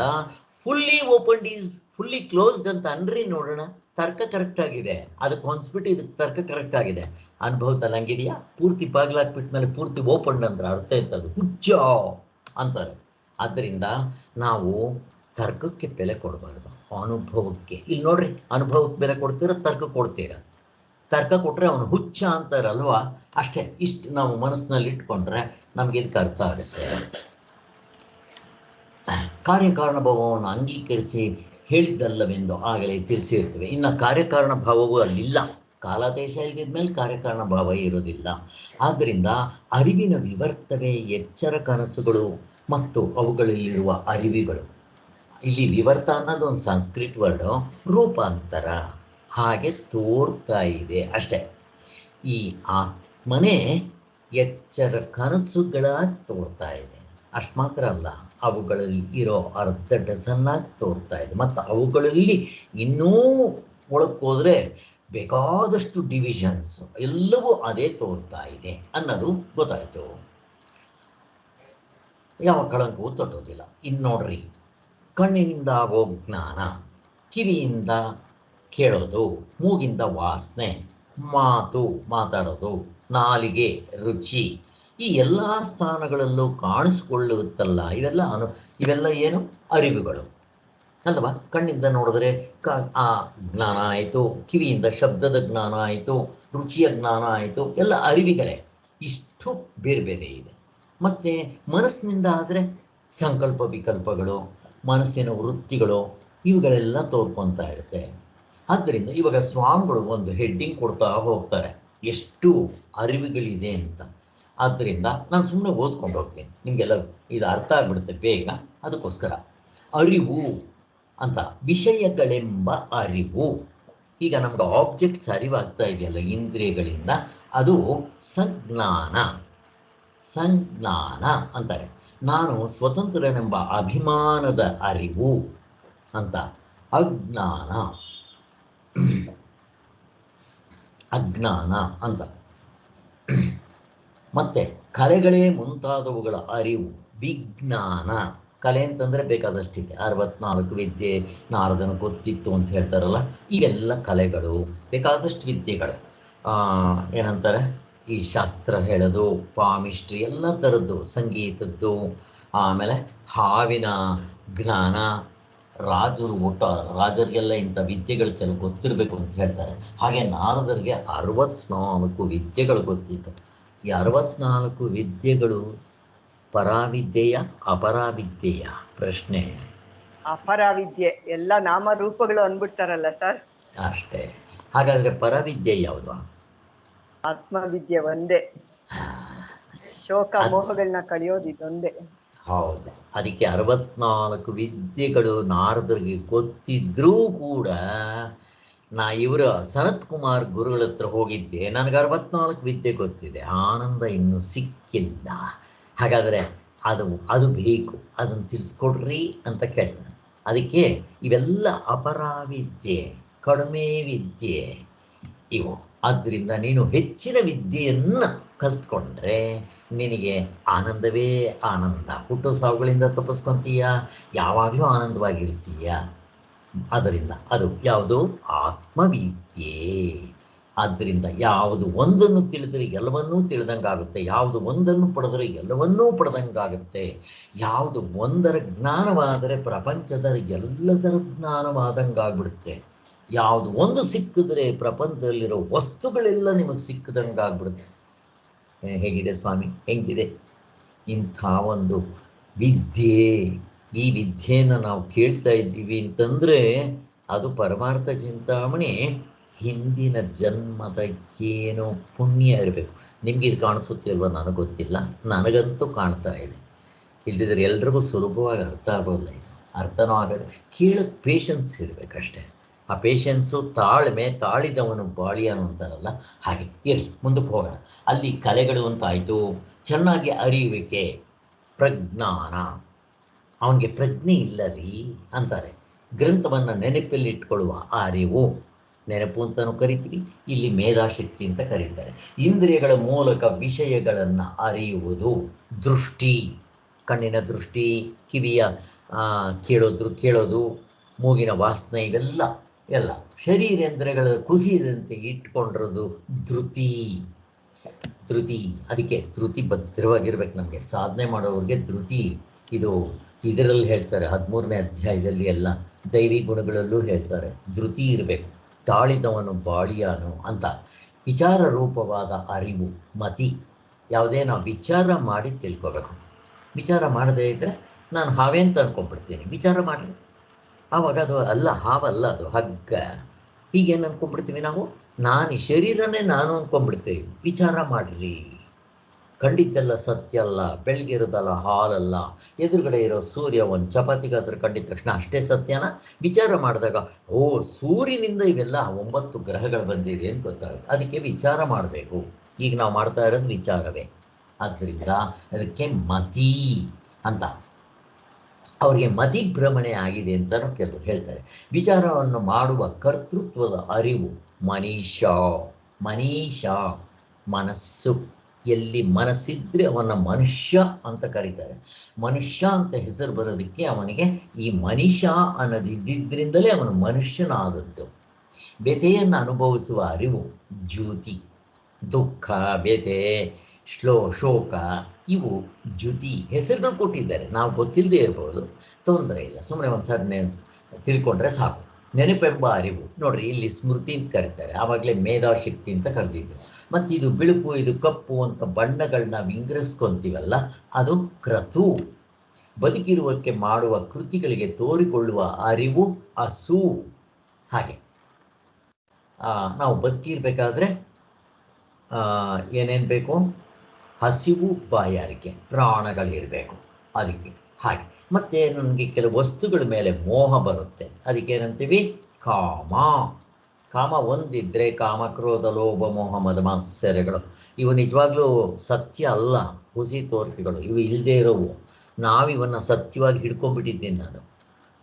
fully opened is fully closed ಅಂತ ಅನ್ರಿ ನೋಡೋಣ. ತರ್ಕ ಕರೆಕ್ಟ್ ಆಗಿದೆ, ಅದಕ್ಕೆ ಹೊಂದ್ಸ್ಬಿಟ್ಟು ಇದಕ್ಕೆ ತರ್ಕ ಕರೆಕ್ಟ್ ಆಗಿದೆ. ಅನುಭವದಲ್ಲಿ ಹಂಗಿದೆಯಾ? ಪೂರ್ತಿ ಬಾಗಿಲು ಹಾಕ್ಬಿಟ್ಮೇಲೆ ಪೂರ್ತಿ ಓಪನ್ಡ್ ಅಂದ್ರೆ ಅರ್ಥ ಇರ್ತದೆ ಹುಚ್ಚ ಅಂತಾರೆ. ಆದ್ದರಿಂದ ನಾವು ತರ್ಕಕ್ಕೆ ಬೆಲೆ ಕೊಡಬಾರ್ದು, ಅನುಭವಕ್ಕೆ. ಇಲ್ಲಿ ನೋಡ್ರಿ, ಅನುಭವಕ್ಕೆ ಬೆಲೆ ಕೊಡ್ತೀರಾ, ತರ್ಕ ಕೊಡ್ತೀರಾ? ತರ್ಕ ಕೊಟ್ಟರೆ ಅವನು ಹುಚ್ಚ ಅಂತಾರಲ್ವಾ, ಅಷ್ಟೇ. ಇಷ್ಟು ನಾವು ಮನಸ್ಸಿನಲ್ಲಿ ಇಟ್ಕೊಂಡ್ರೆ ನಮ್ಗೆ ಇದಕ್ಕೆ ಅರ್ಥ ಆಗುತ್ತೆ. ಕಾರ್ಯಕಾರಣ ಭಾವವನ್ನು ಅಂಗೀಕರಿಸಿ ಹೇಳಿದ್ದಲ್ಲವೆಂದು ಆಗಲೇ ತಿಳಿಸಿರ್ತೇವೆ. ಇನ್ನು ಕಾರ್ಯಕಾರಣ ಭಾವವು ಅಲ್ಲಿಲ್ಲ. ಕಾಲದೇಶ ಇದ್ದಿದ್ಮೇಲೆ ಕಾರ್ಯಕಾರಣ ಭಾವ ಇರೋದಿಲ್ಲ. ಆದ್ದರಿಂದ ಅರಿವಿನ ವಿವರ್ತವೇ ಎಚ್ಚರ ಕನಸುಗಳು ಮತ್ತು ಅವುಗಳಲ್ಲಿರುವ ಅರಿವುಗಳು. ಇಲ್ಲಿ ವಿವರ್ತ ಅನ್ನೋದು ಒಂದು ಸಂಸ್ಕೃತ ವರ್ಡು, ರೂಪಾಂತರ ಹಾಗೆ ತೋರ್ತಾ ಇದೆ ಅಷ್ಟೇ. ಈ ಆತ್ಮನೇ ಎಚ್ಚರ ಕನಸುಗಳ ತೋರ್ತಾ ಇದೆ. ಅಷ್ಟು ಮಾತ್ರ ಅಲ್ಲ, ಅವುಗಳಲ್ಲಿ ಇರೋ ಅರ್ಧ ಡಜನ್ನಾಗಿ ತೋರ್ತಾ ಇದೆ. ಮತ್ತು ಅವುಗಳಲ್ಲಿ ಇನ್ನೂ ಒಳಕ್ಕೆ ಹೋದರೆ ಬೇಕಾದಷ್ಟು ಡಿವಿಷನ್ಸ್, ಎಲ್ಲವೂ ಅದೇ ತೋರ್ತಾ ಇದೆ ಅನ್ನೋದು ಗೊತ್ತಾಯಿತು. ಯಾವ ಕಳಂಕವೂ ತೊಟ್ಟೋದಿಲ್ಲ. ಇನ್ನು ನೋಡ್ರಿ, ಕಣ್ಣಿನಿಂದ ಆಗೋ ಜ್ಞಾನ, ಕಿವಿಯಿಂದ ಕೇಳೋದು, ಮೂಗಿಂದ ವಾಸನೆ, ಮಾತಾಡೋದು, ನಾಲಿಗೆ ರುಚಿ, ಈ ಎಲ್ಲ ಸ್ಥಾನಗಳಲ್ಲೂ ಕಾಣಿಸ್ಕೊಳ್ಳುತ್ತಲ್ಲ, ಇವೆಲ್ಲ ಏನು? ಅರಿವುಗಳು ಅಲ್ವಾ? ಕಣ್ಣಿಂದ ನೋಡಿದ್ರೆ ಆ ಜ್ಞಾನ ಆಯಿತು, ಕಿವಿಯಿಂದ ಶಬ್ದದ ಜ್ಞಾನ ಆಯಿತು, ರುಚಿಯ ಜ್ಞಾನ ಆಯಿತು, ಎಲ್ಲ ಅರಿವುಗಳೇ. ಇಷ್ಟು ಬೇರೆ ಬೇರೆ ಇದೆ. ಮತ್ತು ಮನಸ್ಸಿನಿಂದ ಆದರೆ ಸಂಕಲ್ಪ ವಿಕಲ್ಪಗಳು, ಮನಸ್ಸಿನ ವೃತ್ತಿಗಳು, ಇವುಗಳೆಲ್ಲ ತೋರ್ಕೊತಾ ಇರುತ್ತೆ. ಆದ್ದರಿಂದ ಇವಾಗ ಸ್ವಾಮಿಗಳು ಒಂದು ಹೆಡ್ಡಿಂಗ್ ಕೊಡ್ತಾ ಹೋಗ್ತಾರೆ, ಎಷ್ಟು ಅರಿವುಗಳಿದೆ ಅಂತ. ಆದ್ದರಿಂದ ನಾನು ಸುಮ್ಮನೆ ಓದ್ಕೊಂಡು ಹೋಗ್ತೀನಿ, ನಿಮಗೆಲ್ಲ ಇದು ಅರ್ಥ ಆಗಿಬಿಡುತ್ತೆ ಬೇಗ. ಅದಕ್ಕೋಸ್ಕರ ಅರಿವು ಅಂತ, ವಿಷಯಗಳೆಂಬ ಅರಿವು. ಈಗ ನಮ್ಗೆ ಆಬ್ಜೆಕ್ಟ್ಸ್ ಅರಿವಾಗ್ತಾ ಇದೆಯಲ್ಲ ಇಂದ್ರಿಯಗಳಿಂದ, ಅದು ಸಂಜ್ಞಾನ ಅಂತಾರೆ. ನಾನು ಸ್ವತಂತ್ರನೆಂಬ ಅಭಿಮಾನದ ಅರಿವು ಅಂತ. ಅಜ್ಞಾನ ಅಂತ. ಮತ್ತೆ ಕಲೆಗಳೇ ಮುಂತಾದವುಗಳ ಅರಿವು ವಿಜ್ಞಾನ. ಕಲೆ ಅಂತಂದರೆ ಬೇಕಾದಷ್ಟಿದೆ, 64 ವಿದ್ಯೆ ನಾರದನ ಗೊತ್ತಿತ್ತು ಅಂತ ಹೇಳ್ತಾರಲ್ಲ, ಇವೆಲ್ಲ ಕಲೆಗಳು, ಬೇಕಾದಷ್ಟು ವಿದ್ಯೆಗಳು. ಏನಂತಾರೆ, ಈ ಶಾಸ್ತ್ರ ಹೇಳೋದು, ಪಾಮಿಸ್ಟ್ರಿ, ಎಲ್ಲ ಥರದ್ದು, ಸಂಗೀತದ್ದು, ಆಮೇಲೆ ಹಾವಿನ ಜ್ಞಾನ. ರಾಜರಿಗೆಲ್ಲ ಇಂಥ ವಿದ್ಯೆಗಳು ಕೆಲವು ಗೊತ್ತಿರಬೇಕು ಅಂತ ಹೇಳ್ತಾರೆ. ಹಾಗೆ ನಾರದರಿಗೆ 64 ವಿದ್ಯೆಗಳು ಗೊತ್ತಿತ್ತು. ಈ 64 ವಿದ್ಯೆಗಳು ಪರಾವಿದ್ಯೆಯ ಅಪರಾವಿದ್ಯೆಯ ಪ್ರಶ್ನೆ? ಅಪರಾವಿದ್ಯೆ, ಎಲ್ಲ ನಾಮರೂಪಗಳು ಅಂದ್ಬಿಡ್ತಾರಲ್ಲ ಸರ್, ಅಷ್ಟೇ. ಹಾಗಾದರೆ ಪರವಿದ್ಯೆ ಯಾವುದು? ಆತ್ಮವಿದ್ಯೆ ಒಂದೇ. ಶೋಕ ಮೋಹಗಳನ್ನ ಕಳೆಯೋದು ಇದೊಂದೇ. ಹೌದು. ಅದಕ್ಕೆ 64 ವಿದ್ಯೆಗಳು ನಾರದರಿಗೆ ಗೊತ್ತಿದ್ರೂ ಕೂಡ, ಇವರು ಸನತ್ ಕುಮಾರ್ ಗುರುಗಳ ಹತ್ರ ಹೋಗಿದ್ದೆ, ನನಗೆ 64 ವಿದ್ಯೆ ಗೊತ್ತಿದೆ, ಆನಂದ ಇನ್ನೂ ಸಿಕ್ಕಿಲ್ಲ. ಹಾಗಾದರೆ ಅದು ಬೇಕು, ಅದನ್ನು ತಿಳಿಸ್ಕೊಡ್ರಿ ಅಂತ ಕೇಳ್ತಾನೆ. ಅದಕ್ಕೆ ಇವೆಲ್ಲ ಅಪರಾವಿದ್ಯೆ, ಕಡಿಮೆ ವಿದ್ಯೆ ಇವು. ಆದ್ದರಿಂದ ನೀನು ಹೆಚ್ಚಿನ ವಿದ್ಯೆಯನ್ನು ಕಲ್ತ್ಕೊಂಡ್ರೆ ನಿನಗೆ ಆನಂದವೇ ಆನಂದ. ಹುಟ್ಟು ಸಾವುಗಳಿಂದ ತಪ್ಪಿಸ್ಕೊತೀಯ, ಯಾವಾಗಲೂ ಆನಂದವಾಗಿರ್ತೀಯ. ಅದರಿಂದ ಅದು ಯಾವುದು ಆತ್ಮವಿದ್ಯೆ. ಆದ್ದರಿಂದ ಯಾವುದು ಒಂದನ್ನು ತಿಳಿದರೆ ಎಲ್ಲವನ್ನೂ ತಿಳಿದಂಗಾಗುತ್ತೆ, ಯಾವುದು ಒಂದನ್ನು ಪಡೆದರೆ ಎಲ್ಲವನ್ನೂ ಪಡೆದಂಗಾಗುತ್ತೆ, ಯಾವುದು ಒಂದರ ಜ್ಞಾನವಾದರೆ ಪ್ರಪಂಚದ ಎಲ್ಲದರ ಜ್ಞಾನವಾದಂಗಾಗ್ಬಿಡುತ್ತೆ, ಯಾವುದು ಒಂದು ಸಿಕ್ಕಿದ್ರೆ ಪ್ರಪಂಚದಲ್ಲಿರೋ ವಸ್ತುಗಳೆಲ್ಲ ನಿಮಗೆ ಸಿಕ್ಕದಂಗಾಗ್ಬಿಡುತ್ತೆ. ಹೇಗಿದೆ ಸ್ವಾಮಿ, ಹೆಂಗಿದೆ ಇಂಥ ಒಂದು ವಿದ್ಯೆ? ಈ ವಿದ್ಯೆಯನ್ನು ನಾವು ಕೇಳ್ತಾ ಇದ್ದೀವಿ ಅಂತಂದರೆ ಅದು ಪರಮಾರ್ಥ ಚಿಂತಾಮಣಿ ಹಿಂದಿನ ಜನ್ಮದ ಏನೋ ಪುಣ್ಯ ಇರಬೇಕು. ನಿಮಗೆ ಇದು ಕಾಣಿಸುತ್ತೆ ಅಲ್ವ, ನನಗೆ ಗೊತ್ತಿಲ್ಲ, ನನಗಂತೂ ಕಾಣ್ತಾ ಇದೆ. ಇಲ್ಲದಿದ್ದರೆ ಎಲ್ರಿಗೂ ಸುಲಭವಾಗಿ ಅರ್ಥ ಆಗೋಲ್ಲ, ಅರ್ಥನೂ ಆಗೋದು. ಕೇಳೋಕ್ಕೆ ಪೇಷನ್ಸ್ ಇರಬೇಕಷ್ಟೆ. ಆ ಪೇಷನ್ಸು, ತಾಳ್ಮೆ, ತಾಳಿದವನು ಬಾಳಿಯಾನು ಅಂತಾರಲ್ಲ ಹಾಗೆ. ಇರಲಿ, ಮುಂದಕ್ಕೆ ಹೋಗೋಣ. ಅಲ್ಲಿ ಕಲೆಗಳು ಅಂತಾಯಿತು, ಚೆನ್ನಾಗಿ ಅರಿಯುವಿಕೆ, ಪ್ರಜ್ಞಾನ. ಅವನಿಗೆ ಪ್ರಜ್ಞೆ ಇಲ್ಲ ರೀ ಅಂತಾರೆ. ಗ್ರಂಥವನ್ನು ನೆನಪಲ್ಲಿಟ್ಕೊಳ್ಳುವ ಅರಿವು, ನೆನಪು ಅಂತಲೂ ಕರಿತೀವಿ, ಇಲ್ಲಿ ಮೇಧಾಶಕ್ತಿ ಅಂತ ಕರೀತಾರೆ. ಇಂದ್ರಿಯಗಳ ಮೂಲಕ ವಿಷಯಗಳನ್ನು ಅರಿಯುವುದು, ದೃಷ್ಟಿ, ಕಣ್ಣಿನ ದೃಷ್ಟಿ, ಕಿವಿಯ ಕೇಳೋದು, ಮೂಗಿನ ವಾಸನೆ, ಇವೆಲ್ಲ ಎಲ್ಲ ಶರೀರೇಂದ್ರಗಳ ಕುಸಿಯದಂತೆ ಇಟ್ಕೊಂಡಿರೋದು ಧೃತಿ. ಅದಕ್ಕೆ ಧೃತಿ ಭದ್ರವಾಗಿರ್ಬೇಕು. ನಮಗೆ ಸಾಧನೆ ಮಾಡೋರಿಗೆ ಧೃತಿ, ಇದು ಇದರಲ್ಲಿ ಹೇಳ್ತಾರೆ 13ನೇ ಅಧ್ಯಾಯದಲ್ಲಿ ಎಲ್ಲ ದೈವಿ ಗುಣಗಳಲ್ಲೂ ಹೇಳ್ತಾರೆ, ಧೃತಿ ಇರಬೇಕು. ತಾಳಿದವನು ಬಾಳಿಯಾನು ಅಂತ. ವಿಚಾರ ರೂಪವಾದ ಅರಿವು, ಮತಿ. ಯಾವುದೇ ನಾವು ವಿಚಾರ ಮಾಡಿ ತಿಳ್ಕೊಬೇಕು. ವಿಚಾರ ಮಾಡದೇ ಇದ್ದರೆ ನಾನು ಹಾವೇ ಅಂತ ಅನ್ಕೊಂಡ್ಬಿಡ್ತೀನಿ. ವಿಚಾರ ಮಾಡಿ ಆವಾಗ ಅದು ಅಲ್ಲ, ಹಾವಲ್ಲ, ಅದು ಹಗ್ಗ. ಹೀಗೇನು ಅನ್ಕೊಂಡ್ಬಿಡ್ತೀವಿ ನಾವು, ನಾನು ಈ ಶರೀರನೇ ನಾನು ಅಂದ್ಕೊಂಡ್ಬಿಡ್ತೀವಿ. ವಿಚಾರ ಮಾಡಿರಿ, ಕಂಡಿದ್ದೆಲ್ಲ ಸತ್ಯ ಅಲ್ಲ, ಬೆಳಗಿರೋದಲ್ಲ ಹಾಲಲ್ಲ, ಎದುರುಗಡೆ ಇರೋ ಸೂರ್ಯ ಒಂದು ಚಪಾತಿಗಾದ್ರೆ ಕಂಡಿದ ತಕ್ಷಣ ಅಷ್ಟೇ ಸತ್ಯನ? ವಿಚಾರ ಮಾಡಿದಾಗ ಓ, ಸೂರ್ಯನಿಂದ ಇವೆಲ್ಲ 9 ಗ್ರಹಗಳು ಬಂದಿದೆ ಅಂತ ಗೊತ್ತಾಗುತ್ತೆ. ಅದಕ್ಕೆ ವಿಚಾರ ಮಾಡಬೇಕು. ಈಗ ನಾವು ಮಾಡ್ತಾ ಇರೋದು ವಿಚಾರವೇ. ಆದ್ದರಿಂದ ಅದಕ್ಕೆ ಮತಿ ಅಂತ. ಅವರಿಗೆ ಮತಿಭ್ರಮಣೆ ಆಗಿದೆ ಅಂತಲೂ ಕೆಲವರು ಹೇಳ್ತಾರೆ. ವಿಚಾರವನ್ನು ಮಾಡುವ ಕರ್ತೃತ್ವದ ಅರಿವು ಮನೀಷ, ಮನಸ್ಸು. ಎಲ್ಲಿ ಮನಸ್ಸಿದ್ರೆ ಅವನ ಮನುಷ್ಯ ಅಂತ ಕರೀತಾರೆ. ಮನುಷ್ಯ ಅಂತ ಹೆಸರು ಬರೋದಕ್ಕೆ ಅವನಿಗೆ ಈ ಮನೀಷ ಅನ್ನೋದಿದ್ದರಿಂದಲೇ ಅವನು ಮನುಷ್ಯನಾದದ್ದು. ವ್ಯಥೆಯನ್ನು ಅನುಭವಿಸುವ ಅರಿವು ಜ್ಯೋತಿ. ದುಃಖ, ವ್ಯಥೆ, ಶೋಕ, ಇವು ಜ್ಯುತಿ ಹೆಸರುಗಳು ಕೊಟ್ಟಿದ್ದಾರೆ. ನಾವು ಗೊತ್ತಿಲ್ಲದೆ ಇರ್ಬೋದು, ತೊಂದರೆ ಇಲ್ಲ, ಸುಮ್ಮನೆ ಒಂದು ಸಾರಿ ತಿಳ್ಕೊಂಡ್ರೆ ಸಾಕು. ನೆನಪೆಂಬ ಅರಿವು ನೋಡ್ರಿ, ಇಲ್ಲಿ ಸ್ಮೃತಿ ಅಂತ ಕರೀತಾರೆ, ಆವಾಗಲೇ ಮೇಧಾಶಕ್ತಿ ಅಂತ ಕರೆದಿದ್ದು. ಮತ್ತು ಇದು ಬಿಳುಪು, ಇದು ಕಪ್ಪು ಅಂತ ಬಣ್ಣಗಳನ್ನ ವಿಂಗಡಿಸ್ಕೊಂತೀವಲ್ಲ, ಅದು ಕ್ರತು. ಬದುಕಿರುವಕ್ಕೆ ಮಾಡುವ ಕೃತಿಗಳಿಗೆ ತೋರಿಕೊಳ್ಳುವ ಅರಿವು ಅಸು. ಹಾಗೆ ನಾವು ಬದುಕಿರ್ಬೇಕಾದ್ರೆ ಏನೇನು ಬೇಕು? ಹಸಿವು, ಬಾಯಾರಿಕೆ, ಪ್ರಾಣಗಳಿರಬೇಕು ಅದಕ್ಕೆ. ಹಾಗೆ ಮತ್ತು ನನಗೆ ಕೆಲವು ವಸ್ತುಗಳ ಮೇಲೆ ಮೋಹ ಬರುತ್ತೆ, ಅದಕ್ಕೇನಂತೀವಿ? ಕಾಮ ಒಂದಿದ್ದರೆ ಕಾಮ, ಕ್ರೋಧ, ಲೋಭ, ಮೋಹ, ಮದ, ಮಾತ್ಸರ್ಯಗಳು ಇವು ನಿಜವಾಗ್ಲೂ ಸತ್ಯ ಅಲ್ಲ, ಹುಸಿ ತೋರಿಕೆಗಳು. ಇವು ಇಲ್ಲದೆ ಇರೋವು. ನಾವಿವನ್ನು ಸತ್ಯವಾಗಿ ಹಿಡ್ಕೊಂಡ್ಬಿಟ್ಟಿದ್ದೀನಿ ನಾನು.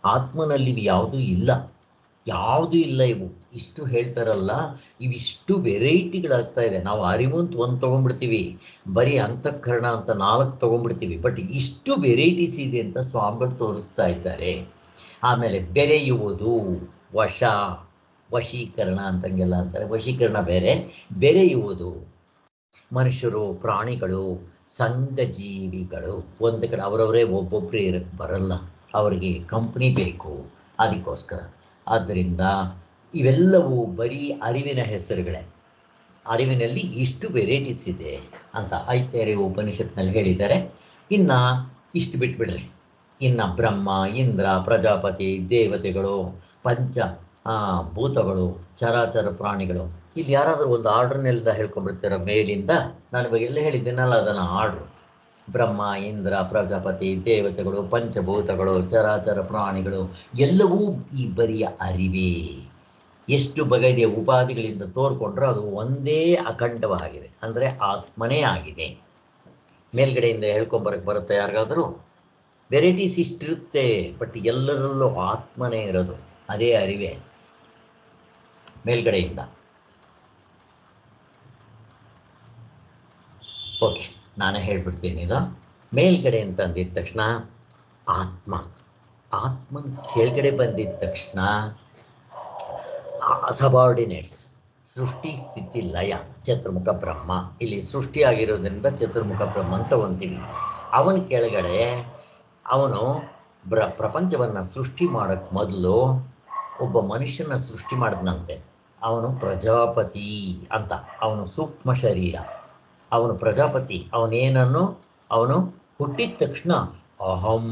ಆತ್ಮನಲ್ಲಿ ಇವು ಯಾವುದೂ ಇಲ್ಲ. ಇವು ಇಷ್ಟು ಹೇಳ್ತಾರಲ್ಲ, ಇವಿಷ್ಟು ವೆರೈಟಿಗಳಾಗ್ತಾ ಇದೆ. ನಾವು ಅರಿವು ಅಂತ ಒಂದು ತೊಗೊಂಡ್ಬಿಡ್ತೀವಿ, ಬರೀ ಅಂತಃಕರಣ ಅಂತ 4 ತೊಗೊಂಡ್ಬಿಡ್ತೀವಿ. ಬಟ್ ಇಷ್ಟು ವೆರೈಟೀಸ್ ಇದೆ ಅಂತ ಸ್ವಾಮಿಗಳು ತೋರಿಸ್ತಾ ಇದ್ದಾರೆ. ಆಮೇಲೆ ಬೆರೆಯುವುದು, ವಶೀಕರಣ ಅಂತಂಗೆಲ್ಲ ಅಂತಾರೆ. ವಶೀಕರಣ ಬೇರೆ, ಬೆರೆಯುವುದು. ಮನುಷ್ಯರು, ಪ್ರಾಣಿಗಳು, ಸಂಘಜೀವಿಗಳು ಒಂದು ಕಡೆ ಅವರವರೇ ಒಬ್ಬೊಬ್ಬರೇ ಇರಕ್ಕೆ ಬರಲ್ಲ, ಅವರಿಗೆ ಕಂಪ್ನಿ ಬೇಕು. ಅದಕ್ಕೋಸ್ಕರ ಆದ್ದರಿಂದ ಇವೆಲ್ಲವೂ ಬರೀ ಅರಿವಿನ ಹೆಸರುಗಳೇ. ಅರಿವಿನಲ್ಲಿ ಇಷ್ಟು ವೆರೈಟೀಸ್ ಇದೆ ಅಂತ ಐತರೇಯ ಉಪನಿಷತ್ನಲ್ಲಿ ಹೇಳಿದ್ದಾರೆ. ಇನ್ನು ಇಷ್ಟು ಬಿಟ್ಬಿಡ್ರಿ, ಇನ್ನು ಬ್ರಹ್ಮ, ಇಂದ್ರ, ಪ್ರಜಾಪತಿ, ದೇವತೆಗಳು, ಪಂಚ ಭೂತಗಳು, ಚರಾಚರ ಪ್ರಾಣಿಗಳು, ಇದು ಯಾರಾದರೂ ಒಂದು ಆರ್ಡ್ರ್ನೆಲ್ಲ ಹೇಳ್ಕೊಂಡ್ಬಿಡ್ತಾರೆ ಮೇಲಿಂದ. ನಾನು ಇವಾಗೆಲ್ಲ ಹೇಳಿದ್ದೀನಲ್ಲ ಅದನ್ನು ಆರ್ಡ್ರು. ಬ್ರಹ್ಮ, ಇಂದ್ರ, ಪ್ರಜಾಪತಿ, ದೇವತೆಗಳು, ಪಂಚಭೂತಗಳು, ಚರಾಚರ ಪ್ರಾಣಿಗಳು ಎಲ್ಲವೂ ಈ ಬರಿಯ ಅರಿವೇ. ಎಷ್ಟು ಬಗೆಯ ಉಪಾಧಿಗಳಿಂದ ತೋರ್ಕೊಂಡ್ರೆ ಅದು ಒಂದೇ ಅಖಂಡವಾಗಿದೆ, ಅಂದರೆ ಆತ್ಮನೇ ಆಗಿದೆ. ಮೇಲ್ಗಡೆಯಿಂದ ಹೇಳ್ಕೊಂಬರಕ್ಕೆ ಬರುತ್ತೆ ಯಾರಿಗಾದರೂ? ವೆರೈಟೀಸ್ ಇಷ್ಟಿರುತ್ತೆ, ಬಟ್ ಎಲ್ಲರಲ್ಲೂ ಆತ್ಮನೇ ಇರೋದು, ಅದೇ ಅರಿವೇ ಮೇಲ್ಗಡೆಯಿಂದ. ಓಕೆ, ನಾನೇ ಹೇಳ್ಬಿಡ್ತೀನಿ. ಇದು ಮೇಲ್ಗಡೆ ಅಂತ ಅಂದಿದ ತಕ್ಷಣ ಆತ್ಮನ್ ಕೆಳಗಡೆ ಬಂದಿದ್ದ ತಕ್ಷಣ ಸಬಾರ್ಡಿನೇಟ್ಸ್, ಸೃಷ್ಟಿ ಸ್ಥಿತಿ ಲಯ, ಚತುರ್ಮುಖ ಬ್ರಹ್ಮ, ಇಲ್ಲಿ ಸೃಷ್ಟಿ ಆಗಿರೋದ್ರಿಂದ ಚತುರ್ಮುಖ ಬ್ರಹ್ಮ ಅಂತ ತಗೊಂತೀವಿ. ಅವನ ಕೆಳಗಡೆ ಅವನು ಪ್ರಪಂಚವನ್ನು ಸೃಷ್ಟಿ ಮಾಡೋಕ್ಕೆ ಮೊದಲು ಒಬ್ಬ ಮನುಷ್ಯನ ಸೃಷ್ಟಿ ಮಾಡಿದ್ನಂತೆ. ಅವನು ಪ್ರಜಾಪತಿ ಅಂತ, ಅವನು ಸೂಕ್ಷ್ಮ ಶರೀರ, ಅವನು ಪ್ರಜಾಪತಿ. ಅವನೇನನ್ನು ಅವನು ಹುಟ್ಟಿದ ತಕ್ಷಣ ಅಹಂ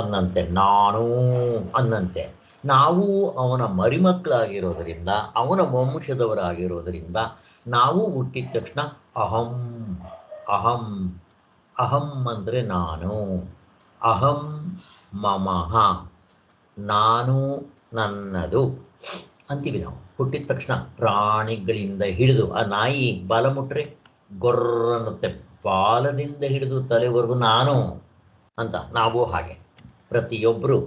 ಅನ್ನಂತೆ, ನಾನು ಅನ್ನಂತೆ. ನಾವು ಅವನ ಮರಿಮಕ್ಕಳಾಗಿರೋದರಿಂದ, ಅವನ ವಂಶದವರಾಗಿರೋದರಿಂದ ನಾವು ಹುಟ್ಟಿದ ತಕ್ಷಣ ಅಹಂ ಅಹಂ ಅಹಂ ಅಂದರೆ ನಾನು, ಅಹಂ ಮಮಃ, ನಾನು ನನ್ನದು ಅಂತೀವಿ ನಾವು ಹುಟ್ಟಿದ ತಕ್ಷಣ. ಪ್ರಾಣಿಗಳಿಂದ ಹಿಡಿದು, ಆ ನಾಯಿ ಬಾಲ ಮುಟ್ರೆ ಗೊರ್ರನ್ನುತ್ತೆ, ಬಾಲದಿಂದ ಹಿಡಿದು ತಲೆವರೆಗೂ ನಾನು ಅಂತ. ನಾವು ಹಾಗೆ ಪ್ರತಿಯೊಬ್ಬರು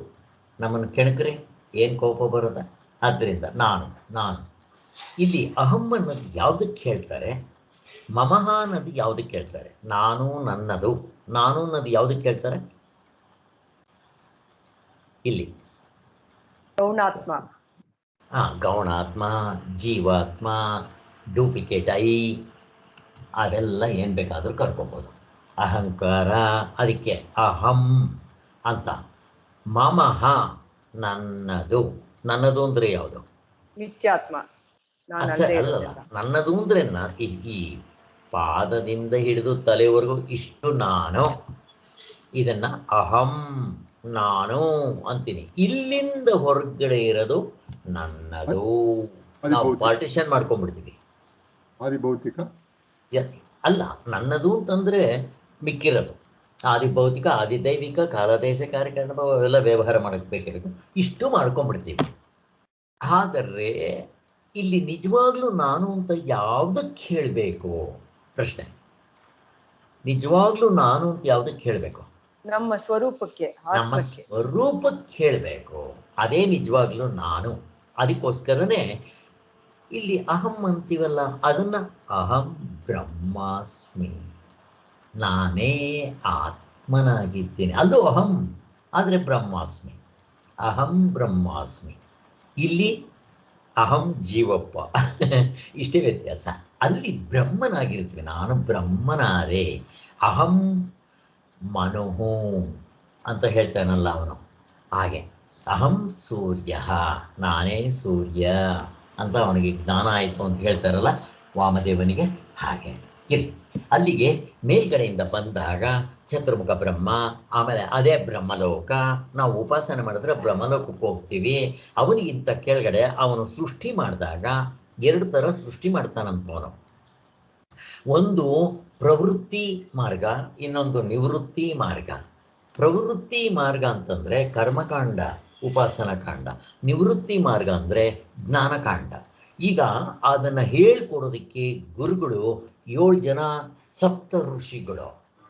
ನಮ್ಮನ್ನು ಕೆಣಕ್ರೆ ಏನು ಕೋಪ ಬರುತ್ತೆ. ಆದ್ದರಿಂದ ನಾನು ನಾನು ಇಲ್ಲಿ ಅಹಂ ಅನ್ನೋದು ಯಾವುದಕ್ಕೆ ಹೇಳ್ತಾರೆ, ಮಮಃ ಅನ್ನೋದು ಯಾವುದಕ್ಕೆ ಹೇಳ್ತಾರೆ, ನಾನು ನನ್ನದು ನಾನು ಅನ್ನೋದು ಯಾವುದಕ್ಕೆ ಹೇಳ್ತಾರೆ ಇಲ್ಲಿ? ಗೌಣಾತ್ಮ. ಗೌಣಾತ್ಮ, ಜೀವಾತ್ಮ, ಡೂಪ್ಲಿಕೇಟ್ ಐ, ಅವೆಲ್ಲ ಏನು ಬೇಕಾದರೂ ಕರ್ಕೊಬೋದು. ಅಹಂಕಾರ, ಅದಕ್ಕೆ ಅಹಂ ಅಂತ. ಮಮಃ ನನ್ನದು, ನನ್ನದು ಅಂದರೆ ಯಾವುದು? ನಿತ್ಯಾತ್ಮ. ಅಲ್ಲಲ್ಲ, ನನ್ನದು ಅಂದರೆ ಈ ಪಾದದಿಂದ ಹಿಡಿದು ತಲೆವರೆಗೂ ಇಷ್ಟು ನಾನು, ಇದನ್ನ ಅಹಂ ನಾನು ಅಂತೀನಿ. ಇಲ್ಲಿಂದ ಹೊರಗಡೆ ಇರೋದು ನನ್ನದು. ನಾವು ಪಾರ್ಟಿಷನ್ ಮಾಡ್ಕೊಂಡ್ಬಿಡ್ತೀವಿ. ಆದಿಭೌತಿಕ ಅಲ್ಲ, ನನ್ನದು ಅಂತಂದ್ರೆ ಮಿಕ್ಕಿರೋದು ಆದಿಭೌತಿಕ, ಆದಿದೈವಿಕ, ಕಾಲದೇಶ, ಕಾರ್ಯಕಾರಣ ಅವೆಲ್ಲ ವ್ಯವಹಾರ ಮಾಡಕ್ಕೆ ಬೇಕಿರೋದು ಇಷ್ಟು ಮಾಡ್ಕೊಂಡ್ಬಿಡ್ತೀವಿ. ಆದರೆ ಇಲ್ಲಿ ನಿಜವಾಗ್ಲೂ ನಾನು ಅಂತ ಯಾವುದಕ್ಕೆ ಹೇಳಬೇಕು ಪ್ರಶ್ನೆ. ನಿಜವಾಗ್ಲೂ ನಾನು ಅಂತ ಯಾವುದಕ್ಕೆ ಹೇಳಬೇಕು? ನಮ್ಮ ಸ್ವರೂಪಕ್ಕೆ, ನಮ್ಮ ಸ್ವರೂಪಕ್ಕೆ ಹೇಳಬೇಕು. ಅದೇ ನಿಜವಾಗ್ಲೂ ನಾನು. ಅದಕ್ಕೋಸ್ಕರನೇ ಇಲ್ಲಿ ಅಹಂ ಅಂತೀವಲ್ಲ, ಅದನ್ನ ಅಹಂ ಬ್ರಹ್ಮಾಸ್ಮಿ, ನಾನೇ ಆತ್ಮನಾಗಿದ್ದೇನೆ. ಅಲ್ಲೂ ಅಹಂ, ಆದರೆ ಬ್ರಹ್ಮಾಸ್ಮಿ, ಅಹಂ ಬ್ರಹ್ಮಾಸ್ಮಿ. ಇಲ್ಲಿ ಅಹಂ ಜೀವಪ್ಪ ಇಷ್ಟೇ ವ್ಯತ್ಯಾಸ. ಅಲ್ಲಿ ಬ್ರಹ್ಮನಾಗಿರ್ತೀವಿ, ನಾನು ಬ್ರಹ್ಮನಾರೆ. ಅಹಂ ಮನೋಹೋ ಅಂತ ಹೇಳ್ತಾನಲ್ಲ ಅವನು, ಹಾಗೆ ಅಹಂ ಸೂರ್ಯ, ನಾನೇ ಸೂರ್ಯ ಅಂತ ಅವನಿಗೆ ಜ್ಞಾನ ಆಯಿತು ಅಂತ ಹೇಳ್ತಾರಲ್ಲ ವಾಮದೇವನಿಗೆ, ಹಾಗೆ ಇರಲಿ. ಅಲ್ಲಿಗೆ ಮೇಲ್ಗಡೆಯಿಂದ ಬಂದಾಗ ಚತುರ್ಮುಖ ಬ್ರಹ್ಮ, ಆಮೇಲೆ ಅದೇ ಬ್ರಹ್ಮಲೋಕ. ನಾವು ಉಪಾಸನೆ ಮಾಡಿದ್ರೆ ಬ್ರಹ್ಮಲೋಕಕ್ಕೆ ಹೋಗ್ತೀವಿ. ಅವನಿಗಿಂತ ಕೆಳಗಡೆ ಅವನು ಸೃಷ್ಟಿ ಮಾಡಿದಾಗ ಎರಡು ಥರ ಸೃಷ್ಟಿ ಮಾಡ್ತಾನಂತವನು. ಒಂದು ಪ್ರವೃತ್ತಿ ಮಾರ್ಗ, ಇನ್ನೊಂದು ನಿವೃತ್ತಿ ಮಾರ್ಗ. ಪ್ರವೃತ್ತಿ ಮಾರ್ಗ ಅಂತಂದರೆ ಕರ್ಮಕಾಂಡ, ಉಪಾಸನಾ ಕಾಂಡ. ನಿವೃತ್ತಿ ಮಾರ್ಗ ಅಂದರೆ ಜ್ಞಾನಕಾಂಡ. ಈಗ ಅದನ್ನು ಹೇಳ್ಕೊಡೋದಕ್ಕೆ ಗುರುಗಳು 7 ಜನ ಸಪ್ತ ಋಷಿಗಳು.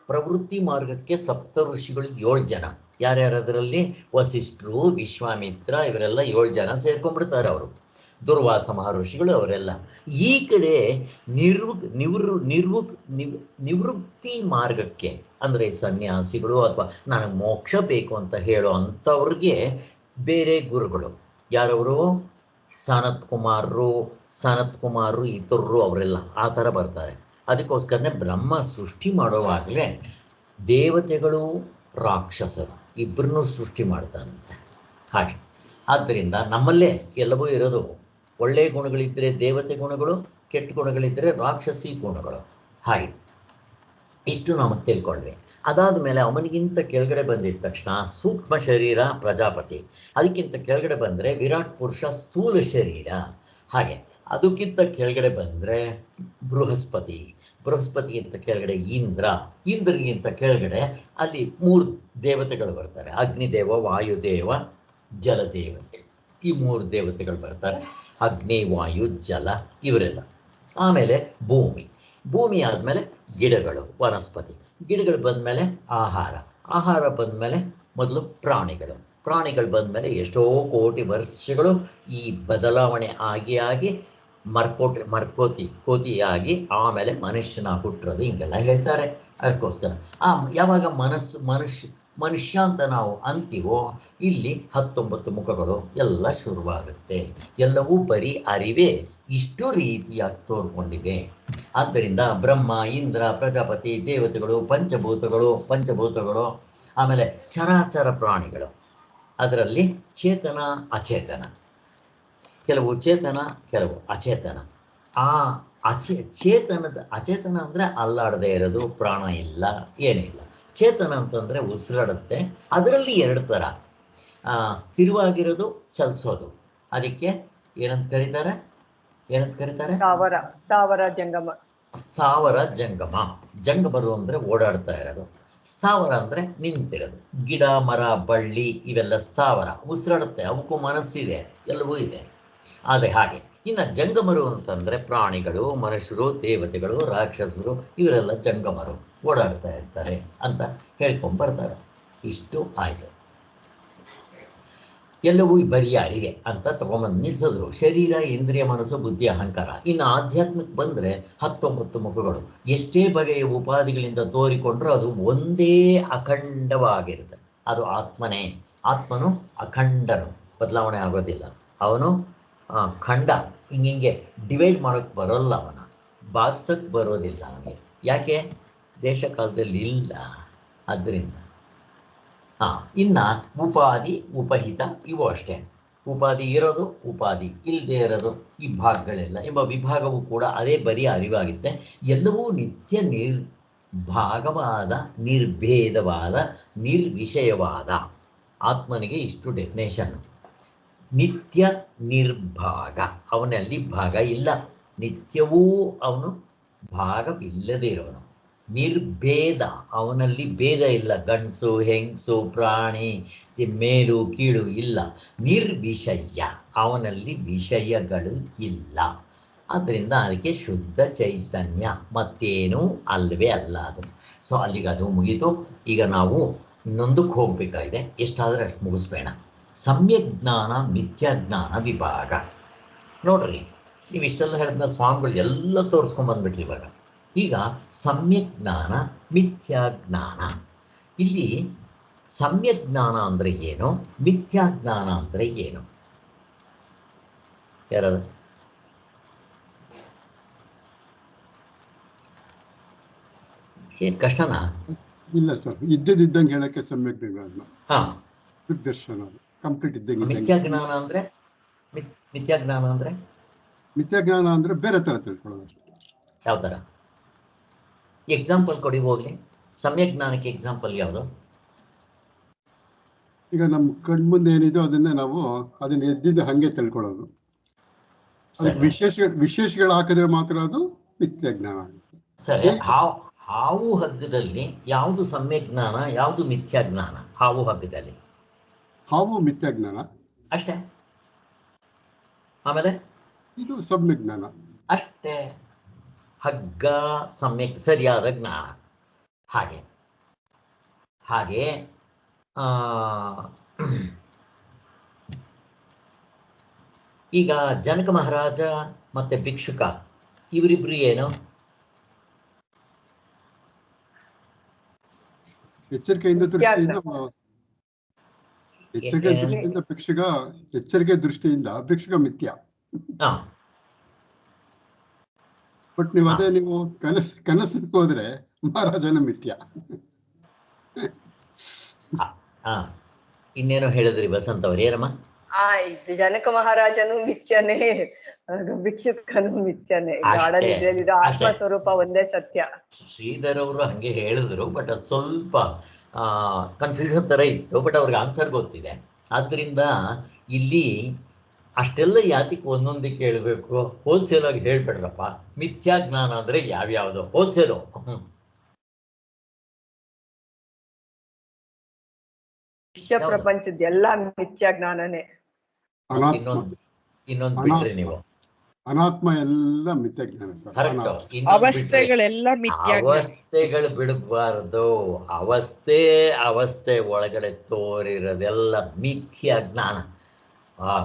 ಪ್ರವೃತ್ತಿ ಮಾರ್ಗಕ್ಕೆ ಸಪ್ತ ಋಷಿಗಳು 7 ಜನ. ಯಾರ್ಯಾರದರಲ್ಲಿ? ವಸಿಷ್ಠರು, ವಿಶ್ವಾಮಿತ್ರ, ಇವರೆಲ್ಲ 7 ಜನ ಸೇರ್ಕೊಂಡ್ಬಿಡ್ತಾರೆ. ಅವರು ದುರ್ವಾಸ ಮಹರ್ಷಿಗಳು ಅವರೆಲ್ಲ. ಈ ಕಡೆ ನಿವೃತ್ತಿ ಮಾರ್ಗಕ್ಕೆ ಅಂದರೆ ಸನ್ಯಾಸಿಗಳು ಅಥವಾ ನನಗೆ ಮೋಕ್ಷ ಬೇಕು ಅಂತ ಹೇಳೋ ಅಂಥವ್ರಿಗೆ ಬೇರೆ ಗುರುಗಳು. ಯಾರವರು? ಸನತ್ ಕುಮಾರರು ಇತರರು, ಅವರೆಲ್ಲ ಆ ಥರ ಬರ್ತಾರೆ. ಅದಕ್ಕೋಸ್ಕರನೇ ಬ್ರಹ್ಮ ಸೃಷ್ಟಿ ಮಾಡುವಾಗಲೇ ದೇವತೆಗಳು ರಾಕ್ಷಸರು ಇಬ್ಬರನ್ನೂ ಸೃಷ್ಟಿ ಮಾಡ್ತಾನಂತೆ. ಹಾಗೆ ಆದ್ದರಿಂದ ನಮ್ಮಲ್ಲೇ ಎಲ್ಲವೂ ಇರೋದು. ಒಳ್ಳೆಯ ಗುಣಗಳಿದ್ದರೆ ದೇವತೆ ಗುಣಗಳು, ಕೆಟ್ಟ ಗುಣಗಳಿದ್ದರೆ ರಾಕ್ಷಸಿ ಗುಣಗಳು. ಹಾಗೆ ಇಷ್ಟು ನಾವು ತಿಳ್ಕೊಂಡ್ವಿ. ಅದಾದ ಮೇಲೆ ಅವನಿಗಿಂತ ಕೆಳಗಡೆ ಬಂದಿದ್ದ ತಕ್ಷಣ ಸೂಕ್ಷ್ಮ ಶರೀರ ಪ್ರಜಾಪತಿ, ಅದಕ್ಕಿಂತ ಕೆಳಗಡೆ ಬಂದರೆ ವಿರಾಟ್ ಪುರುಷ ಸ್ಥೂಲ ಶರೀರ. ಹಾಗೆ ಅದಕ್ಕಿಂತ ಕೆಳಗಡೆ ಬಂದರೆ ಬೃಹಸ್ಪತಿಗಿಂತ ಕೆಳಗಡೆ ಇಂದ್ರನಿಗಿಂತ ಕೆಳಗಡೆ ಅಲ್ಲಿ 3 ದೇವತೆಗಳು ಬರ್ತಾರೆ. ಅಗ್ನಿದೇವ, ವಾಯುದೇವ, ಜಲದೇವತೆ. ಈ 3 ದೇವತೆಗಳು ಬರ್ತಾರೆ. ಅಗ್ನಿ, ವಾಯು, ಜಲ ಇವರೆಲ್ಲ. ಆಮೇಲೆ ಭೂಮಿ ಆದಮೇಲೆ ಗಿಡಗಳು, ವನಸ್ಪತಿ. ಗಿಡಗಳು ಬಂದಮೇಲೆ ಆಹಾರ ಬಂದಮೇಲೆ ಮೊದಲು ಪ್ರಾಣಿಗಳು ಬಂದಮೇಲೆ ಎಷ್ಟೋ ಕೋಟಿ ವರ್ಷಗಳು ಈ ಬದಲಾವಣೆ ಆಗಿ ಕೋತಿಯಾಗಿ ಆಮೇಲೆ ಮನುಷ್ಯನ ಹುಟ್ಟಿರೋದು, ಹಿಂಗೆಲ್ಲ ಹೇಳ್ತಾರೆ. ಅದಕ್ಕೋಸ್ಕರ ಯಾವಾಗ ಮನುಷ್ಯ ಅಂತ ನಾವು ಅಂತೀವೋ ಇಲ್ಲಿ 19 ಮುಖಗಳು ಎಲ್ಲ ಶುರುವಾಗುತ್ತೆ. ಎಲ್ಲವೂ ಬರೀ ಅರಿವೇ ಇಷ್ಟು ರೀತಿಯಾಗಿ ತೋರ್ಕೊಂಡಿದೆ. ಆದ್ದರಿಂದ ಬ್ರಹ್ಮ, ಇಂದ್ರ, ಪ್ರಜಾಪತಿ, ದೇವತೆಗಳು, ಪಂಚಭೂತಗಳು, ಆಮೇಲೆ ಚರಾಚರ ಪ್ರಾಣಿಗಳು, ಅದರಲ್ಲಿ ಚೇತನ ಅಚೇತನ, ಕೆಲವು ಚೇತನ ಕೆಲವು ಅಚೇತನ. ಆ ಅಚೇತನ ಅಂದರೆ ಅಲ್ಲಾಡದೆ ಇರೋದು, ಪ್ರಾಣ ಇಲ್ಲ, ಏನಿಲ್ಲ. ಚೇತನ ಅಂತಂದರೆ ಉಸಿರಾಡುತ್ತೆ. ಅದರಲ್ಲಿ 2 ಥರ, ಸ್ಥಿರವಾಗಿರೋದು, ಚಲಿಸೋದು. ಅದಕ್ಕೆ ಏನಂತ ಕರೀತಾರೆ? ಸ್ಥಾವರ ಜಂಗಮ. ಸ್ಥಾವರ ಜಂಗಮ. ಜಂಗಮರು ಅಂದರೆ ಓಡಾಡ್ತಾ ಇರೋದು, ಸ್ಥಾವರ ಅಂದರೆ ನಿಂತಿರೋದು. ಗಿಡ, ಮರ, ಬಳ್ಳಿ ಇವೆಲ್ಲ ಸ್ಥಾವರ, ಉಸಿರಾಡುತ್ತೆ, ಅವಕ್ಕೂ ಮನಸ್ಸಿದೆ, ಎಲ್ಲವೂ ಇದೆ. ಅದೇ ಹಾಗೆ ಇನ್ನು ಜಂಗಮರು ಅಂತಂದರೆ ಪ್ರಾಣಿಗಳು, ಮನುಷ್ಯರು, ದೇವತೆಗಳು, ರಾಕ್ಷಸರು, ಇವರೆಲ್ಲ ಜಂಗಮರು, ಓಡಾಡ್ತಾ ಇರ್ತಾರೆ ಅಂತ ಹೇಳ್ಕೊಂಡ್ಬರ್ತಾರೆ. ಇಷ್ಟು ಆಯಿತು. ಎಲ್ಲವೂ ಬರೀ ಅರಿವೆ ಅಂತ ತಗೊಂಬಂದು ನಿಲ್ಲಿಸಿದ್ರು. ಶರೀರ, ಇಂದ್ರಿಯ, ಮನಸ್ಸು, ಬುದ್ಧಿ, ಅಹಂಕಾರ. ಇನ್ನು ಆಧ್ಯಾತ್ಮಕ್ಕೆ ಬಂದರೆ 19 ಮುಖಗಳು. ಎಷ್ಟೇ ಬಗೆಯ ಉಪಾಧಿಗಳಿಂದ ತೋರಿಕೊಂಡ್ರೂ ಅದು ಒಂದೇ ಅಖಂಡವಾಗಿರುತ್ತೆ. ಅದು ಆತ್ಮನೇ. ಆತ್ಮನು ಅಖಂಡನು, ಬದಲಾವಣೆ ಆಗೋದಿಲ್ಲ. ಅವನು ಖಂಡ, ಹಿಂಗೆ ಡಿವೈಡ್ ಮಾಡೋಕ್ಕೆ ಬರೋಲ್ಲ, ಅವನ ಭಾಗಿಸೋಕ್ಕೆ ಬರೋದಿಲ್ಲ ಅವನಿಗೆ. ಯಾಕೆ? ದೇಶ ಕಾಲದಲ್ಲಿ ಇಲ್ಲ. ಆದ್ದರಿಂದ ಇನ್ನು ಉಪಾಧಿ, ಉಪಹಿತ ಇವು ಅಷ್ಟೇ. ಉಪಾಧಿ ಇರೋದು, ಉಪಾಧಿ ಇಲ್ಲದೆ ಇರೋದು, ಈ ಭಾಗಗಳೆಲ್ಲ ಎಂಬ ವಿಭಾಗವು ಕೂಡ ಅದೇ ಬರೀ ಅರಿವಾಗುತ್ತೆ. ಎಲ್ಲವೂ ನಿತ್ಯ ನಿರ್ಭಾಗವಾದ, ನಿರ್ಭೇದವಾದ, ನಿರ್ವಿಷಯವಾದ ಆತ್ಮನಿಗೆ ಇಷ್ಟು ಡೆಫಿನೇಷನ್. ನಿತ್ಯ ನಿರ್ಭಾಗ, ಅವನಲ್ಲಿ ಭಾಗ ಇಲ್ಲ. ನಿತ್ಯವೂ ಅವನು ಭಾಗವಿಲ್ಲದೆ ಇರೋನು. ನಿರ್ಭೇದ, ಅವನಲ್ಲಿ ಭೇದ ಇಲ್ಲ. ಗಂಡಸು, ಹೆಂಗಸು, ಪ್ರಾಣಿ, ಮೇಲು ಕೀಳು ಇಲ್ಲ. ನಿರ್ವಿಷಯ, ಅವನಲ್ಲಿ ವಿಷಯಗಳು ಇಲ್ಲ. ಆದ್ದರಿಂದ ಅದಕ್ಕೆ ಶುದ್ಧ ಚೈತನ್ಯ, ಮತ್ತೇನೂ ಅಲ್ಲವೇ ಅಲ್ಲ ಅದು. ಸೊ ಅಲ್ಲಿಗೆ ಅದು ಮುಗೀತು. ಈಗ ನಾವು ಇನ್ನೊಂದಕ್ಕೆ ಹೋಗಬೇಕಾಗಿದೆ. ಎಷ್ಟಾದರೆ ಅಷ್ಟು ಮುಗಿಸ್ಬೇಡ. ಸಮ್ಯಕ್ ಜ್ಞಾನ, ಮಿಥ್ಯಾಜ್ಞಾನ ವಿಭಾಗ. ನೋಡ್ರಿ, ನೀವು ಇಷ್ಟೆಲ್ಲ ಹೇಳಿದ್ಮೇಲೆ ಸ್ವಾಮಿಗಳು ಎಲ್ಲ ತೋರಿಸ್ಕೊಂಡ್ಬಂದ್ಬಿಟ್ರಿ ಇವಾಗ. ಈಗ ಸಮ್ಯಕ್ ಜ್ಞಾನ, ಮಿಥ್ಯಾಜ್ಞಾನ. ಇಲ್ಲಿ ಸಮ್ಯಕ್ ಜ್ಞಾನ ಅಂದರೆ ಏನು, ಮಿಥ್ಯಾಜ್ಞಾನ ಅಂದರೆ ಏನು? ಯಾರು ಏನು ಕಷ್ಟನಾ? ಇಲ್ಲ ಸರ್, ಇದ್ದಂಗೆ ಹೇಳಕ್ಕೆ ಸಮ್ಯಕ್ ಜ್ಞಾನ. ಹಾಂ, ದರ್ಶನ ಕಂಪ್ಲೀಟ್ ಇದ್ದಂಗೆ. ಮಿಥ್ಯಾಜ್ಞಾನ ಅಂದರೆ ಮಿಥ್ಯಾಜ್ಞಾನ ಅಂದರೆ ಬೇರೆ ಥರ ತಿಳ್ಕೊಳ್ಳೋದು. ಯಾವ ಥರ? ಎಕ್ಸಾಂಪಲ್ ಕೊಡಿ ಹೋಗ್ಲಿ. ಸಮ್ಯಕ್ ಜ್ಞಾನಕ್ಕೆ ಎಕ್ಸಾಂಪಲ್ ಯಾವುದು? ಈಗ ನಮ್ಮ ಕಣ್ಮುಂದೆ ಏನಿದೆ ಅದನ್ನೇ ನಾವು ಅದನ್ನ ಎದ್ದಿದ್ದು ಹಾಗೆ ತಿಳ್ಕೊಳ್ಳೋದು. ವಿಶೇಷಗಳು ಹಾಕಿದ್ರೆ ಮಾತ್ರ ಅದು ಮಿಥ್ಯಾಜ್ಞಾನ ಆಗುತ್ತೆ. ಸರಿ, ಹಾವು ಹಗ್ಗದಲ್ಲಿ ಯಾವುದು ಸಮ್ಯಕ್ ಜ್ಞಾನ, ಯಾವುದು ಮಿಥ್ಯಾಜ್ಞಾನ? ಹಾವು ಹಗ್ಗದಲ್ಲಿ ಹಾವು ಮಿಥ್ಯಾಜ್ಞಾನ ಅಷ್ಟೇ. ಆಮೇಲೆ ಇದು ಸಮ್ಯಕ್ ಜ್ಞಾನ ಅಷ್ಟೇ. ಹಗ್ಗ ಸಮ್ಯಕ್ ಸರಿಯಾದ ಜ್ಞಾನ. ಹಾಗೆ ಈಗ ಜನಕ ಮಹಾರಾಜ ಮತ್ತೆ ಭಿಕ್ಷುಕ ಇವರಿಬ್ರು ಏನು? ಎಚ್ಚರಿಕೆಯಿಂದ ಭಿಕ್ಷುಕ, ಎಚ್ಚರಿಕೆ ದೃಷ್ಟಿಯಿಂದ ಭಿಕ್ಷುಕ ಮಿಥ್ಯ. ಬಟ್ ನೀವು ಅದೇ ನೀವು ಕನಸಿಗೆ ಹೋದ್ರೆ ಮಹಾರಾಜನ ಮಿಥ್ಯ. ಇನ್ನೇನೋ ಹೇಳಿದ್ರಿ ಬಸಂತ ಅವ್ರು, ಏನಮ್ಮ? ಜನಕ ಮಹಾರಾಜನು ಮಿಥ್ಯನೇ, ಭಿಕ್ಷುಕನು ಮಿಥ್ಯನೇ. ಆತ್ಮ ಸ್ವರೂಪ ಒಂದೇ ಸತ್ಯ. ಶ್ರೀಧರ್ ಅವರು ಹಂಗೆ ಹೇಳಿದ್ರು, ಬಟ್ ಅದು ಸ್ವಲ್ಪ ಕನ್ಫ್ಯೂಷನ್ ತರ ಇತ್ತು. ಬಟ್ ಅವ್ರಿಗೆ ಆನ್ಸರ್ ಗೊತ್ತಿದೆ. ಆದ್ರಿಂದ ಇಲ್ಲಿ ಅಷ್ಟೆಲ್ಲ ಯಾತಿಗೆ ಒಂದೊಂದಕ್ಕೆ ಹೇಳ್ಬೇಕು? ಹೋಲ್ಸೇಲ್ ಆಗಿ ಹೇಳ್ಬೇಡ್ರಪ್ಪ. ಮಿಥ್ಯಾ ಜ್ಞಾನ ಅಂದ್ರೆ ಯಾವ್ಯಾವ್ದು? ಹೋಲ್ಸೇಲು ವಿಶ್ವ ಪ್ರಪಂಚದ ಎಲ್ಲ ಮಿಥ್ಯಾ ಜ್ಞಾನನೇ. ಇನ್ನೊಂದು ಬಿಟ್ರಿ ನೀವು ಅನಾತ್ಮ ಎಲ್ಲ ಮಿಥ್ಯಾಜ್ಞಾನ. ಅವಸ್ಥೆಗಳೆಲ್ಲ ಅವಸ್ಥೆಗಳು ಬಿಡಬಾರ್ದು. ಅವಸ್ಥೆ ಒಳಗಡೆ ತೋರಿರೋದೆಲ್ಲ ಮಿಥ್ಯಾ ಜ್ಞಾನ.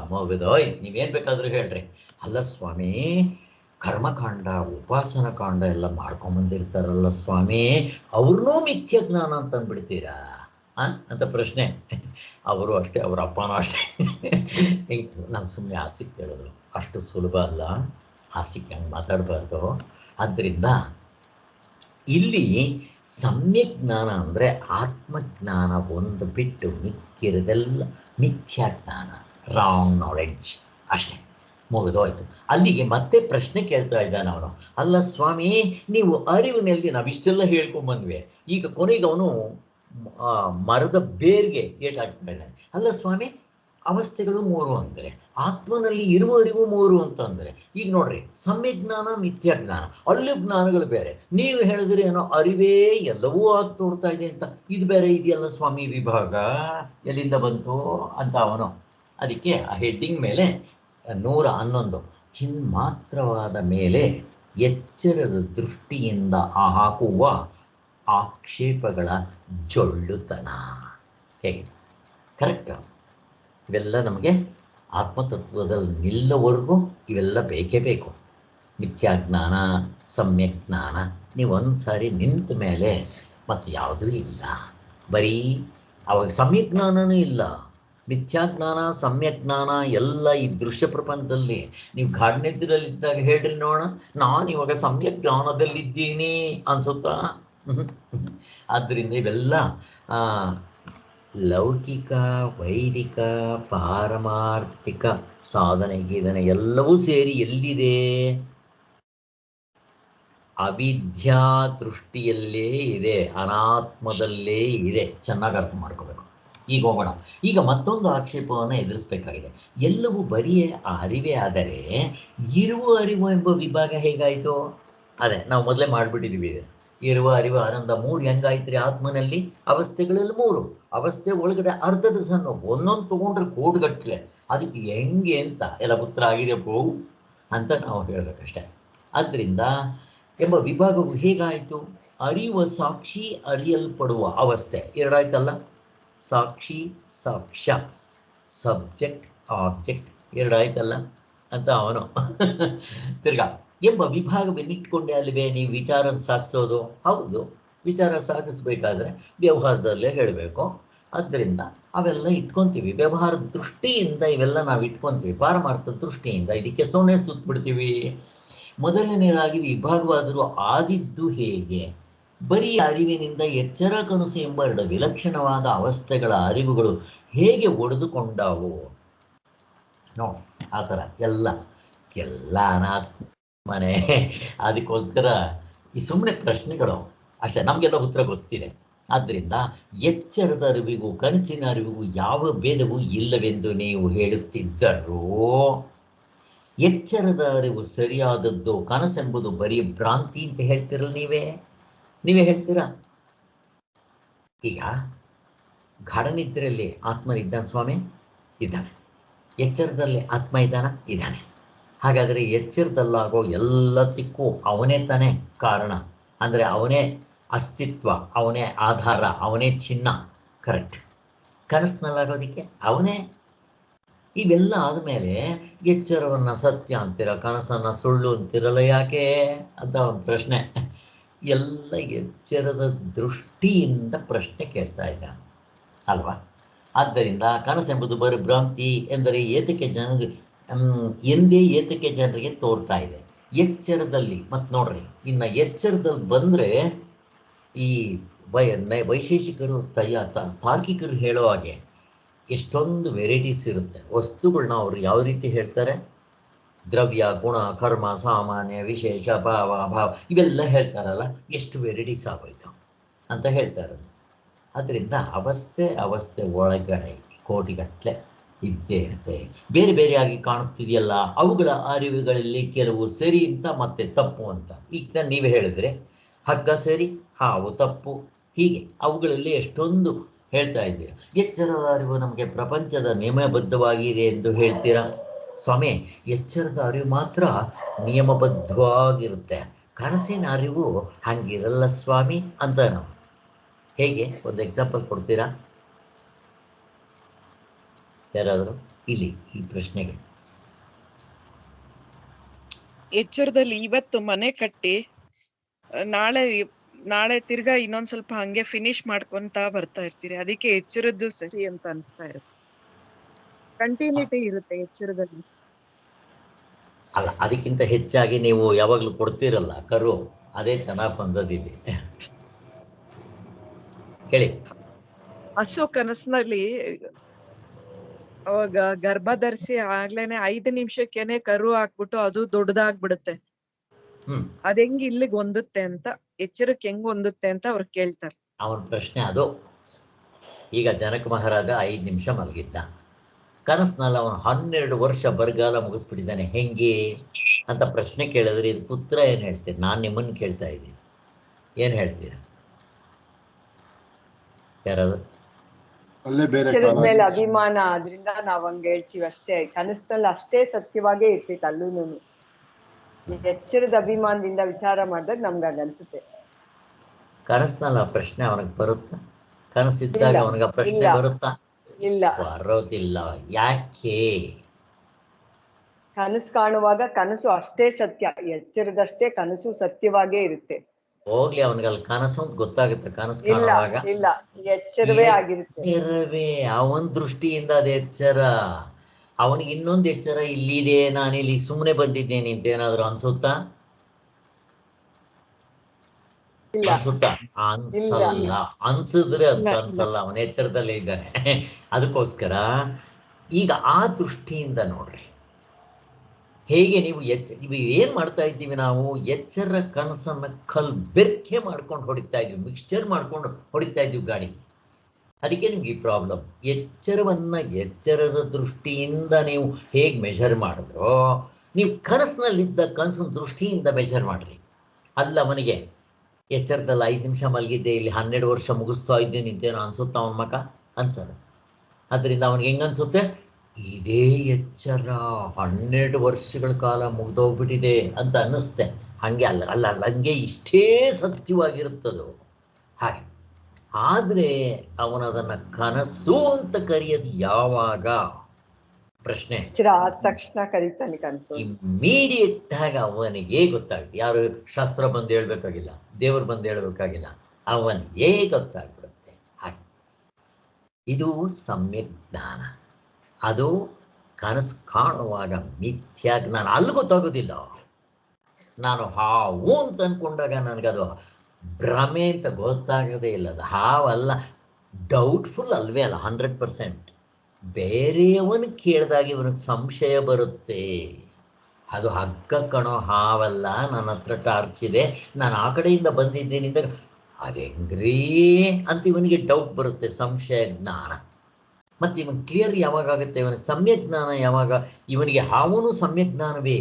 ಮುಗಿದೋಯ್ತು, ನೀವೇನ್ ಬೇಕಾದ್ರೂ ಹೇಳ್ರಿ. ಅಲ್ಲ ಸ್ವಾಮಿ, ಕರ್ಮಕಾಂಡ, ಉಪಾಸನ ಕಾಂಡ ಎಲ್ಲ ಮಾಡ್ಕೊಂಬಂದಿರ್ತಾರಲ್ಲ ಸ್ವಾಮಿ, ಅವ್ರನ್ನೂ ಮಿಥ್ಯ ಜ್ಞಾನ ಅಂತ ಅಂದ್ಬಿಡ್ತೀರಾ ಅಂತ ಪ್ರಶ್ನೆ. ಅವರು ಅಷ್ಟೇ, ಅವರ ಅಪ್ಪನೂ ಅಷ್ಟೇ. ನಾನು ಸುಮ್ಮನೆ ಆಸಕ್ತಿ ಹೇಳಿದ್ರು, ಅಷ್ಟು ಸುಲಭ ಅಲ್ಲ, ಆಸಕ್ತಿ ಹಂಗೆ ಮಾತಾಡಬಾರ್ದು. ಆದ್ದರಿಂದ ಇಲ್ಲಿ ಸಮ್ಯಕ್ ಜ್ಞಾನ ಅಂದರೆ ಆತ್ಮಜ್ಞಾನ ಒಂದು ಬಿಟ್ಟು ಮಿಕ್ಕಿರೋದೆಲ್ಲ ಮಿಥ್ಯಾ ಜ್ಞಾನ, ರಾಂಗ್ ನಾಲೆಡ್ಜ್ ಅಷ್ಟೇ, ಮುಗಿದೋಯ್ತು. ಅಲ್ಲಿಗೆ ಮತ್ತೆ ಪ್ರಶ್ನೆ ಕೇಳ್ತಾ ಇದ್ದಾನೆ ಅವನು. ಅಲ್ಲ ಸ್ವಾಮಿ, ನೀವು ಅರಿವಿನಲ್ಲಿ ನಾವಿಷ್ಟೆಲ್ಲ ಹೇಳ್ಕೊಂಬಂದ್ವಿ, ಈಗ ಕೊನೆಗೆ ಅವನು ಮರದ ಬೇರ್ಗೆ ಏಟಾಗ್ತಾ ಇದ್ದಾನೆ. ಅಲ್ಲ ಸ್ವಾಮಿ, ಅವಸ್ಥೆಗಳು ಮೂರು ಅಂದರೆ, ಆತ್ಮನಲ್ಲಿ ಇರುವ ಅರಿವು ಮೂರು ಅಂತಂದರೆ, ಈಗ ನೋಡ್ರಿ, ಸಮ್ಯಜ್ಞಾನ ಮಿಥ್ಯಾ ಜ್ಞಾನ, ಅಲ್ಲಿ ಜ್ಞಾನಗಳು ಬೇರೆ. ನೀವು ಹೇಳಿದ್ರೆ ಏನೋ ಅರಿವೇ ಎಲ್ಲವೂ ಆಗಿ ತೋರ್ತಾ ಇದೆ ಅಂತ, ಇದು ಬೇರೆ ಇದೆಯಲ್ಲ ಸ್ವಾಮಿ ವಿಭಾಗ, ಎಲ್ಲಿಂದ ಬಂತು ಅಂತ ಅವನು. ಅದಕ್ಕೆ ಆ ಹೆಡ್ಡಿಂಗ್ ಮೇಲೆ 111 ಚಿನ್ಮಾತ್ರವಾದ ಮೇಲೆ ಎಚ್ಚರದ ದೃಷ್ಟಿಯಿಂದ ಹಾಕುವ ಆಕ್ಷೇಪಗಳ ಜೊಳ್ಳುತನ. ಹೇಗೆ ಕರೆಕ್ಟ್? ಇವೆಲ್ಲ ನಮಗೆ ಆತ್ಮತತ್ವದಲ್ಲಿ ನಿಲ್ಲವರೆಗೂ ಇವೆಲ್ಲ ಬೇಕೇ ಬೇಕು. ಮಿಥ್ಯಾಜ್ಞಾನ, ಸಮ್ಯಕ್ ಜ್ಞಾನ, ನೀವು ಒಂದು ಸಾರಿ ನಿಂತ ಮೇಲೆ ಮತ್ತು ಯಾವುದೂ ಇಲ್ಲ. ಬರೀ ಅವಾಗ ಸಮ್ಯಕ್ ಜ್ಞಾನನೂ ಇಲ್ಲ, ಮಿಥ್ಯಾಜ್ಞಾನ ಸಮ್ಯಕ್ ಜ್ಞಾನ ಎಲ್ಲ ಈ ದೃಶ್ಯ ಪ್ರಪಂಚದಲ್ಲಿ. ನೀವು ಗಾಢನಿದ್ರಲ್ಲಿದ್ದಾಗ ಹೇಳ್ರಿ ನೋಡೋಣ, ನಾನು ಇವಾಗ ಸಮ್ಯಕ್ ಜ್ಞಾನದಲ್ಲಿದ್ದೀನಿ ಅನ್ಸುತ್ತಾ? ಆದ್ದರಿಂದ ಇವೆಲ್ಲ ಲೌಕಿಕ, ವೈದಿಕ, ಪಾರಮಾರ್ಥಿಕ ಸಾಧನೆಗೆ ಇದನ್ನು ಎಲ್ಲವೂ ಸೇರಿ ಎಲ್ಲಿದೆ? ಅವಿದ್ಯಾ ದೃಷ್ಟಿಯಲ್ಲೇ ಇದೆ, ಅನಾತ್ಮದಲ್ಲೇ ಇದೆ. ಚೆನ್ನಾಗಿ ಅರ್ಥ ಮಾಡ್ಕೋಬೇಕು. ಈಗ ಹೋಗೋಣ. ಈಗ ಮತ್ತೊಂದು ಆಕ್ಷೇಪವನ್ನು ಎದುರಿಸಬೇಕಾಗಿದೆ. ಎಲ್ಲವೂ ಬರೀ ಅರಿವೇ ಆದರೆ ಇರುವ ಅರಿವು ಎಂಬ ವಿಭಾಗ ಹೇಗಾಯಿತು? ಅದೇ ನಾವು ಮೊದಲೇ ಮಾಡಿಬಿಟ್ಟಿದ್ದೀವಿ. ಇರುವ ಅರಿವು ಆನಂದ ಮೂರು ಹೆಂಗಾಯ್ತು ರೀ ಆತ್ಮನಲ್ಲಿ? ಅವಸ್ಥೆಗಳಲ್ಲಿ ಮೂರು, ಅವಸ್ಥೆ ಒಳಗಡೆ ಅರ್ಧ ಡಜನ್ನು, ಒಂದೊಂದು ತೊಗೊಂಡ್ರೆ ಕೋಟ್ಗಟ್ಟಲೆ. ಅದಕ್ಕೆ ಹೆಂಗೆ ಅಂತ ಎಲ್ಲ ಪುತ್ರ ಆಗಿದೆ ಬೋವು ಅಂತ ನಾವು ಹೇಳಬೇಕಷ್ಟೆ. ಆದ್ದರಿಂದ ಎಂಬ ವಿಭಾಗವು ಹೇಗಾಯಿತು? ಅರಿಯುವ ಸಾಕ್ಷಿ, ಅರಿಯಲ್ಪಡುವ ಅವಸ್ಥೆ, ಎರಡಾಯ್ತಲ್ಲ. ಸಾಕ್ಷಿ ಸಾಕ್ಷ್ಯ, ಸಬ್ಜೆಕ್ಟ್ ಆಬ್ಜೆಕ್ಟ್, ಎರಡಾಯ್ತಲ್ಲ ಅಂತ ಅವನು. ತಿರ್ಗಾ ಎಂಬ ವಿಭಾಗವನ್ನಿಟ್ಕೊಂಡೆ ಅಲ್ವೇ ನೀವು ವಿಚಾರ ಸಾಗಿಸೋದು? ಹೌದು, ವಿಚಾರ ಸಾಗಿಸ್ಬೇಕಾದ್ರೆ ವ್ಯವಹಾರದಲ್ಲೇ ಹೇಳಬೇಕು. ಆದ್ದರಿಂದ ಅವೆಲ್ಲ ಇಟ್ಕೊತೀವಿ, ವ್ಯವಹಾರದ ದೃಷ್ಟಿಯಿಂದ ಇವೆಲ್ಲ ನಾವು ಇಟ್ಕೊತೀವಿ. ಪಾರಮಾರ್ಥ ದೃಷ್ಟಿಯಿಂದ ಇದಕ್ಕೆ ಸೊನ್ನೆ ಸುತ್ತಬಿಡ್ತೀವಿ. ಮೊದಲನೇದಾಗಿ ವಿಭಾಗವಾದರೂ ಆದಿದ್ದು ಹೇಗೆ? ಬರೀ ಅರಿವಿನಿಂದ ಎಚ್ಚರ, ಕನಸು ಎಂಬ ಎರಡು ವಿಲಕ್ಷಣವಾದ ಅವಸ್ಥೆಗಳ ಅರಿವುಗಳು ಹೇಗೆ ಒಡೆದುಕೊಂಡವು? ನೋಡಿ, ಆ ಥರ ಎಲ್ಲ ಅನಾತ್ಮನೆ. ಅದಕ್ಕೋಸ್ಕರ ಈ ಸುಮ್ಮನೆ ಪ್ರಶ್ನೆಗಳು ಅಷ್ಟೇ, ನಮಗೆಲ್ಲ ಉತ್ತರ ಗೊತ್ತಿದೆ. ಆದ್ದರಿಂದ ಎಚ್ಚರದ ಅರಿವಿಗೂ ಕನಸಿನ ಅರಿವಿಗೂ ಯಾವ ಭೇದವೂ ಇಲ್ಲವೆಂದು ನೀವು ಹೇಳುತ್ತಿದ್ದರೂ, ಎಚ್ಚರದ ಅರಿವು ಸರಿಯಾದದ್ದು, ಕನಸೆಂಬುದು ಬರೀ ಭ್ರಾಂತಿ ಅಂತ ಹೇಳ್ತೀರಲ್ಲ ನೀವೇ ಹೇಳ್ತೀರಾ? ಈಗ ಗಾಢನಿದ್ರೆಯಲ್ಲಿ ಆತ್ಮನಿದ್ದಾನೆ ಸ್ವಾಮಿ, ಇದ್ದಾನೆ. ಎಚ್ಚರದಲ್ಲಿ ಆತ್ಮ ಇದ್ದಾನೆ. ಹಾಗಾದರೆ ಎಚ್ಚರದಲ್ಲಾಗೋ ಎಲ್ಲದಕ್ಕೂ ಅವನೇ ತಾನೇ ಕಾರಣ, ಅಂದರೆ ಅವನೇ ಅಸ್ತಿತ್ವ, ಅವನೇ ಆಧಾರ, ಅವನೇ ಚಿನ್ನ. ಕರೆಕ್ಟ್. ಕನಸಿನಲ್ಲಾಗೋದಕ್ಕೆ ಅವನೇ. ಇವೆಲ್ಲ ಆದಮೇಲೆ ಎಚ್ಚರವನ್ನು ಸತ್ಯ ಅಂತೀರ, ಕನಸನ್ನು ಸುಳ್ಳು ಅಂತಿರಲ್ಲ, ಯಾಕೆ ಅಂತ ಒಂದು ಪ್ರಶ್ನೆ. ಎಲ್ಲ ಎಚ್ಚರದ ದೃಷ್ಟಿಯಿಂದ ಪ್ರಶ್ನೆ ಕೇಳ್ತಾ ಇದ್ದಾನೆ ಅಲ್ವಾ? ಆದ್ದರಿಂದ ಕನಸೆಂಬುದು ಬರೀ ಭ್ರಾಂತಿ ಎಂದರೆ ಏತಕ್ಕೆ ಜನರಿಗೆ ತೋರ್ತಾ ಇದೆ. ಎಚ್ಚರದಲ್ಲಿ ಮತ್ತು ನೋಡ್ರಿ, ಇನ್ನು ಎಚ್ಚರದಲ್ಲಿ ಬಂದರೆ ಈ ವೈಶೇಷಿಕರು ತಾರ್ಕಿಕರು ಹೇಳೋ ಹಾಗೆ ಎಷ್ಟೊಂದು ವೆರೈಟೀಸ್ ಇರುತ್ತೆ ವಸ್ತುಗಳನ್ನ. ಅವರು ಯಾವ ರೀತಿ ಹೇಳ್ತಾರೆ? ದ್ರವ್ಯ, ಗುಣ, ಕರ್ಮ, ಸಾಮಾನ್ಯ, ವಿಶೇಷ, ಭಾವ, ಇವೆಲ್ಲ ಹೇಳ್ತಾರಲ್ಲ, ಎಷ್ಟು ವೆರೈಟೀಸ್ ಆಗೋಯ್ತು ಅಂತ ಹೇಳ್ತಾರೆ. ಅದರಿಂದ ಅವಸ್ಥೆ ಒಳಗಡೆ ಕೋಟಿಗಟ್ಟಲೆ ಇದ್ದೇ ಇರುತ್ತೆ. ಬೇರೆ ಬೇರೆಯಾಗಿ ಕಾಣುತ್ತಿದೆಯಲ್ಲ, ಅವುಗಳ ಅರಿವುಗಳಲ್ಲಿ ಕೆಲವು ಸರಿ ಅಂತ ಮತ್ತೆ ತಪ್ಪು ಅಂತ. ಈಗ ನೀವೇ ಹೇಳಿದ್ರೆ ಹಗ್ಗ ಸರಿ, ಹಾವು ತಪ್ಪು, ಹೀಗೆ ಅವುಗಳಲ್ಲಿ ಎಷ್ಟೊಂದು ಹೇಳ್ತಾ ಇದ್ದೀರಾ. ಎಚ್ಚರದ ಅರಿವು ನಮಗೆ ಪ್ರಪಂಚದ ನಿಯಮಬದ್ಧವಾಗಿದೆ ಎಂದು ಹೇಳ್ತೀರಾ ಸ್ವಾಮಿ. ಎಚ್ಚರದ ಅರಿವು ಮಾತ್ರ ನಿಯಮಬದ್ಧವಾಗಿರುತ್ತೆ, ಕನಸಿನ ಅರಿವು ಹಂಗಿರಲ್ಲ ಸ್ವಾಮಿ ಅಂತ ನಾವು. ಹೇಗೆ? ಒಂದು ಎಕ್ಸಾಂಪಲ್ ಕೊಡ್ತೀರಾ ಯಾರಾದರೂ ಇಲ್ಲಿ ಈ ಪ್ರಶ್ನೆಗೆ? ಎಚ್ಚರದಲ್ಲಿ ಇವತ್ತು ಮನೆ ಕಟ್ಟಿ ನಾಳೆ ನಾಳೆ ತಿರ್ಗಾ ಇನ್ನೊಂದ್ ಸ್ವಲ್ಪ ಹಂಗೆ ಫಿನಿಶ್ ಮಾಡ್ಕೊಂತ ಬರ್ತಾ ಇರ್ತೀರಿ, ಅದಕ್ಕೆ ಎಚ್ಚರದ್ದು ಸರಿ ಅಂತ ಅನ್ಸ್ತಾ ಇರುತ್ತೆ. ಕಂಟಿನ್ಯೂಟಿ ಇರುತ್ತೆ ಎಚ್ಚರದಲ್ಲಿ. ಅಲ್ಲ, ಅದಕ್ಕಿಂತ ಹೆಚ್ಚಾಗಿ ನೀವು ಯಾವಾಗಲೂ ಕೊಡ್ತೀರಲ್ಲ ಕರು, ಅದೇ ಚೆನ್ನಾಗಿ ಬಂದದಿಲ್ಲಿ. ಹೇಳಿ. ಹಸು ಕನಸಿನಲ್ಲಿ ಅವಾಗ ಗರ್ಭ ಧರಿಸಿ ಆಗ್ಲೇನೆ 5 ನಿಮಿಷಕ್ಕೇನೆ ಕರು ಹಾಕ್ಬಿಟ್ಟು ಅದು ದೊಡ್ಡದಾಗ್ಬಿಡುತ್ತೆ. ಅದ್ ಹೆಂಗ್ ಇಲ್ಲಿಗೆ ಹೊಂದುತ್ತೆ ಅಂತ, ಎಚ್ಚರಕ್ಕೆ ಹೆಂಗ್ ಹೊಂದುತ್ತೆ ಅಂತ ಅವ್ರು ಕೇಳ್ತಾರೆ. ಅವನ ಪ್ರಶ್ನೆ ಅದು. ಈಗ ಜನಕ ಮಹಾರಾಜ 5 ನಿಮಿಷ ಮಲಗಿದ್ದ, ಕನಸಿನಲ್ಲಿ ಅವನು 12 ವರ್ಷ ಬರಗಾಲ ಮುಗಿಸ್ಬಿಟ್ಟಿದ್ದಾನೆ, ಹೆಂಗೆ ಅಂತ ಪ್ರಶ್ನೆ ಕೇಳಿದ್ರೆ ಇದು ಪುತ್ರ ಏನು ಹೇಳ್ತೀರಿ? ನಾನು ನಿಮ್ಮನ್ನು ಕೇಳ್ತಾ ಇದ್ದೀನಿ, ಏನು ಹೇಳ್ತೀರ? ಯಾರಾದ್ರು? ಅಲ್ಲೇ ಬೇರೆ ಎಚ್ಚರದ ಕಾಲ ಮೇಲೆ ಅಭಿಮಾನ, ಆದ್ರಿಂದ ನಾವ್ ಹಂಗ ಹೇಳ್ತೀವಿ ಅಷ್ಟೇ. ಕನಸಲ್ಲಿ ಅಷ್ಟೇ ಸತ್ಯವಾಗೇ ಇರ್ತೈತೆ ಅಲ್ಲೂನು. ಎಚ್ಚರದ ಅಭಿಮಾನದಿಂದ ವಿಚಾರ ಮಾಡಿದಾಗ ನಮ್ಗೆ ಅನ್ಸುತ್ತೆ. ಕನಸಿನಲ್ಲಿ ಆ ಪ್ರಶ್ನೆ ಅವನಿಗೆ ಬರುತ್ತಾ? ಕನಸಿದ್ದಾಗ ಇಲ್ಲ, ಅವನಿಗೆ ಆ ಪ್ರಶ್ನೆ ಇಲ್ಲ, ಬರುತ್ತಾ? ಇಲ್ಲ. ಬರೋದಿಲ್ಲ. ಯಾಕೆ? ಕನಸು ಕಾಣುವಾಗ ಕನಸು ಅಷ್ಟೇ ಸತ್ಯ, ಎಚ್ಚರದಷ್ಟೇ ಕನಸು ಸತ್ಯವಾಗೇ ಇರುತ್ತೆ. ಹೋಗ್ಲಿ, ಅವನಿಗೆ ಅಲ್ಲಿ ಕನಸು ಅಂತ ಗೊತ್ತಾಗುತ್ತೆ. ಕನಸು ಇಲ್ಲ, ಕಾಣುವಾಗ ಇಲ್ಲ, ಎಚ್ಚರವೇ ಆಗಿರುತ್ತೆ. ಎಚ್ಚರವೇ, ಅವನ ದೃಷ್ಟಿಯಿಂದ ಅದು ಎಚ್ಚರ. ಅವನಿಗೆ ಇನ್ನೊಂದು ಎಚ್ಚರ ಇಲ್ಲಿದೆ, ನಾನು ಇಲ್ಲಿ ಸುಮ್ಮನೆ ಬಂದಿದ್ದೇನೆ ಅಂತ ಏನಾದ್ರು ಅನ್ಸುತ್ತಾ? ಇಲ್ಲ, ಅನ್ಸುತ್ತಾ? ಅನ್ಸಲ್ಲ. ಅನ್ಸಿದ್ರೆ ಅದು ಇಲ್ಲ, ಇಲ್ಲ. ಅನ್ಸಲ್ಲ, ಅವನ ಎಚ್ಚರದಲ್ಲೇ ಇದ್ದಾನೆ. ಅದಕ್ಕೋಸ್ಕರ ಈಗ ಆ ದೃಷ್ಟಿಯಿಂದ ನೋಡ್ರಿ, ಹೇಗೆ ನೀವು ನೀವು ಏನು ಮಾಡ್ತಾ ಇದ್ದೀವಿ, ನಾವು ಎಚ್ಚರ ಕನಸನ್ನು ಬೆರ್ಕೆ ಮಾಡ್ಕೊಂಡು ಹೊಡಿತಾ ಇದ್ದೀವಿ, ಮಿಕ್ಸ್ಚರ್ ಮಾಡ್ಕೊಂಡು ಹೊಡಿತಾ ಇದ್ದೀವಿ ಗಾಡಿ. ಅದಕ್ಕೆ ನಿಮ್ಗೆ ಈ ಪ್ರಾಬ್ಲಮ್. ಎಚ್ಚರದ ದೃಷ್ಟಿಯಿಂದ ನೀವು ಹೇಗೆ ಮೆಷರ್ ಮಾಡಿದ್ರೋ, ನೀವು ಕನಸಿನಲ್ಲಿದ್ದ ಕನಸಿನ ದೃಷ್ಟಿಯಿಂದ ಮೆಷರ್ ಮಾಡ್ರಿ. ಅಲ್ಲ, ಅವನಿಗೆ ಎಚ್ಚರದಲ್ಲಿ 5 ನಿಮಿಷ ಮಲಗಿದ್ದೆ, ಇಲ್ಲಿ 12 ವರ್ಷ ಮುಗಿಸ್ತಾ ಇದ್ದೀನಿ ಅಂತೇನೋ ಅನ್ಸುತ್ತಾ ಅವನ ಮಕ? ಅನ್ಸಲ್ಲ. ಅದರಿಂದ ಅವನಿಗೆ ಹೆಂಗೆ ಅನ್ಸುತ್ತೆ? ಇದೇ ಎಚ್ಚರ 12 ವರ್ಷಗಳ ಕಾಲ ಮುಗ್ದೋಗ್ಬಿಟ್ಟಿದೆ ಅಂತ ಅನ್ನಿಸ್ತೆ. ಹಾಗೆ ಅಲ್ಲ ಅಲ್ಲ ಅಲ್ಲ ಹಂಗೆ ಇಷ್ಟೇ ಸತ್ಯವಾಗಿರುತ್ತದು ಹಾಗೆ. ಆದರೆ ಅವನದನ್ನು ಕನಸು ಅಂತ ಕರೆಯೋದು ಯಾವಾಗ? ಪ್ರಶ್ನೆ. ಎಚ್ಚರ ಆದ ತಕ್ಷಣ ಕರೀತಾನೆ ಕನಸು. ಇಮ್ಮಿಡಿಯೇಟ್ ಆಗಿ ಅವನಿಗೆ ಗೊತ್ತಾಗುತ್ತೆ. ಯಾರು ಶಾಸ್ತ್ರ ಬಂದು ಹೇಳ್ಬೇಕಾಗಿಲ್ಲ, ದೇವರು ಬಂದು ಹೇಳ್ಬೇಕಾಗಿಲ್ಲ, ಅವನಿಗೆ ಗೊತ್ತಾಗ್ಬಿಡುತ್ತೆ. ಹಾಗೆ ಇದು ಸಮ್ಯಕ್ ಜ್ಞಾನ. ಅದು ಕನಸು ಕಾಣುವಾಗ ಮಿಥ್ಯಾ ಜ್ಞಾನ. ಅಲ್ಲಿ ಗೊತ್ತಾಗೋದಿಲ್ಲ. ನಾನು ಹಾವು ಅಂತ ಅಂದ್ಕೊಂಡಾಗ ನನಗದು ಭ್ರಮೆ ಅಂತ ಗೊತ್ತಾಗೋದೇ ಇಲ್ಲ. ಅದು ಹಾವಲ್ಲ, ಡೌಟ್ಫುಲ್ ಅಲ್ವೇ ಅಲ್ಲ, 100%. ಬೇರೆಯವನು ಕೇಳಿದಾಗ ಇವನಿಗೆ ಸಂಶಯ ಬರುತ್ತೆ. ಅದು ಹಗ್ಗ ಕಣೋ, ಹಾವಲ್ಲ, ನನ್ನ ಹತ್ರ ಟಾರ್ಚ್ ಇದೆ, ನಾನು ಆ ಕಡೆಯಿಂದ ಬಂದಿದ್ದೀನಿ ಅಂತ. ಅದು ಹೆಂಗ್ರೀ ಅಂತ ಇವನಿಗೆ ಡೌಟ್ ಬರುತ್ತೆ, ಸಂಶಯ ಜ್ಞಾನ. ಮತ್ತು ಇವನ್ ಕ್ಲಿಯರ್ ಯಾವಾಗ ಆಗುತ್ತೆ? ಇವನಿಗೆ ಸಮ್ಯಕ್ ಜ್ಞಾನ ಯಾವಾಗ? ಇವನಿಗೆ ಹಾವನು ಸಮ್ಯಕ್ ಜ್ಞಾನವೇ.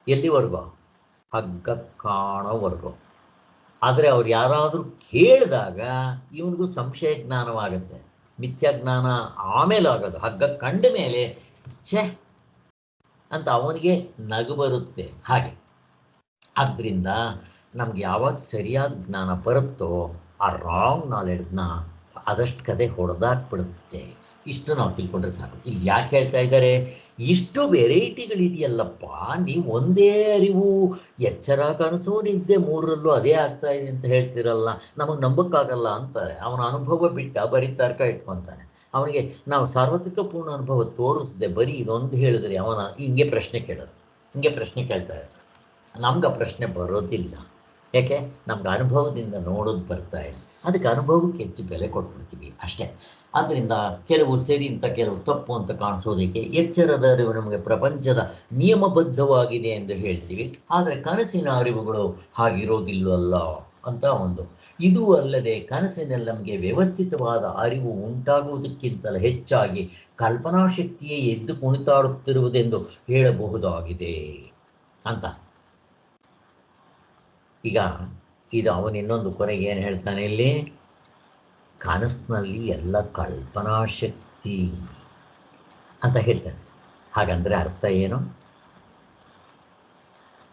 ಎಲ್ಲಿವರೆಗೂ? ಹಗ್ಗ ಕಾಣೋವರೆಗೂ. ಆದರೆ ಅವ್ರು ಯಾರಾದರೂ ಕೇಳಿದಾಗ ಇವನಿಗೂ ಸಂಶಯ ಜ್ಞಾನವಾಗುತ್ತೆ, ಮಿಥ್ಯಾಜ್ಞಾನ ಆಮೇಲೆ ಆಗೋದು. ಹಗ್ಗ ಕಂಡ ಮೇಲೆ ಛೆ ಅಂತ ಅವನಿಗೆ ನಗು ಬರುತ್ತೆ. ಹಾಗೆ ಆದ್ದರಿಂದ ನಮ್ಗೆ ಯಾವಾಗ ಸರಿಯಾದ ಜ್ಞಾನ ಬರುತ್ತೋ ಆ ರಾಂಗ್ ನಾಲೆಡ್ಜ್ನ ಅದಷ್ಟು ಕದೆ ಹೊಡೆದಾಕ್ಬಿಡುತ್ತೆ. ಇಷ್ಟು ನಾವು ತಿಳ್ಕೊಂಡ್ರೆ ಸಾಕು. ಇಲ್ಲಿ ಯಾಕೆ ಹೇಳ್ತಾ ಇದ್ದಾರೆ? ಇಷ್ಟು ವೆರೈಟಿಗಳಿದೆಯಲ್ಲಪ್ಪ, ನೀವು ಒಂದೇ ಅರಿವು, ಎಚ್ಚರ ಕನಸು ನಿದ್ದೆ ಮೂರರಲ್ಲೂ ಅದೇ ಆಗ್ತಾ ಇದೆ ಅಂತ ಹೇಳ್ತಿರಲ್ಲ, ನಮಗೆ ನಂಬಕ್ಕಾಗಲ್ಲ ಅಂತಾರೆ. ಅವನ ಅನುಭವ ಬಿಟ್ಟ ಬರೀ ತರ್ಕ ಇಟ್ಕೊತಾನೆ. ಅವನಿಗೆ ನಾವು ಸಾರ್ವತ್ರಿಕ ಪೂರ್ಣ ಅನುಭವ ತೋರಿಸದೆ ಬರೀ ಇದೊಂದು ಹೇಳಿದ್ರೆ ಅವನ ಹಿಂಗೆ ಪ್ರಶ್ನೆ ಕೇಳೋದು, ಹಿಂಗೆ ಪ್ರಶ್ನೆ ಕೇಳ್ತಾರೆ. ನಮ್ಗೆ ಆ ಪ್ರಶ್ನೆ ಬರೋದಿಲ್ಲ. ಯಾಕೆ? ನಮ್ಗೆ ಅನುಭವದಿಂದ ನೋಡೋದು ಬರ್ತಾ ಇದೆ. ಅದಕ್ಕೆ ಅನುಭವಕ್ಕೆ ಹೆಚ್ಚು ಬೆಲೆ ಕೊಟ್ಬಿಡ್ತೀವಿ ಅಷ್ಟೇ. ಆದ್ದರಿಂದ ಕೆಲವು ಸರಿ ಅಂತ ಕೆಲವು ತಪ್ಪು ಅಂತ ಕಾಣಿಸೋದಕ್ಕೆ ಎಚ್ಚರದ ಅರಿವು ನಮಗೆ ಪ್ರಪಂಚದ ನಿಯಮಬದ್ಧವಾಗಿದೆ ಎಂದು ಹೇಳ್ತೀವಿ. ಆದರೆ ಕನಸಿನ ಅರಿವುಗಳು ಹಾಗಿರೋದಿಲ್ಲವಲ್ಲ ಅಂತ ಒಂದು. ಇದು ಅಲ್ಲದೆ ಕನಸಿನಲ್ಲಿ ನಮಗೆ ವ್ಯವಸ್ಥಿತವಾದ ಅರಿವು ಉಂಟಾಗುವುದಕ್ಕಿಂತಲೂ ಹೆಚ್ಚಾಗಿ ಕಲ್ಪನಾ ಶಕ್ತಿಯೇ ಎದ್ದು ಕುಣಿತಾಡುತ್ತಿರುವುದೆಂದು ಹೇಳಬಹುದಾಗಿದೆ ಅಂತ. ಈಗ ಇದು ಅವನು ಇನ್ನೊಂದು ಕೊನೆಗೆ ಏನು ಹೇಳ್ತಾನೆ ಇಲ್ಲಿ? ಕನಸಿನಲ್ಲಿ ಎಲ್ಲ ಕಲ್ಪನಾ ಶಕ್ತಿ ಅಂತ ಹೇಳ್ತಾನೆ. ಹಾಗಂದ್ರೆ ಅರ್ಥ ಏನು?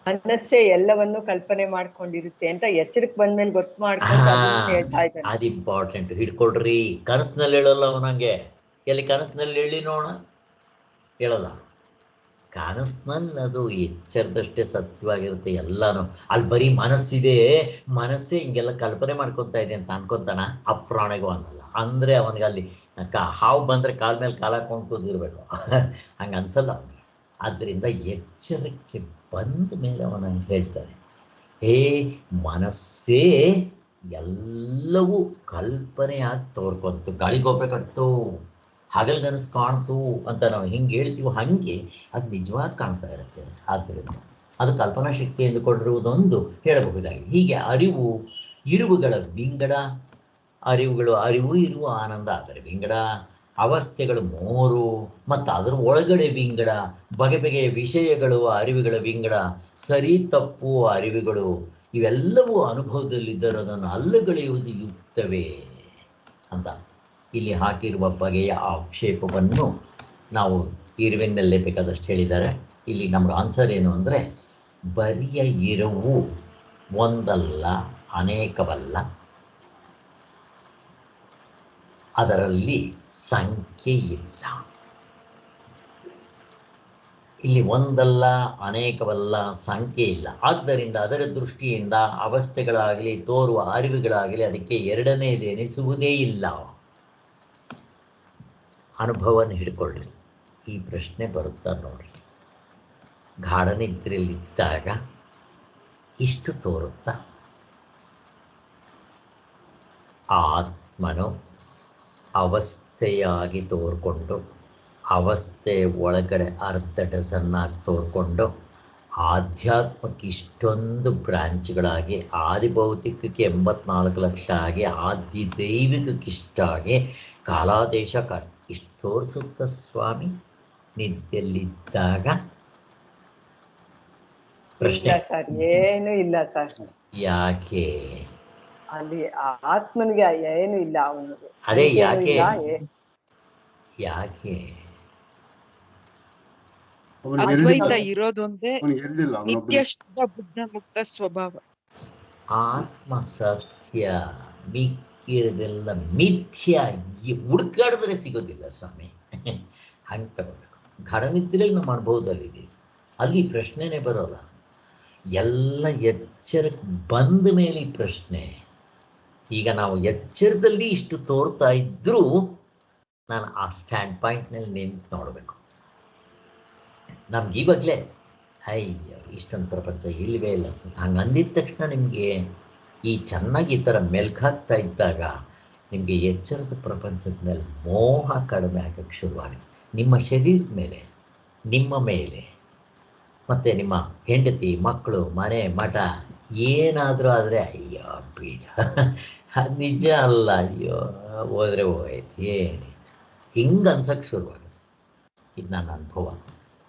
ಮನಸ್ಸೇ ಎಲ್ಲವನ್ನು ಕಲ್ಪನೆ ಮಾಡ್ಕೊಂಡಿರುತ್ತೆ ಅಂತ ಎಚ್ಚರಕ್ಕೆ ಬಂದ್ಮೇಲೆ ಗೊತ್ತು ಮಾಡ್ಕೊಂಡು ಹೇಳ್ತಾ ಇದ್ದಾನೆ. ಅದು ಇಂಪಾರ್ಟೆಂಟ್, ಹಿಡ್ಕೊಳ್ರಿ. ಕನಸಿನಲ್ಲಿ ಹೇಳಲ್ಲ ಅವನಂಗೆ. ಎಲ್ಲಿ ಕನಸಿನಲ್ಲಿ ಹೇಳಿ ನೋಡ? ಹೇಳಲ್ಲ. ಕನಸಿನಲ್ಲಿ ಅದು ಎಚ್ಚರದಷ್ಟೇ ಸತ್ಯವಾಗಿರುತ್ತೆ ಎಲ್ಲಾನು. ಅಲ್ಲಿ ಬರೀ ಮನಸ್ಸಿದೆ, ಮನಸ್ಸೇ ಹಿಂಗೆಲ್ಲ ಕಲ್ಪನೆ ಮಾಡ್ಕೊತಾ ಇದೆ ಅಂತ ಅನ್ಕೊತಾನ, ಅಪ್ರಾಣಿಗೂ ಅನ್ನಲ್ಲ. ಅಂದರೆ ಅವನಿಗೆ ಅಲ್ಲಿ ಹಾವು ಬಂದರೆ ಕಾಲ ಮೇಲೆ ಕಾಲು ಹಾಕೊಂಡು ಕೂದಿರ್ಬೇಕು, ಹಂಗೆ ಅನ್ಸಲ್ಲ ಅವನಿಗೆ. ಆದ್ದರಿಂದ ಎಚ್ಚರಕ್ಕೆ ಬಂದ ಮೇಲೆ ಅವನ ಹೇಳ್ತಾನೆ, ಹೇ ಮನಸ್ಸೇ ಎಲ್ಲವೂ ಕಲ್ಪನೆಯಾಗಿ ತೋರ್ಕೊಂತು, ಗಾಳಿಗೊಬ್ಬರ ಕಟ್ತು, ಹಗಲ್ಗನಸು ಕಾಣ್ತು ಅಂತ ನಾವು ಹಿಂಗೆ ಹೇಳ್ತೀವೋ ಹಾಗೆ ಅದು ನಿಜವಾಗಿ ಕಾಣ್ತಾ ಇರುತ್ತೆ. ಆದ್ದರಿಂದ ಅದು ಕಲ್ಪನಾ ಶಕ್ತಿ ಎಂದುಕೊಂಡಿರುವುದೊಂದು ಹೇಳಬಹುದಾಗಿದೆ. ಹೀಗೆ ಅರಿವು ಇರುವುಗಳ ವಿಂಗಡ, ಅರಿವುಗಳು ಅರಿವು ಇರುವ ಆನಂದ ಅದರ ವಿಂಗಡ, ಅವಸ್ಥೆಗಳು 3 ಮತ್ತು ಅದರ ಒಳಗಡೆ ವಿಂಗಡ, ಬಗೆ ಬಗೆಯ ವಿಷಯಗಳು ಅರಿವುಗಳ ವಿಂಗಡ, ಸರಿ ತಪ್ಪು ಅರಿವುಗಳು ಇವೆಲ್ಲವೂ ಅನುಭವದಲ್ಲಿದ್ದರೋದನ್ನು ಅಲ್ಲಗಳೆಯುವುದು ಯುಕ್ತವೇ ಅಂತ ಇಲ್ಲಿ ಹಾಕಿರುವ ಬಗೆಯ ಆಕ್ಷೇಪವನ್ನು ನಾವು ಇರುವಿನಲ್ಲೇ ಬೇಕಾದಷ್ಟು ಹೇಳಿದ್ದಾರೆ. ಇಲ್ಲಿ ನಮ್ಮ ಆನ್ಸರ್ ಏನು ಅಂದರೆ, ಬರಿಯ ಇರುವು ಒಂದಲ್ಲ ಅನೇಕವಲ್ಲ, ಅದರಲ್ಲಿ ಸಂಖ್ಯೆ ಇಲ್ಲ. ಇಲ್ಲಿ ಒಂದಲ್ಲ ಅನೇಕವಲ್ಲ, ಸಂಖ್ಯೆ ಇಲ್ಲ. ಆದ್ದರಿಂದ ಅದರ ದೃಷ್ಟಿಯಿಂದ ಅವಸ್ಥೆಗಳಾಗಲಿ ತೋರುವ ಅರಿವುಗಳಾಗಲಿ ಅದಕ್ಕೆ ಎರಡನೇದೆನಿಸುವುದೇ ಇಲ್ಲ. ಅನುಭವನ ಹಿಡ್ಕೊಳ್ಳಿ. ಈ ಪ್ರಶ್ನೆ ಬರುತ್ತಾ ನೋಡಿ, ಗಾಢ ನಿದ್ರೆಯಲ್ಲಿದ್ದಾಗ ಇಷ್ಟು ತೋರುತ್ತಾ, ಆತ್ಮನು ಅವಸ್ಥೆಯಾಗಿ ತೋರ್ಕೊಂಡು, ಅವಸ್ಥೆ ಒಳಗಡೆ ಅರ್ಧ ಡಜನ್ನಾಗಿ ತೋರ್ಕೊಂಡು, ಆಧ್ಯಾತ್ಮಕ್ಕೆ ಇಷ್ಟೊಂದು ಬ್ರಾಂಚ್ಗಳಾಗಿ, ಆದಿಭೌತಿಕಕ್ಕೆ 84 ಲಕ್ಷ ಆಗಿ, ಆದಿ ದೈವಿಕಕ್ಕೆ ಇಷ್ಟಾಗಿ, ಕಾಲಾದೇಶ ಇಷ್ಟು ತೋರಿಸುತ್ತ ಸ್ವಾಮಿ ನಿದ್ದೆಯಲ್ಲಿದ್ದಾಗ? ಪ್ರಶ್ನೆ. ಸರ್ ಏನು ಇಲ್ಲ ಸರ್. ಯಾಕೆ? ಅಲ್ಲಿ ಆತ್ಮನಿಗೆ ಏನು ಇಲ್ಲ, ಅವನು ಅದೇ ಯಾಕೆ? ಯಾಕೆ ಅದ್ವೈತ ಇರೋದೊಂದೇ ಎರಡಿಲ್ಲ, ನಿತ್ಯ ಶುದ್ಧ ಬುದ್ಧ ಮುಕ್ತ ಸ್ವಭಾವ. ಆತ್ಮ ಸತ್ಯ, ಮಿಕ್ಕಿರದೆಲ್ಲ ಮಿಥ್ಯ. ಹುಡುಕಾಡಿದ್ರೆ ಸಿಗೋದಿಲ್ಲ ಸ್ವಾಮಿ, ಹಂಗೆ ತಗೋಬೇಕು. ಗಾಢನಿದ್ರೆಯಲ್ಲಿ ನಮ್ಮ ಅನುಭವದಲ್ಲಿದೆ, ಅಲ್ಲಿ ಪ್ರಶ್ನೆನೇ ಬರೋಲ್ಲ. ಎಲ್ಲ ಎಚ್ಚರಕ್ಕೆ ಬಂದ ಮೇಲೆ ಈ ಪ್ರಶ್ನೆ. ಈಗ ನಾವು ಎಚ್ಚರದಲ್ಲಿ ಇಷ್ಟು ತೋರ್ತಾ ಇದ್ರೂ ನಾನು ಆ ಸ್ಟ್ಯಾಂಡ್ ಪಾಯಿಂಟ್ನಲ್ಲಿ ನಿಂತು ನೋಡಬೇಕು. ನಮ್ಗೆ ಇವಾಗಲೇ ಅಯ್ಯೋ ಇಷ್ಟೊಂದು ಪ್ರಪಂಚ ಇಲ್ಲವೇ ಇಲ್ಲ ಅನ್ಸುತ್ತೆ. ಹಂಗೆ ಅಂದಿದ ತಕ್ಷಣ ನಿಮಗೆ ಈ ಚೆನ್ನಾಗಿ ಈ ಥರ ಮೆಲ್ಕಾಗ್ತಾ ಇದ್ದಾಗ ನಿಮಗೆ ಎಚ್ಚರದ ಪ್ರಪಂಚದ ಮೇಲೆ ಮೋಹ ಕಡಿಮೆ ಆಗೋಕ್ಕೆ ಶುರುವಾಗುತ್ತೆ. ನಿಮ್ಮ ಶರೀರದ ಮೇಲೆ, ನಿಮ್ಮ ಮೇಲೆ, ಮತ್ತು ನಿಮ್ಮ ಹೆಂಡತಿ, ಮಕ್ಕಳು, ಮನೆ, ಮಠ ಏನಾದರೂ ಆದರೆ ಅಯ್ಯೋ ಬೀಡ, ಅದು ನಿಜ ಅಲ್ಲ, ಅಯ್ಯೋ ಹೋದರೆ ಹೋಯ್ತು, ಏನಿದೆ ಹಿಂಗೆ ಅನ್ಸೋಕ್ಕೆ ಶುರುವಾಗುತ್ತೆ. ಇದು ನನ್ನ ಅನುಭವ.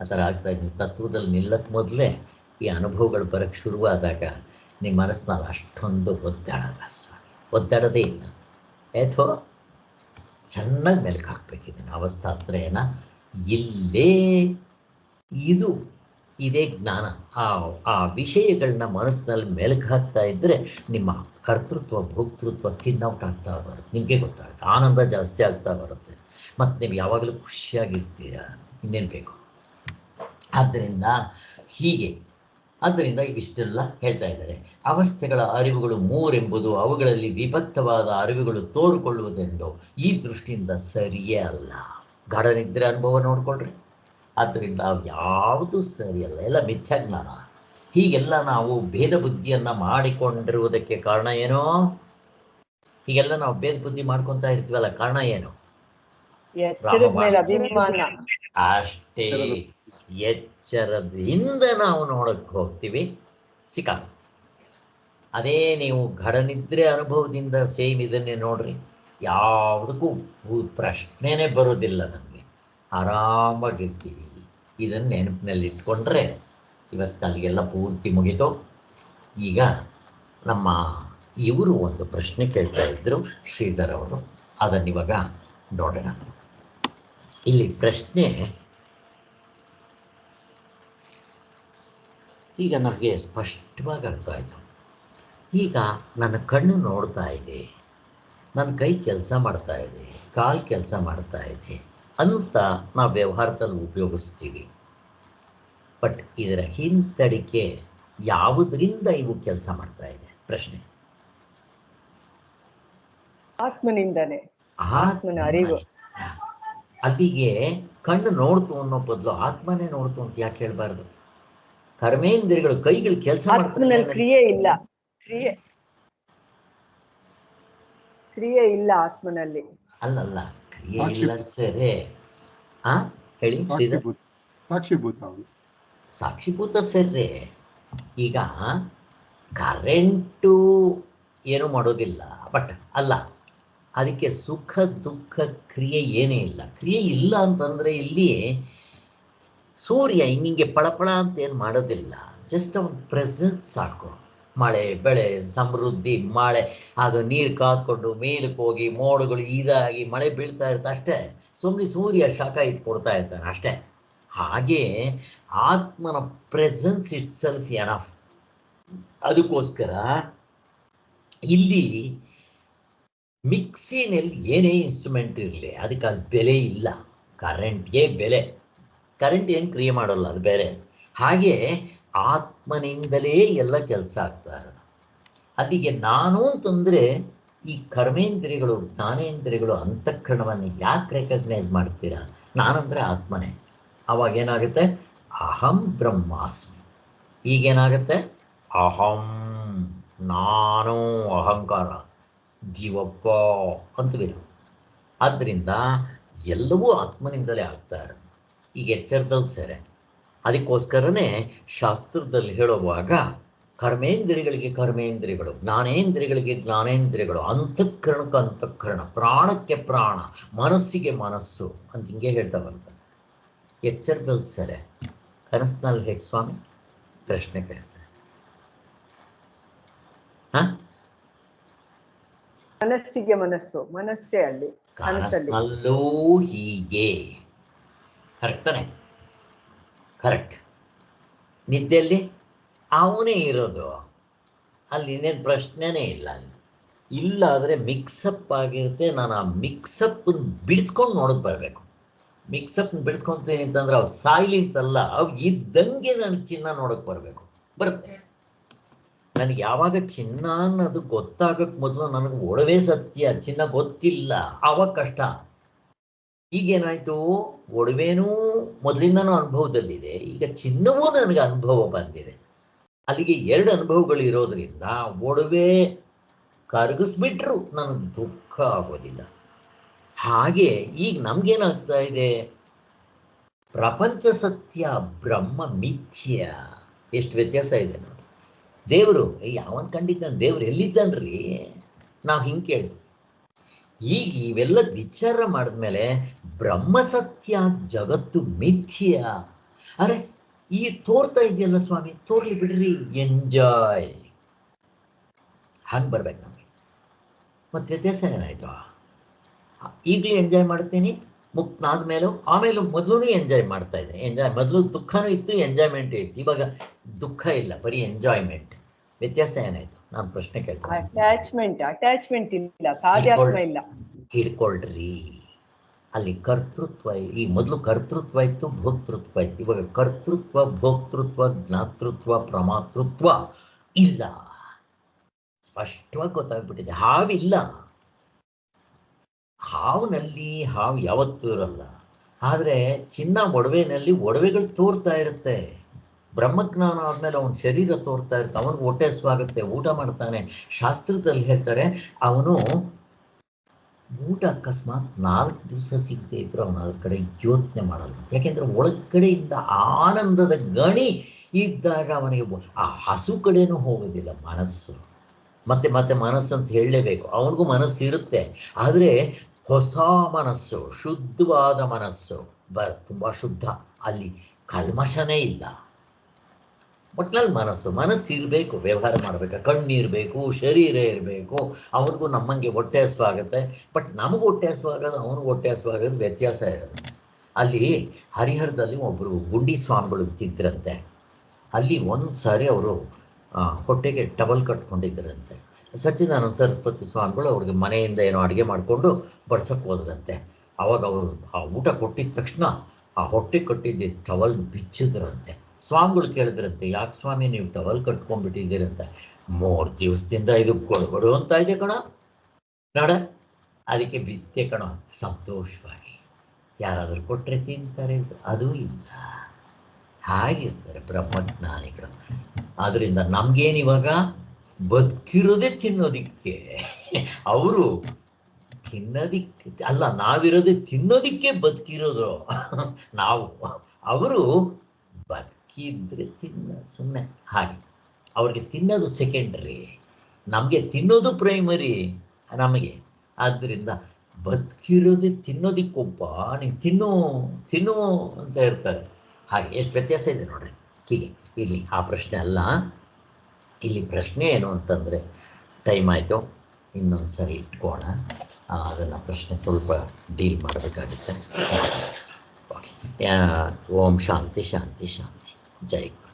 ಆ ಥರ ಆಗ್ತಾ ನೀವು ತತ್ವದಲ್ಲಿ ನಿಲ್ಲಕ್ಕೆ ಮೊದಲೇ ಈ ಅನುಭವಗಳು ಬರೋಕ್ಕೆ ಶುರುವಾದಾಗ ನಿಮ್ಮ ಮನಸ್ಸಿನಲ್ಲಿ ಅಷ್ಟೊಂದು ಒದ್ದಾಡಲ್ಲ ಸ್ವಾಮಿ, ಒದ್ದಾಡೋದೇ ಇಲ್ಲ. ಏಥೋ ಚೆನ್ನಾಗಿ ಮೆಲ್ಕು ಹಾಕ್ಬೇಕಿದೆ ಅವಸ್ಥಾ ಹತ್ರನ ಇಲ್ಲೇ ಇದು ಇದೇ ಜ್ಞಾನ. ಆ ವಿಷಯಗಳನ್ನ ಮನಸ್ಸಿನಲ್ಲಿ ಮೆಲುಕು ಹಾಕ್ತಾ ಇದ್ದರೆ ನಿಮ್ಮ ಕರ್ತೃತ್ವ ಭೋಕ್ತೃತ್ವ ತಿನ್ನೌಟ್ ಆಗ್ತಾ ಬರುತ್ತೆ. ನಿಮಗೆ ಗೊತ್ತಾಗುತ್ತೆ, ಆನಂದ ಜಾಸ್ತಿ ಆಗ್ತಾ ಬರುತ್ತೆ, ಮತ್ತು ನೀವು ಯಾವಾಗಲೂ ಖುಷಿಯಾಗಿರ್ತೀರ. ಇನ್ನೇನು ಬೇಕು? ಆದ್ದರಿಂದ ಇವಿಷ್ಟೆಲ್ಲ ಹೇಳ್ತಾ ಇದ್ದಾರೆ. ಅವಸ್ಥೆಗಳ ಅರಿವುಗಳು 3 ಎಂಬುದು ಅವುಗಳಲ್ಲಿ ವಿಭಕ್ತವಾದ ಅರಿವುಗಳು ತೋರಿಕೊಳ್ಳುವುದೆಂದು ಈ ದೃಷ್ಟಿಯಿಂದ ಸರಿಯೇ ಅಲ್ಲ. ಗಾಢನಿದ್ರೆ ಅನುಭವ ನೋಡಿಕೊಳ್ಳ್ರಿ. ಆದ್ದರಿಂದ ಯಾವುದು ಸರಿಯಲ್ಲ, ಎಲ್ಲ ಮಿಥ್ಯಾಜ್ಞಾನ. ಹೀಗೆಲ್ಲ ನಾವು ಭೇದ ಬುದ್ಧಿಯನ್ನು ಮಾಡಿಕೊಂಡಿರುವುದಕ್ಕೆ ಕಾರಣ ಏನೋ? ಹೀಗೆಲ್ಲ ನಾವು ಭೇದ ಬುದ್ಧಿ ಮಾಡ್ಕೊತಾ ಇರ್ತೀವಲ್ಲ, ಕಾರಣ ಏನು? ಅಷ್ಟೇ. ಎಚ್ಚರದಿಂದ ನಾವು ನೋಡಕ್ಕೆ ಹೋಗ್ತೀವಿ, ಸಿಕ್ಕಾಗುತ್ತೆ. ಅದೇ ನೀವು ಘಡನಿದ್ರೆ ಅನುಭವದಿಂದ ಸೇಮ್ ಇದನ್ನೇ ನೋಡ್ರಿ, ಯಾವುದಕ್ಕೂ ಪ್ರಶ್ನೆನೇ ಬರೋದಿಲ್ಲ. ನಮಗೆ ಆರಾಮಾಗಿರ್ತೀವಿ. ಇದನ್ನು ನೆನಪಿನಲ್ಲಿ ಇಟ್ಕೊಂಡ್ರೆ ಇವತ್ತು ಅಲ್ಲಿಗೆಲ್ಲ ಪೂರ್ತಿ ಮುಗಿತು. ಈಗ ನಮ್ಮ ಇವರು ಒಂದು ಪ್ರಶ್ನೆ ಕೇಳ್ತಾ ಇದ್ದರು, ಶ್ರೀಧರ್ ಅವರು, ಅದನ್ನಿವಾಗ ನೋಡೋಣ. ಇಲ್ಲಿ ಪ್ರಶ್ನೆ ಈಗ ನಮಗೆ ಸ್ಪಷ್ಟವಾಗಿ ಅರ್ಥ ಆಯಿತು. ಈಗ ನನ್ನ ಕಣ್ಣು ನೋಡ್ತಾ ಇದೆ, ನನ್ನ ಕೈ ಕೆಲಸ ಮಾಡ್ತಾ ಇದೆ, ಕಾಲು ಕೆಲಸ ಮಾಡ್ತಾ ಇದೆ ಅಂತ ನಾವು ವ್ಯವಹಾರದಲ್ಲಿ ಉಪಯೋಗಿಸ್ತೀವಿ. ಬಟ್ ಇದರ ಹಿಂತಡಿಕೆ ಯಾವುದರಿಂದ ಇವು ಕೆಲಸ ಮಾಡ್ತಾ ಇದೆ ಪ್ರಶ್ನೆ? ಆತ್ಮನಿಂದನೇ, ಆತ್ಮನ ಅರಿವು. ಅಲ್ಲಿಗೆ ಕಣ್ಣು ನೋಡ್ತು ಅನ್ನೋ ಬದಲು ಆತ್ಮನೇ ನೋಡ್ತು ಅಂತ ಯಾಕೆ ಹೇಳ್ಬಾರ್ದು? ಕರ್ಮೇಂದ್ರಿಯಗಳು ಕೈಗಳು ಕೆಲಸ ಆತ್ಮನಲ್ಲಿ ಕ್ರಿಯೆ ಇಲ್ಲ, ಕ್ರಿಯೆ ಇಲ್ಲ ಆತ್ಮನಲ್ಲಿ. ಅಲ್ಲಲ್ಲ, ಕ್ರಿಯೆ ಇಲ್ಲ ಸರಿ. ಹೇಳಿ ಸಾಕ್ಷಿಭೂತ ಸಾಕ್ಷಿಭೂತ ಸರ್ರೆ. ಈಗ ಕರೆಂಟು ಏನು ಮಾಡೋದಿಲ್ಲ, ಬಟ್ ಅಲ್ಲ, ಅದಕ್ಕೆ ಸುಖ ದುಃಖ ಕ್ರಿಯೆ ಏನೇ ಇಲ್ಲ. ಕ್ರಿಯೆ ಇಲ್ಲ ಅಂತಂದರೆ ಇಲ್ಲಿ ಸೂರ್ಯ ಹಿಂಗೆ ಪಳಪಳ ಅಂತ ಏನು ಮಾಡೋದಿಲ್ಲ, ಜಸ್ಟ್ ಅವನ ಪ್ರೆಸೆನ್ಸ್ ಸಾಕು. ಮಳೆ ಬೆಳೆ ಸಮೃದ್ಧಿ, ಮಳೆ ಅದು ನೀರು ಕಾದ್ಕೊಂಡು ಮೇಲಕ್ಕೆ ಹೋಗಿ ಮೋಡಗಳು ಇದಾಗಿ ಮಳೆ ಬೀಳ್ತಾ ಇರುತ್ತೆ ಅಷ್ಟೇ. ಸುಮ್ಮನೆ ಸೂರ್ಯ ಶಾಖ ಕೊಡ್ತಾ ಇರ್ತಾನೆ ಅಷ್ಟೇ. ಹಾಗೆ ಆತ್ಮನ ಪ್ರೆಸೆನ್ಸ್ ಇಟ್ ಸೆಲ್ಫ್ ಎನಫ್. ಅದಕ್ಕೋಸ್ಕರ ಇಲ್ಲಿ ಮಿಕ್ಸಿನಲ್ಲಿ ಏನೇ ಇನ್ಸ್ಟ್ರೂಮೆಂಟ್ ಇರಲಿ ಅದಕ್ಕೆ ಅದು ಬೆಲೆ ಇಲ್ಲ. ಕರೆಂಟ್ಗೆ ಬೆಲೆ, ಕರೆಂಟ್ ಏನು ಕ್ರಿಯೆ ಮಾಡೋಲ್ಲ, ಅದು ಬೇರೆ. ಹಾಗೆ ಆತ್ಮನಿಂದಲೇ ಎಲ್ಲ ಕೆಲಸ ಆಗ್ತಾ ಇರೋದು. ಅಲ್ಲಿಗೆ ನಾನು ಅಂತಂದರೆ ಈ ಕರ್ಮೇಂದ್ರಿಯಗಳು ಜ್ಞಾನೇಂದ್ರಿಯಗಳು ಅಂತಃಕರಣವನ್ನು ಯಾಕೆ ರೆಕಗ್ನೈಸ್ ಮಾಡ್ತೀರಾ? ನಾನಂದರೆ ಆತ್ಮನೇ. ಅವಾಗ ಏನಾಗುತ್ತೆ? ಅಹಂ ಬ್ರಹ್ಮಾಸ್ಮಿ. ಈಗೇನಾಗುತ್ತೆ? ಅಹಂ ನಾನು, ಅಹಂಕಾರ ಜೀವಪ್ಪ ಅಂತೀವಿ. ಆದ್ದರಿಂದ ಎಲ್ಲವೂ ಆತ್ಮನಿಂದಲೇ ಆಗ್ತಾ ಇರೋದು. ಈಗ ಎಚ್ಚರದಲ್ಲಿ ಸೇರೆ. ಅದಕ್ಕೋಸ್ಕರನೇ ಶಾಸ್ತ್ರದಲ್ಲಿ ಹೇಳುವಾಗ ಕರ್ಮೇಂದ್ರಿಯಗಳಿಗೆ ಕರ್ಮೇಂದ್ರಿಯಗಳು, ಜ್ಞಾನೇಂದ್ರಿಯಗಳಿಗೆ ಜ್ಞಾನೇಂದ್ರಿಯಗಳು, ಅಂತಃಕರಣಕ್ಕೆ ಅಂತಃಕರಣ, ಪ್ರಾಣಕ್ಕೆ ಪ್ರಾಣ, ಮನಸ್ಸಿಗೆ ಮನಸ್ಸು ಅಂತ ಹಿಂಗೆ ಹೇಳ್ತಾ ಬರ್ತಾರೆ. ಎಚ್ಚರದಲ್ಲಿ ಸರಿ. ಕನಸಿನಲ್ಲಿ ಹೇಗೆ ಸ್ವಾಮಿ? ಪ್ರಶ್ನೆ ಕೇಳ್ತಾರೆ. ಮನಸ್ಸಿಗೆ ಮನಸ್ಸು, ಮನಸ್ಸೇ ಅಲ್ಲಿ. ಕನಸಿನಲ್ಲೂ ಹೀಗೆ. ಕರೆಕ್ಟ್ ತಾನೆ? ಕರೆಕ್ಟ್. ನಿದ್ದೆಯಲ್ಲಿ ಅವನೇ ಇರೋದು, ಅಲ್ಲಿ ಇನ್ನೇನು ಪ್ರಶ್ನೆನೇ ಇಲ್ಲ. ಇಲ್ಲ ಆದರೆ ಮಿಕ್ಸಪ್ ಆಗಿರುತ್ತೆ. ನಾನು ಆ ಮಿಕ್ಸಪ್ಪನ್ನು ಬಿಡಿಸ್ಕೊಂಡು ನೋಡೋದು ಬರಬೇಕು. ಮಿಕ್ಸಪ್ನ ಬಿಡಿಸ್ಕೊತೀನಿ ಅಂತಂದ್ರೆ ಅವು ಸಾಯ್ಲಿ ಅಂತಲ್ಲ, ಅವು ಇದ್ದಂಗೆ ನನಗೆ ಚಿನ್ನ ನೋಡೋಕೆ ಬರಬೇಕು. ಬರುತ್ತೆ. ನನಗೆ ಯಾವಾಗ ಚಿನ್ನ ಅನ್ನೋದು ಗೊತ್ತಾಗಕ್ಕೆ ಮೊದಲು ನನಗೆ ಒಡವೆ ಸತ್ಯ, ಚಿನ್ನ ಗೊತ್ತಿಲ್ಲ, ಆವಾಗ ಕಷ್ಟ. ಈಗೇನಾಯಿತು? ಒಡವೆನೂ ಮೊದಲಿಂದನೂ ಅನುಭವದಲ್ಲಿದೆ, ಈಗ ಚಿನ್ನವೂ ನನಗೆ ಅನುಭವ ಬಂದಿದೆ. ಅಲ್ಲಿಗೆ ಎರಡು ಅನುಭವಗಳು ಇರೋದ್ರಿಂದ ಒಡವೆ ಕರಗಿಸ್ಬಿಟ್ರು ನನಗೆ ದುಃಖ ಆಗೋದಿಲ್ಲ. ಹಾಗೆ ಈಗ ನಮಗೇನಾಗ್ತಾ ಇದೆ? ಪ್ರಪಂಚ ಸತ್ಯ, ಬ್ರಹ್ಮ ಮಿಥ್ಯ. ಎಷ್ಟು ವ್ಯತ್ಯಾಸ ಇದೆ ನೋಡಿ. ದೇವರು ಯಾವನ್ ಕಂಡಿದ್ದಾನೆ? ದೇವ್ರು ಎಲ್ಲಿದ್ದಾನ್ರಿ? ನಾವು ಹಿಂಗೆ ಕೇಳ್ತೀವಿ. ಈಗ ಇವೆಲ್ಲ ವಿಚಾರ ಮಾಡಿದ್ಮೇಲೆ ಬ್ರಹ್ಮ ಸತ್ಯ, ಜಗತ್ತು ಮಿಥ್ಯ. ಅರೆ ಈ ತೋರ್ತಾ ಇದೆಯಲ್ಲ ಸ್ವಾಮಿ, ತೋರ್ಲಿ ಬಿಡ್ರಿ, ಎಂಜಾಯ್. ಹಂಗೆ ಬರ್ಬೇಕು ನಮಗೆ. ಮತ್ತೆ ವ್ಯತ್ಯಾಸ ಏನಾಯ್ತು? ಈಗಲೂ ಎಂಜಾಯ್ ಮಾಡ್ತೀನಿ, ಮುಕ್ತನಾದ ಮೇಲೂ, ಆಮೇಲೆ ಮೊದಲು ಎಂಜಾಯ್ ಮಾಡ್ತಾ ಇದ್ದೆ. ಎಂಜಾಯ್ ಮೊದಲು ದುಃಖನೂ ಇತ್ತು, ಎಂಜಾಯ್ಮೆಂಟ್ ಇತ್ತು. ಇವಾಗ ದುಃಖ ಇಲ್ಲ, ಬರೀ ಎಂಜಾಯ್ಮೆಂಟ್. ವ್ಯತ್ಯಾಸ ಏನಾಯ್ತು? ನಾನು ಪ್ರಶ್ನೆ ಕೇಳ್ತೀನಿ. ಅಟ್ಯಾಚ್ಮೆಂಟ್ ಇಲ್ಲ, ತಾದಾತ್ಮ್ಯ ಇಲ್ಲ. ಹಿಡ್ಕೊಳ್ರಿ. ಅಲ್ಲಿ ಕರ್ತೃತ್ವ, ಈ ಮೊದಲು ಕರ್ತೃತ್ವ ಇತ್ತು, ಭೋಕ್ತೃತ್ವ ಇತ್ತು. ಇವಾಗ ಕರ್ತೃತ್ವ, ಭೋಕ್ತೃತ್ವ, ಜ್ಞಾತೃತ್ವ, ಪ್ರಮಾತೃತ್ವ ಇಲ್ಲ. ಸ್ಪಷ್ಟವಾಗಿ ಗೊತ್ತಾಗ್ಬಿಟ್ಟಿದೆ. ಹಾವಿಲ್ಲ. ಹಾವಿನಲ್ಲಿ ಹಾವು ಯಾವತ್ತೂ ಇರಲ್ಲ. ಆದರೆ ಚಿನ್ನ ಒಡವೆನಲ್ಲಿ ಒಡವೆಗಳು ತೋರ್ತಾ ಇರುತ್ತೆ. ಬ್ರಹ್ಮಜ್ಞಾನ ಆದಮೇಲೆ ಅವನ ಶರೀರ ತೋರ್ತಾ ಇರುತ್ತೆ, ಅವನಿಗೆ ಹೊಟ್ಟೆ ಹಸಿವಾಗುತ್ತೆ, ಊಟ ಮಾಡ್ತಾನೆ. ಶಾಸ್ತ್ರದಲ್ಲಿ ಹೇಳ್ತಾರೆ, ಅವನು ಊಟ ಅಕಸ್ಮಾತ್ 4 ದಿವಸ ಸಿಗದೆ ಇದ್ರು ಅವನು ಅದ್ರ ಕಡೆ ಯೋಚನೆ ಮಾಡಲ್ಲ. ಯಾಕೆಂದ್ರೆ ಒಳಗಡೆಯಿಂದ ಆನಂದದ ಗಣಿ ಇದ್ದಾಗ ಅವನಿಗೆ ಆ ಹಸು ಕಡೆನೂ ಹೋಗೋದಿಲ್ಲ ಮನಸ್ಸು. ಮತ್ತೆ ಮತ್ತೆ ಮನಸ್ಸು ಅಂತ ಹೇಳಲೇಬೇಕು. ಅವನಿಗೂ ಮನಸ್ಸು ಇರುತ್ತೆ, ಆದರೆ ಹೊಸ ಮನಸ್ಸು, ಶುದ್ಧವಾದ ಮನಸ್ಸು, ತುಂಬ ಶುದ್ಧ. ಅಲ್ಲಿ ಕಲ್ಮಶನೇ ಇಲ್ಲ. ಒಟ್ನಲ್ಲಿ ಮನಸ್ಸು ಇರಬೇಕು, ವ್ಯವಹಾರ ಮಾಡಬೇಕು, ಕಣ್ಣಿರಬೇಕು, ಶರೀರ ಇರಬೇಕು. ಅವ್ರಿಗೂ ನಮ್ಮಂಗೆ ಹೊಟ್ಟೆ ಹಸುವಾಗುತ್ತೆ. ಬಟ್ ನಮಗೆ ಹೊಟ್ಟೆ ಹಸುವಾಗೋದು, ಅವನಿಗೆ ಹೊಟ್ಟೆ ಹಸುವಾಗೋದು ವ್ಯತ್ಯಾಸ ಇರೋದು. ಅಲ್ಲಿ ಹರಿಹರದಲ್ಲಿ ಒಬ್ಬರು ಗುಂಡಿ ಸ್ವಾಮಿಗಳು ಇದ್ದಿದ್ರಂತೆ. ಅಲ್ಲಿ ಒಂದು ಸಾರಿ ಅವರು ಹೊಟ್ಟೆಗೆ ಟವಲ್ ಕಟ್ಕೊಂಡಿದ್ದರಂತೆ. ಸಚ್ಚಿದಾನಂದ ಸರಸ್ವತಿ ಸ್ವಾಮಿಗಳು ಅವ್ರಿಗೆ ಮನೆಯಿಂದ ಏನೋ ಅಡುಗೆ ಮಾಡಿಕೊಂಡು ಬಡ್ಸಕ್ಕೆ ಹೋದ್ರಂತೆ. ಆವಾಗ ಅವರು ಆ ಊಟ ಕೊಟ್ಟಿದ ತಕ್ಷಣ ಆ ಹೊಟ್ಟೆ ಕಟ್ಟಿದ್ದ ಟವಲ್ ಬಿಚ್ಚಿದ್ರಂತೆ. ಸ್ವಾಮಿಗಳು ಕೇಳಿದ್ರಂತೆ, ಯಾಕೆ ಸ್ವಾಮಿ ನೀವು ಟವಲ್ ಕಟ್ಕೊಂಡ್ಬಿಟ್ಟಿದ್ದೀರಿ ಅಂತ. 3 ದಿವಸದಿಂದ ಇದು ಗೊಡಗೊಡು ಅಂತ ಇದೆ ಕಣ ನೋಡ, ಅದಕ್ಕೆ ಬಿತ್ತೆ ಕಣ. ಸಂತೋಷವಾಗಿ ಯಾರಾದರೂ ಕೊಟ್ಟರೆ ತಿಂತಾರೆ, ಅದು ಇಲ್ಲ. ಹಾಗಿರ್ತಾರೆ ಬ್ರಹ್ಮಜ್ಞಾನಿಗಳು. ಆದ್ದರಿಂದ ನಮ್ಗೇನಿವಾಗ ಬದುಕಿರೋದೇ ತಿನ್ನೋದಿಕ್ಕೆ, ಅವರು ತಿನ್ನೋದಿಕ್ಕೆ ಅಲ್ಲ, ನಾವಿರೋದೇ ತಿನ್ನೋದಿಕ್ಕೆ ಬದುಕಿರೋದು ನಾವು. ಅವರು ಬದುಕಿದ್ರೆ ಸುಮ್ಮನೆ ಹಾಗೆ, ಅವ್ರಿಗೆ ತಿನ್ನೋದು ಸೆಕೆಂಡ್ರಿ, ನಮಗೆ ತಿನ್ನೋದು ಪ್ರೈಮರಿ ನಮಗೆ. ಆದ್ದರಿಂದ ಬದುಕಿರೋದೇ ತಿನ್ನೋದಿಕ್ಕೊಬ್ಬ, ನೀನು ತಿನ್ನು ಅಂತ ಇರ್ತಾರೆ. ಹಾಗೆ ಎಷ್ಟು ವ್ಯತ್ಯಾಸ ಇದೆ ನೋಡ್ರಿ. ಹೀಗೆ ಇಲ್ಲಿ ಆ ಪ್ರಶ್ನೆ ಅಲ್ಲ, ಇಲ್ಲಿ ಪ್ರಶ್ನೆ ಏನು ಅಂತಂದರೆ, ಟೈಮ್ ಆಯಿತು, ಇನ್ನೊಂದು ಸರಿ ಇಟ್ಕೋಣ. ಅದನ್ನು ಪ್ರಶ್ನೆ ಸ್ವಲ್ಪ ಡೀಲ್ ಮಾಡಬೇಕಾಗುತ್ತೆ. ಓಕೆ. ಓಂ ಶಾಂತಿ ಶಾಂತಿ ಶಾಂತಿ. ಜೈ ಗುರು.